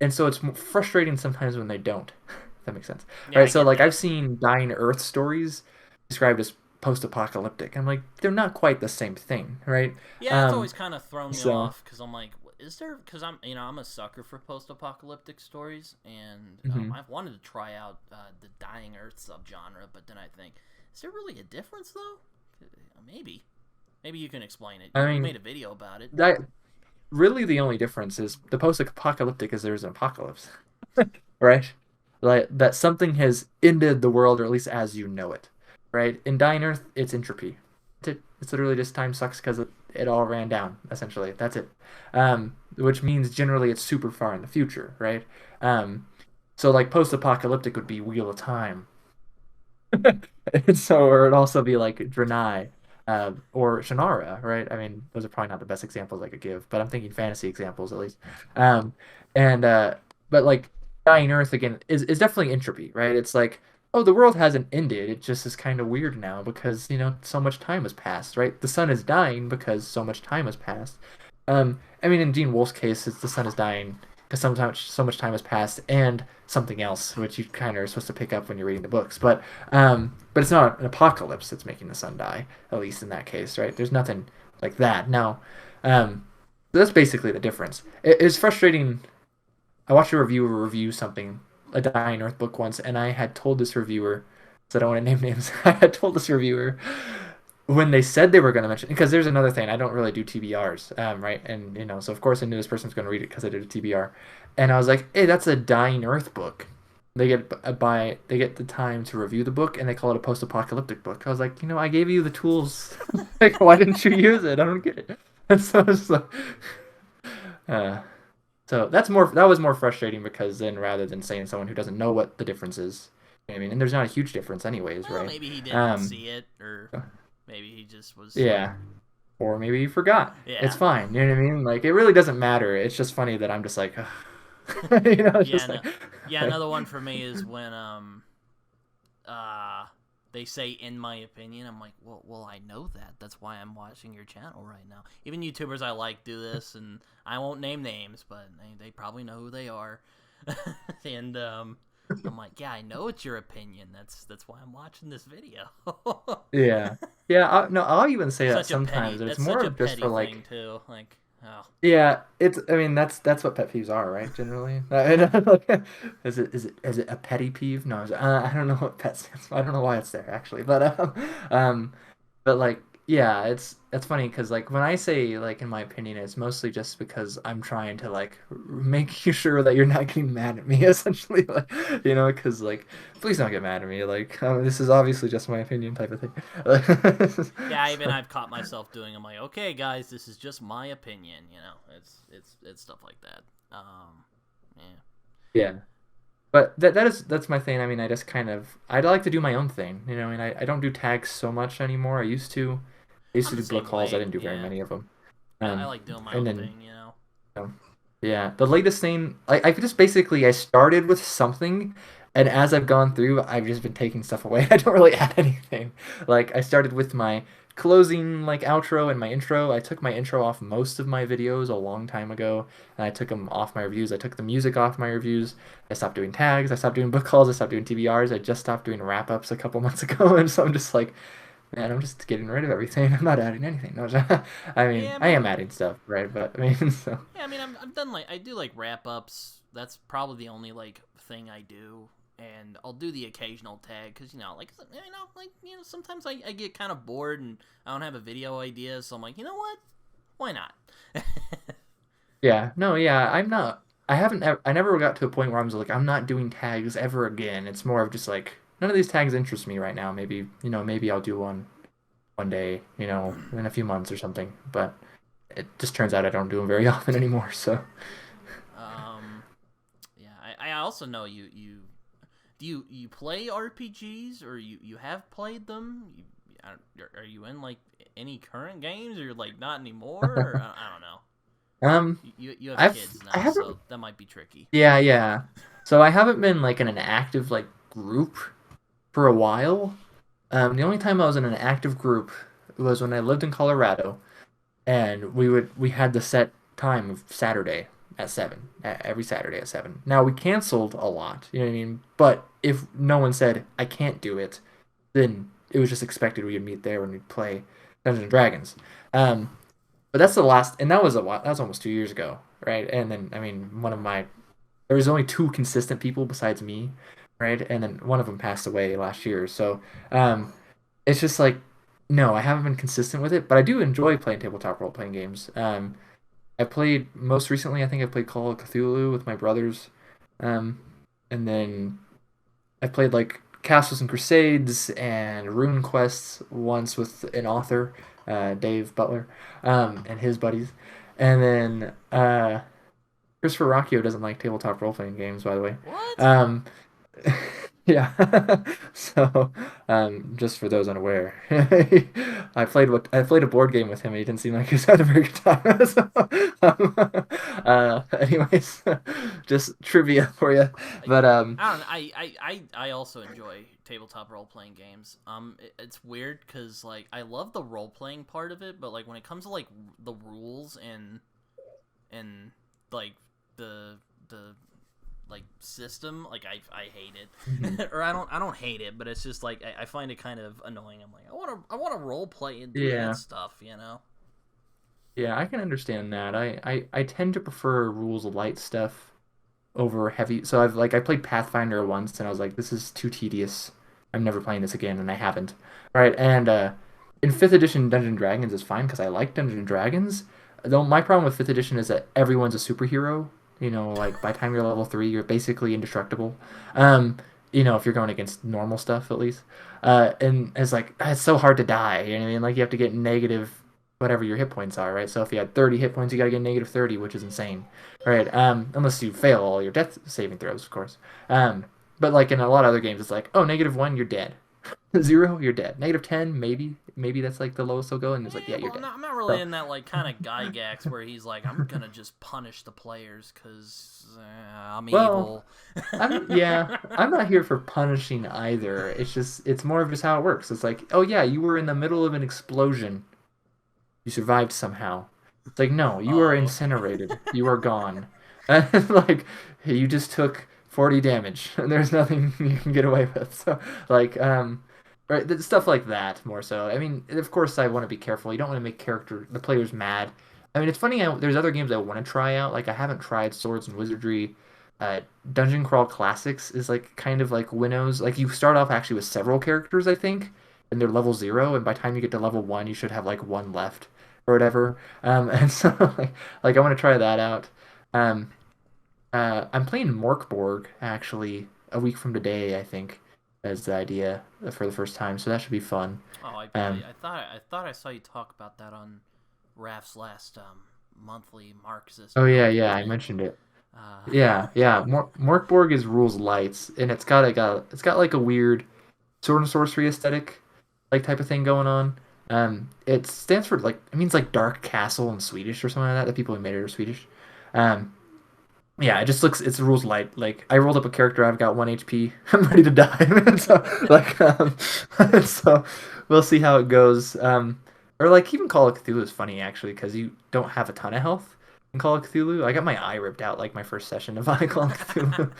S2: And so it's frustrating sometimes when they don't. If that makes sense,
S1: yeah,
S2: right?
S1: I
S2: So
S1: get
S2: like I've
S1: that.
S2: seen Dying Earth stories described as post-apocalyptic. I'm like, they're not quite the same thing, right?
S1: Yeah, it's
S2: Um,
S1: always kind of thrown me
S2: so.
S1: off because I'm like, is there? Because I'm a sucker for post-apocalyptic stories, and
S2: Mhm.
S1: I've wanted to try out the Dying Earth subgenre, but then I think, is there really a difference though? Maybe, maybe you can explain it.
S2: I
S1: You
S2: mean,
S1: made a video about it.
S2: that really the only difference is the post-apocalyptic is there's an apocalypse, right? Like that something has ended the world, or at least as you know it, right? In Dying Earth, it's entropy. It's literally just time sucks because it all ran down. Essentially, that's it. Which means generally it's super far in the future, right? Um, so like post-apocalyptic would be Wheel of Time, and so, or it'd also be like Draenei, or Shannara, right? I mean, those are probably not the best examples I could give, but I'm thinking fantasy examples at least. Um, and but like Dying Earth again is definitely entropy, right? It's like, oh, the world hasn't ended. It just is kind of weird now because so much time has passed, right? The sun is dying because so much time has passed. I mean, in Gene Wolfe's case, it's the sun is dying because sometimes so much time has passed and something else, which you kind of are supposed to pick up when you're reading the books. But it's not an apocalypse that's making the sun die, at least in that case, right? There's nothing like that. No, that's basically the difference. It's frustrating. I watched a reviewer review something, a Dying Earth book once, and I had told this reviewer, so I don't want to name names. I had told this reviewer when they said they were going to mention, because there's another thing, I don't really do TBRs, right? And so of course I knew this person was going to read it because I did a TBR, and I was like, hey, that's a Dying Earth book. They get the time to review the book, and they call it a post-apocalyptic book. I was like, I gave you the tools. Like, why didn't you use it? I don't get it. And so it's like, uh, so that was more frustrating because then rather than saying someone who doesn't know what the difference is, I mean, and there's not a huge difference anyways,
S1: Well,
S2: right?
S1: maybe he didn't
S2: Um,
S1: see it, or maybe he just was.
S2: yeah. Or maybe you forgot. It's
S1: Yeah,
S2: fine. You know what I mean? Like it really doesn't matter. It's just funny that I'm just like, it's
S1: yeah,
S2: just
S1: no,
S2: like,
S1: yeah. Another one for me is when uh they say in my opinion. I'm like, well, I know that. That's why I'm watching your channel right now. Even YouTubers I like do this, and I won't name names, but they probably know who they are. And I'm like, yeah, I know it's your opinion. That's why I'm watching this video.
S2: yeah, yeah. No, I'll even say that
S1: Such a
S2: sometimes.
S1: petty.
S2: It's
S1: That's
S2: more
S1: such a
S2: of just
S1: petty
S2: for
S1: thing
S2: like,
S1: too. Like, oh,
S2: yeah. It's. I mean, that's what pet peeves are, right? Generally, is it a petty peeve? No, I don't know what pet stands for. I don't know why it's there actually, um, but like. Yeah, it's funny because like when I say like in my opinion, it's mostly just because I'm trying to like make sure that you're not getting mad at me essentially, like because like please don't get mad at me, like this is obviously just my opinion type of thing.
S1: Yeah, even
S2: So,
S1: I've caught myself doing. I'm like, okay, guys, this is just my opinion. It's stuff like that. Yeah.
S2: yeah, but that's my thing. I mean, I like to do my own thing, and I don't do tags so much anymore. I used
S1: I'm
S2: to
S1: the
S2: do book
S1: same
S2: hauls. I
S1: way.
S2: didn't do very
S1: Yeah.
S2: many of them.
S1: I
S2: Um,
S1: like doing my
S2: and
S1: own
S2: then
S1: thing.
S2: Um, yeah, the latest thing, I just basically I started with something, and as I've gone through, I've just been taking stuff away. I don't really add anything. Like I started with my closing like outro and my intro. I took my intro off most of my videos a long time ago, and I took them off my reviews. I took the music off my reviews. I stopped doing tags. I stopped doing book calls. I stopped doing TBRs. I just stopped doing wrap ups a couple months ago, and so I'm just like, man, I'm just getting rid of everything. I'm not adding anything. No, I mean,
S1: Yeah, I
S2: I
S1: mean,
S2: am adding stuff, right? But I mean, so.
S1: yeah, I mean, I've done like I do like wrap ups. That's probably the only like thing I do, and I'll do the occasional tag because sometimes I get kind of bored and I don't have a video idea, so I'm like, you know what? Why not?
S2: Yeah, no, yeah, I'm not. I never got to a point where I'm just like, I'm not doing tags ever again. It's more of just like, none of these tags interest me right now. Maybe, maybe I'll do one day, in a few months or something. But it just turns out I don't do them very often anymore. So,
S1: um, yeah, I also know you do you play RPGs or you have played them? Are you in like any current games or you're like not anymore? Or, I don't know.
S2: um,
S1: You have
S2: I've
S1: kids
S2: I
S1: now,
S2: haven't.
S1: so that might be tricky.
S2: Yeah, yeah. So I haven't been like in an active like group for a while. The only time I was in an active group was when I lived in Colorado. And we had the set time of Saturday at 7, every Saturday at 7. Now we canceled a lot, you know what I mean? But if no one said I can't do it, then it was just expected we would meet there when we'd play Dungeons and Dragons. Um, but that's the last, and that was a while, that was almost 2 years ago, right? And then I mean, there was only two consistent people besides me, right? And then one of them passed away last year, so um, it's just like no, I haven't been consistent with it, but I do enjoy playing tabletop role playing games. I played most recently, I think I played Call of Cthulhu with my brothers, um, and then I played like Castles and Crusades and Rune Quests once with an author, Dave Butler, and his buddies, and then Christopher Rocchio doesn't like tabletop role playing games, by the way.
S1: What?
S2: Um, Yeah. So, just for those unaware, I played a board game with him and he didn't seem like he was having a very good time. So, anyways, just trivia for you.
S1: I,
S2: But
S1: I don't know. I also enjoy tabletop role playing games. It's weird because like I love the role playing part of it, but like when it comes to like the rules and like the like system, like I hate
S2: mhm.
S1: it. Or I don't hate it, but it's just like I find it kind of annoying. I'm like I want to role play and do that
S2: Yeah.
S1: stuff.
S2: Yeah, I can understand that. I tend to prefer rules light stuff over heavy. So I played Pathfinder once and I was like, this is too tedious. I'm never playing this again, and I haven't. Right, and in fifth edition Dungeons and Dragons is fine because I like Dungeons and Dragons. Though my problem with fifth edition is that everyone's a superhero. Like by the time you're level 3, you're basically indestructible. Um, if you're going against normal stuff at least. And it's like it's so hard to die. You know what I mean? Like you have to get negative whatever your hit points are, right? So if you had 30 hit points, you got to get negative 30, which is insane. Right. Unless you fail all your death saving throws, of course. Um, but like in a lot of other games, it's like, oh, -1, you're dead. 0, you're dead. -10, maybe that's like the lowest they'll go, and it's like, yeah,
S1: Yeah,
S2: you're
S1: but
S2: dead.
S1: I'm not really
S2: So,
S1: in that like kind of Gygax where he's like I'm gonna just punish the players because I'm
S2: well,
S1: evil.
S2: I'm not here for punishing either. It's more of just how it works. It's like, oh yeah, you were in the middle of an explosion. You survived somehow. It's like, no, you are
S1: Oh, okay.
S2: incinerated. You are gone. And like, you just took 40 damage, and there's nothing you can get away with. So, like, right, stuff like that more so. I mean, of course, I want to be careful. You don't want to make the players mad. I mean, it's funny. There's other games I want to try out. Like, I haven't tried Swords and Wizardry. Dungeon Crawl Classics is like kind of like Winnows. Like, you start off actually with several characters, I think, and they're level 0, and by the time you get to level 1, you should have like one left or whatever. And so like I want to try that out. Um, I'm playing Morkborg actually a week from today, I think, as the idea for the first time. So that should be fun.
S1: Oh,
S2: Um,
S1: I thought I saw you talk about that on Raph's last monthly Marxist
S2: oh yeah,
S1: Monday
S2: yeah, I
S1: thing.
S2: mentioned it. Yeah,
S1: Uh,
S2: yeah. Morkborg is rules lights, and it's got like a weird sword and sorcery aesthetic, like type of thing going on. It stands for like it means like dark castle in Swedish or something like that. The people who made it are Swedish. Um, Yeah, it just looks it's rules light. Like I rolled up a character, I've got 1 HP. I'm ready to die. So like so we'll see how it goes. Or like even Call of Cthulhu is funny actually because you don't have a ton of health in Call of Cthulhu. I got my eye ripped out like my first session of Call of Cthulhu.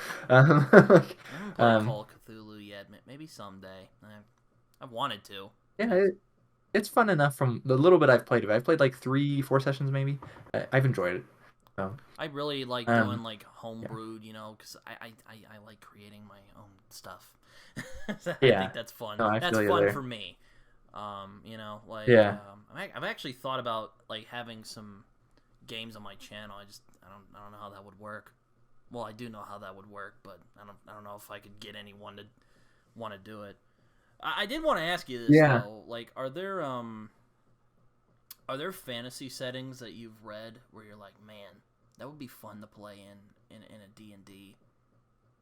S2: Like,
S1: I haven't played
S2: um,
S1: Call of Cthulhu yet. Maybe someday. I've wanted to.
S2: yeah, it's fun enough from the little bit I've played of it. I've played like 3, 4 sessions maybe. I've enjoyed it. So,
S1: I really like doing
S2: um,
S1: like
S2: yeah,
S1: homebrewed, because I like creating my own stuff. I
S2: yeah.
S1: think that's fun.
S2: No, I
S1: That's
S2: feel you
S1: fun
S2: there.
S1: for me.
S2: Yeah.
S1: I've actually thought about like having some games on my channel. I don't know how that would work. Well, I do know how that would work, but I don't know if I could get anyone to want to do it. I did want to ask you this
S2: Yeah.
S1: though. Like, are there fantasy settings that you've read where you're like, man, that would be fun to play in a D&D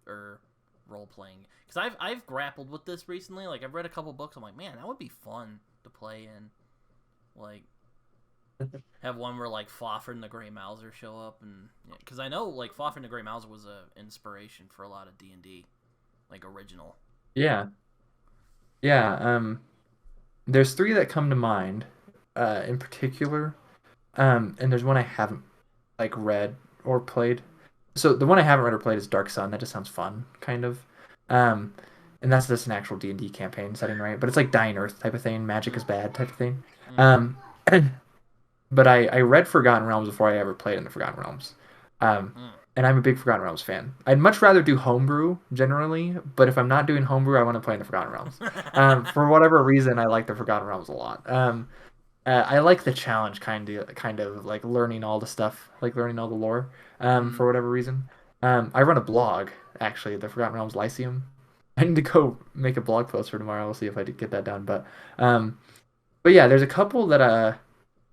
S1: or role playing? Because I've grappled with this recently. Like I've read a couple books. I'm like, man, that would be fun to play in. Like have one where like Fafhrd and the Grey Mouser show up, and because I know like Fafhrd and the Grey Mouser was a inspiration for a lot of D&D, like original.
S2: Yeah. Yeah. There's three that come to mind, in particular. And there's one I haven't like read or played. So the one I haven't read or played is Dark Sun. That just sounds fun, kind of. Um, and that's just an actual D&D campaign setting, right? But it's like Dying Earth type of thing, magic is
S1: Mm,
S2: bad type of thing.
S1: mm,
S2: Um, but I read Forgotten Realms before I ever played in the Forgotten Realms. Um,
S1: mm.
S2: and I'm a big Forgotten Realms fan. I'd much rather do homebrew generally, but if I'm not doing homebrew, I want to play in the Forgotten Realms. For whatever reason, I like the Forgotten Realms a lot. I like the challenge, kind of like learning all the stuff, like learning all the lore.
S1: Mm.
S2: For whatever reason, I run a blog actually, the Forgotten Realms Lyceum. I need to go make a blog post for tomorrow. We'll see if I get that done. Um, but yeah, there's a couple that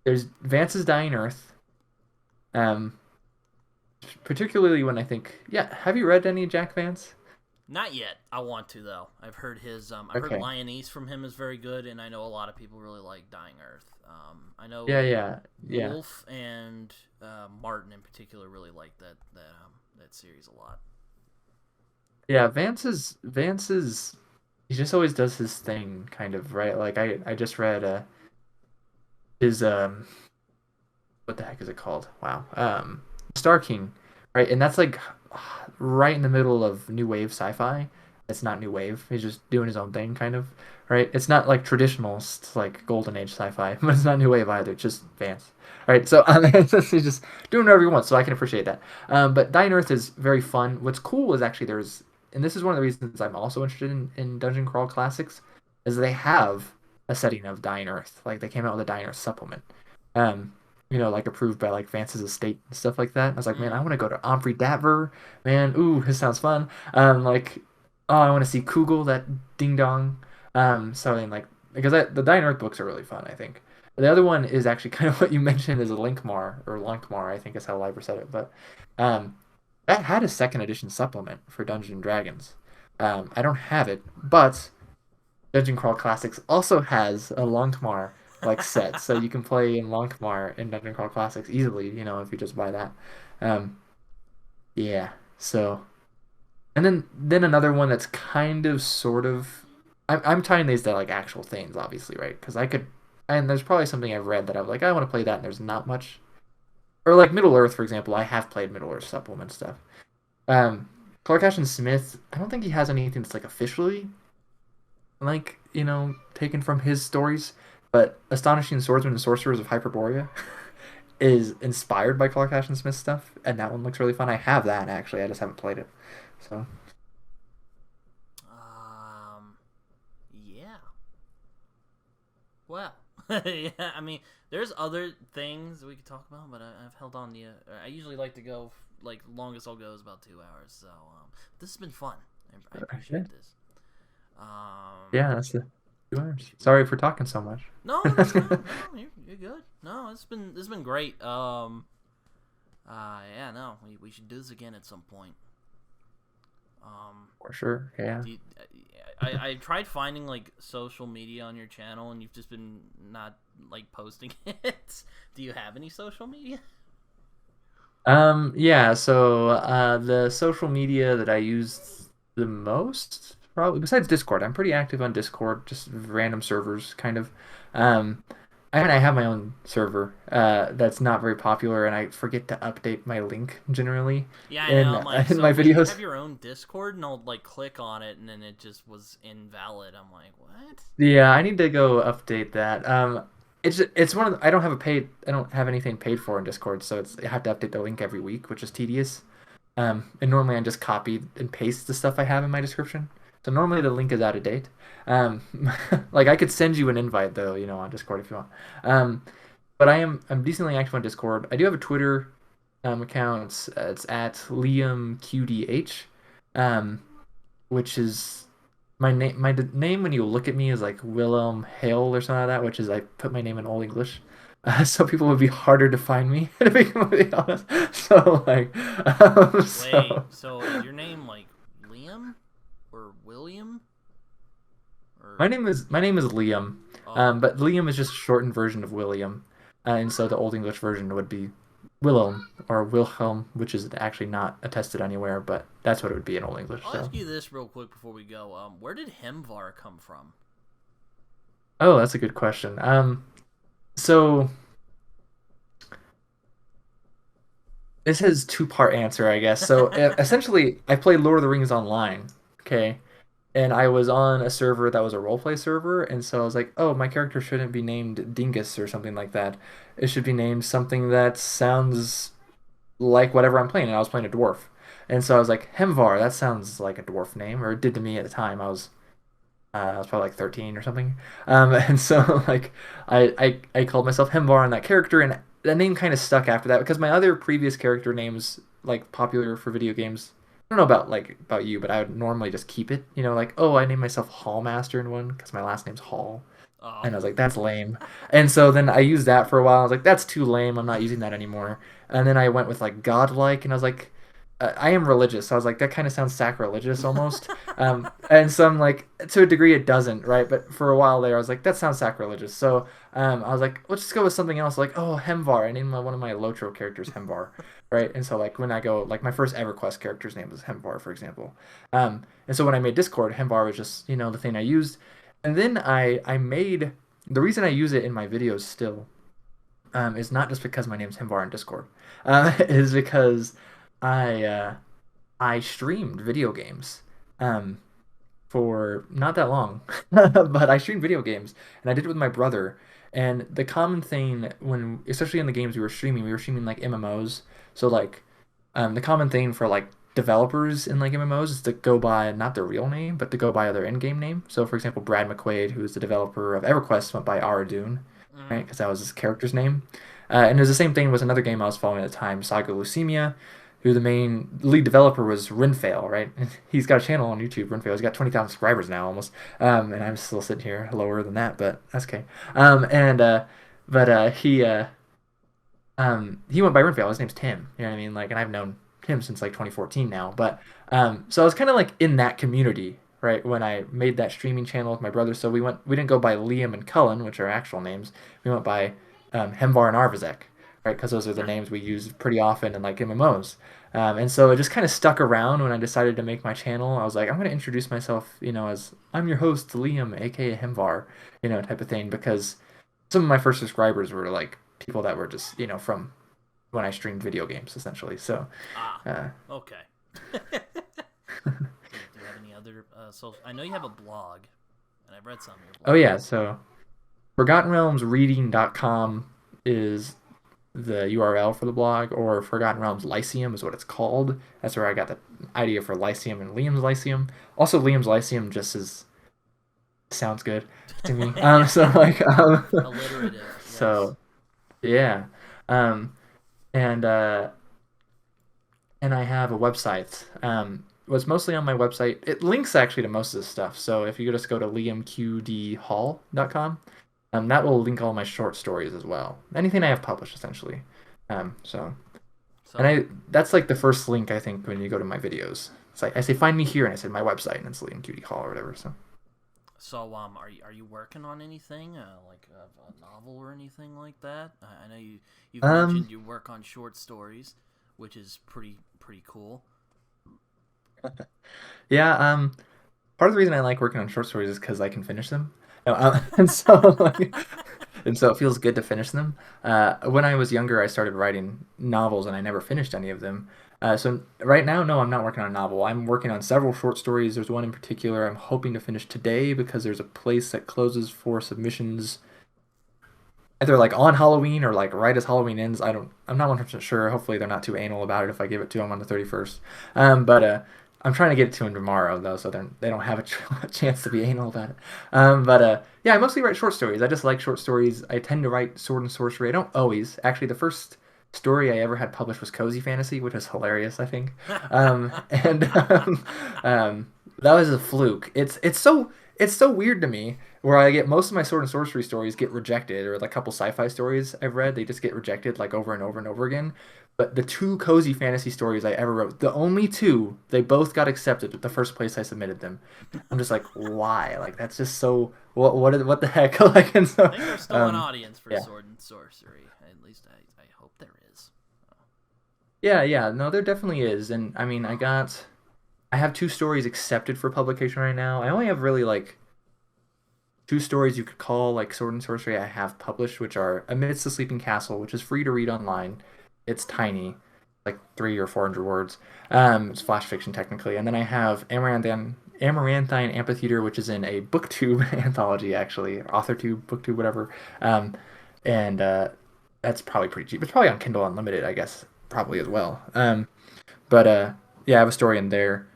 S2: there's Vance's Dying Earth. Um, Particularly when I think, yeah, have you read any Jack Vance?
S1: Not yet. I want to though. I've heard his. I've heard
S2: Okay.
S1: Lionese from him is very good, and I know a lot of people really like Dying Earth. I
S2: Yeah,
S1: know
S2: yeah, yeah.
S1: Wolf and Martin in particular really like that series a lot.
S2: Yeah, Vance's he just always does his thing kind of, right? Like I just read his what the heck is it called? Wow. Star King, right? And that's like right in the middle of new wave sci-fi. It's not new wave. He's just doing his own thing kind of, right? It's not like traditional like golden age sci-fi, but it's not new wave either. It's just Vance. Right, so he's just doing whatever he wants, so I can appreciate that. But Dying Earth is very fun. What's cool is actually and this is one of the reasons I'm also interested in Dungeon Crawl Classics, is they have a setting of Dying Earth. Like they came out with a Dying Earth supplement. Um, like approved by like Vance's estate and stuff like that. And I was like, man, I
S1: Mm.
S2: want to go to Omfrey Datver. Man, ooh, this sounds fun. Like, oh, I want to see Kugel, that ding dong. So then like because the Dying Earth books are really fun, I think. The other one is actually kind of what you mentioned is a Linkmar or Lunkmar, I think is how Leiber said it. But um, that had a second edition supplement for Dungeons and Dragons. I don't have it, but Dungeon Crawl Classics also has a Lunkmar like set, so you can play in Lunkmar in Dungeon Crawl Classics easily, if you just buy that. Um, yeah. So, and then another one that's kind of sort of I'm tying these to like actual things, obviously, right? Because I could, and there's probably something I've read that I'm like, I want to play that, and there's not much. Or like Middle Earth, for example, I have played Middle Earth supplement stuff. Um, Clark Ashton Smith, I don't think he has anything that's like officially like taken from his stories, but Astonishing Swordsmen and Sorcerers of Hyperborea is inspired by Clark Ashton Smith stuff, and that one looks really fun. I have that actually, I just haven't played it. So
S1: Yeah. Well, yeah. I mean, there's other things we could talk about, but I've held on to you. I usually like to go like longest I'll go is about 2 hours. So this has been fun. I
S2: Okay.
S1: appreciate this.
S2: Yeah, that's the 2 hours. Sorry for talking so much.
S1: No, no, no, no. You're good. No, it's been great. Yeah, no, we should do this again at some point.
S2: For sure. Yeah.
S1: Do you, I tried finding like social media on your channel, and you've just been not like posting it. Do you have any social media?
S2: Yeah, so the social media that I use the most, probably besides Discord, I'm pretty active on Discord, just random servers, kind of. Um, I mean, I have my own server that's not very popular, and I forget to update my link generally
S1: Yeah, I know.
S2: in
S1: I'm like,
S2: in
S1: so
S2: my
S1: wait, you
S2: videos.
S1: have your own Discord, and I'll like click on it, and then it just was invalid. I'm like, what?
S2: Yeah, I need to go update that. It's one of I don't have anything paid for in Discord, so I have to update the link every week, which is tedious. And normally I just copy and paste the stuff I have in my description. So normally the link is out of date. Um, like I could send you an invite though, on Discord if you want. Um, but I'm decently active on Discord. I do have a Twitter account. It's at LiamQDH, um, which is my name. Name when you look at me is like Willem Hale or something like that, which is I put my name in Old English. So people would be harder to find me, to be completely honest. So like,
S1: Wait, so is your name like Liam or William or?
S2: my name is Liam,
S1: Oh,
S2: but Liam is just a shortened version of William, and so the Old English version would be Willem or Wilhelm, which is actually not attested anywhere, but that's what it would be in Old English.
S1: I'll
S2: So,
S1: ask you this real quick before we go. Where did Hemvar come from?
S2: oh, that's a good question. So this has two-part answer, I guess. So essentially, I played Lord of the Rings online. Okay, and I was on a server that was a roleplay server, and so I was like, oh, my character shouldn't be named Dingus or something like that. It should be named something that sounds like whatever I'm playing, and I was playing a dwarf. And so I was like, Hemvar, that sounds like a dwarf name, or it did to me at the time. I was probably like 13 or something. And so like I called myself Hemvar on that character, and that name kind of stuck after that because my other previous character names like popular for video games. I don't know about you, but I would normally just keep it. Like, oh, I named myself Hallmaster in one because my last name's Hall.
S1: Oh,
S2: And I was like, that's lame. And so then I used that for a while. I was like, that's too lame. I'm not using that anymore. And then I went with like godlike, and I was like, I am religious. So I was like, that kind of sounds sacrilegious almost. And so I'm like, to a degree, it doesn't, right? But for a while there, I was like, that sounds sacrilegious. So I was like, let's just go with something else. Like, oh, Hemvar. I named one of my Lotro characters Hemvar, right? And so like when I go, like my first EverQuest character's name was Hemvar, for example. And so when I made Discord, Hemvar was just the thing I used. And then I made the reason I use it in my videos still is not just because my name's Hemvar in Discord, is because I I streamed video games um, for not that long, but I streamed video games, and I did it with my brother. And the common thing especially in the games we were streaming like MMOs. So like, the common thing for like developers in like MMOs is to go by not their real name, but to go by their in-game name. So for example, Brad McQuaid, who is the developer of EverQuest, went by Aradune, right?
S1: mm,
S2: Because that was his character's name. And it was the same thing with another game I was following at the time, Saga Leucemia, who the main lead developer was Renfail, right? He's got a channel on YouTube, Renfail. He's got 20,000 subscribers now almost. And I'm still sitting here lower than that, but that's okay. And but he went by Renfail. His name's Tim. You know what I mean? Like, and I've known him since like 2014 now. But so I was kind of like in that community, right? When I made that streaming channel with my brother. So we didn't go by Liam and Cullen, which are actual names. We went by Hemvar and Arvazek, right? Because those are the names we use pretty often in like MMOs. And so it just kind of stuck around when I decided to make my channel. I was like, I'm going to introduce myself, as I'm your host, Liam, aka Hemvar, type of thing. Because some of my first subscribers were like people that were just, from when I streamed video games, essentially. So,
S1: ah,
S2: uh,
S1: okay. Do you have any other social? I know you have a blog, and I've read some of your
S2: oh
S1: blog.
S2: yeah, so ForgottenRealmsReading.com is the URL for the blog, or Forgotten Realms Lyceum is what it's called. That's where I got the idea for Lyceum and Liam's Lyceum. Also, Liam's Lyceum just is sounds good to me. So like,
S1: Alliterative, yes.
S2: so yeah, um, and and I have a website. Was mostly on my website. It links actually to most of this stuff. So if you just go to liamqdhall.com, that will link all my short stories as well. Anything I have published essentially. So and
S1: So,
S2: I that's like the first link I think when you go to my videos. It's like I say find me here and I said my website and it's Liam QD Hall or whatever. So
S1: are you working on anything, like a novel or anything like that? I know you've
S2: um
S1: mentioned you work on short stories, which is pretty cool.
S2: yeah, part of the reason I like working on short stories is because I can finish them. No, and so like, and so it feels good to finish them. When I was younger, I started writing novels, and I never finished any of them. So right now, no, I'm not working on a novel. I'm working on several short stories. There's one in particular I'm hoping to finish today because there's a place that closes for submissions either like on Halloween or like right as Halloween ends. I'm not 100% sure. Hopefully they're not too anal about it if I give it to them on the 31st. But I'm trying to get it to them tomorrow though, so they don't have a chance to be anal about it. But yeah, I mostly write short stories. I just like short stories. I tend to write sword and sorcery. I don't always. Actually, the first story I ever had published was cozy fantasy, which was hilarious, I think. And that was a fluke. It's so weird to me where I get most of my sword and sorcery stories get rejected, or like a couple sci-fi stories I've read, they just get rejected like over and over and over again. But the two cozy fantasy stories I ever wrote, the only two, they both got accepted at the first place I submitted them. I'm just like, why? Like that's just so what the heck? Like and
S1: I
S2: so
S1: think there's still an
S2: um
S1: audience for
S2: yeah.
S1: sword and sorcery. At least I hope there is.
S2: Yeah, no, there definitely is. And I mean, I have two stories accepted for publication right now. I only have really like two stories you could call like sword and sorcery I have published, which are Amidst the Sleeping Castle, which is free to read online. It's tiny, like 300 or 400 words. It's flash fiction technically, and then I have Amaranthine Amphitheater, which is in a BookTube anthology, actually, AuthorTube, BookTube, whatever. Um, and that's probably pretty cheap. It's probably on Kindle Unlimited, I guess, probably as well. But yeah, I have a story in there.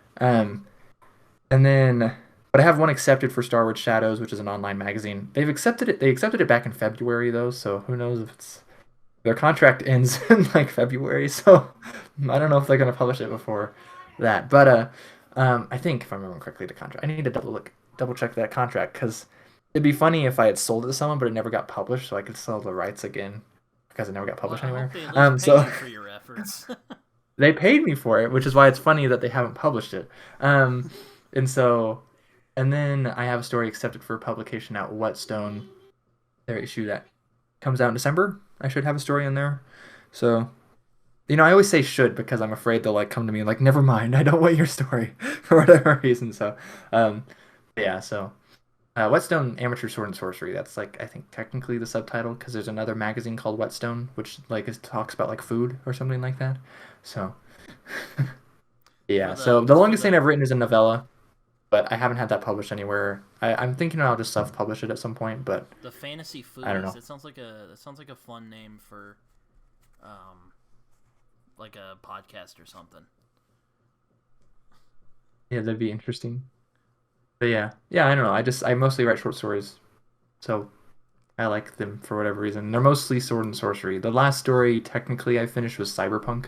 S2: And then, but I have one accepted for Starward Shadows, which is an online magazine. They've accepted it. They accepted it back in February though, so who knows if it's their contract ends in like February. So I don't know if they're gonna publish it before that. But I think if I remember correctly, the contract. I need to double check that contract because it'd be funny if I had sold it to someone, but it never got published, so I could sell the rights again because it never got
S1: Well,
S2: published
S1: I
S2: anywhere.
S1: hope they at least pay
S2: So
S1: you for your efforts.
S2: they paid me for it, which is why it's funny that they haven't published it. Um, and so, and then I have a story accepted for publication at Whetstone, their issue that comes out in December. I should have a story in there. So, I always say should because I'm afraid they'll like come to me like, never mind, I don't want your story for whatever reason. So, um, yeah, so Whetstone Amateur Sword and Sorcery. That's like I think technically the subtitle because there's another magazine called Whetstone which like talks about like food or something like that. So
S1: for
S2: yeah, so
S1: the
S2: the
S1: for
S2: longest thing
S1: the
S2: I've written is a novella, but I haven't had that published anywhere. I'm thinking I'll just self-publish it at some point, but
S1: the fantasy
S2: I don't
S1: foodies.
S2: know.
S1: It sounds like a fun name for um like a podcast or something.
S2: Yeah, that'd be interesting. But yeah, I don't know. I mostly write short stories, so I like them for whatever reason. They're mostly sword and sorcery. The last story technically I finished was Cyberpunk.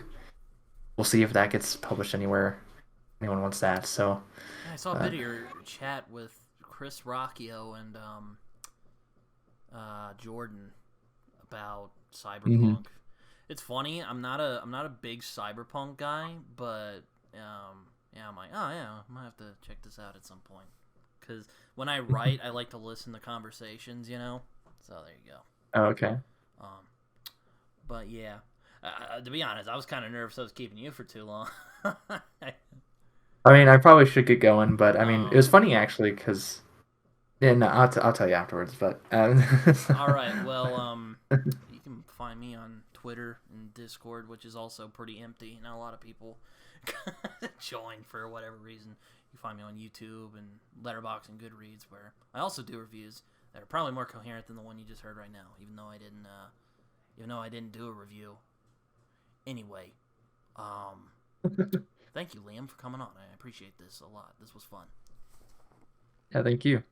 S2: We'll see if that gets published anywhere. Anyone wants that? So,
S1: Yeah, I saw a
S2: uh,
S1: bit of your chat with Chris Rocchio and Jordan about
S2: mhm.
S1: Cyberpunk. It's funny. I'm not a big Cyberpunk guy, but yeah, I'm like, oh yeah, I might have to check this out at some point. Because when I write, I like to listen to conversations, you know. So there you go.
S2: Oh, okay.
S1: Um, but yeah, to be honest, I was kind of nervous I was keeping you for too long.
S2: I mean, I probably should get going, but I mean, it was
S1: um,
S2: funny actually because yeah, no, I'll tell you afterwards. But
S1: all right, well, you can find me on Twitter and Discord, which is also pretty empty. Not a lot of people join for whatever reason. You find me on YouTube and Letterboxd and Goodreads, where I also do reviews that are probably more coherent than the one you just heard right now. Even though I didn't do a review. Anyway, um, thank you, Liam, for coming on. I appreciate this a lot. This was fun.
S2: yeah, thank you.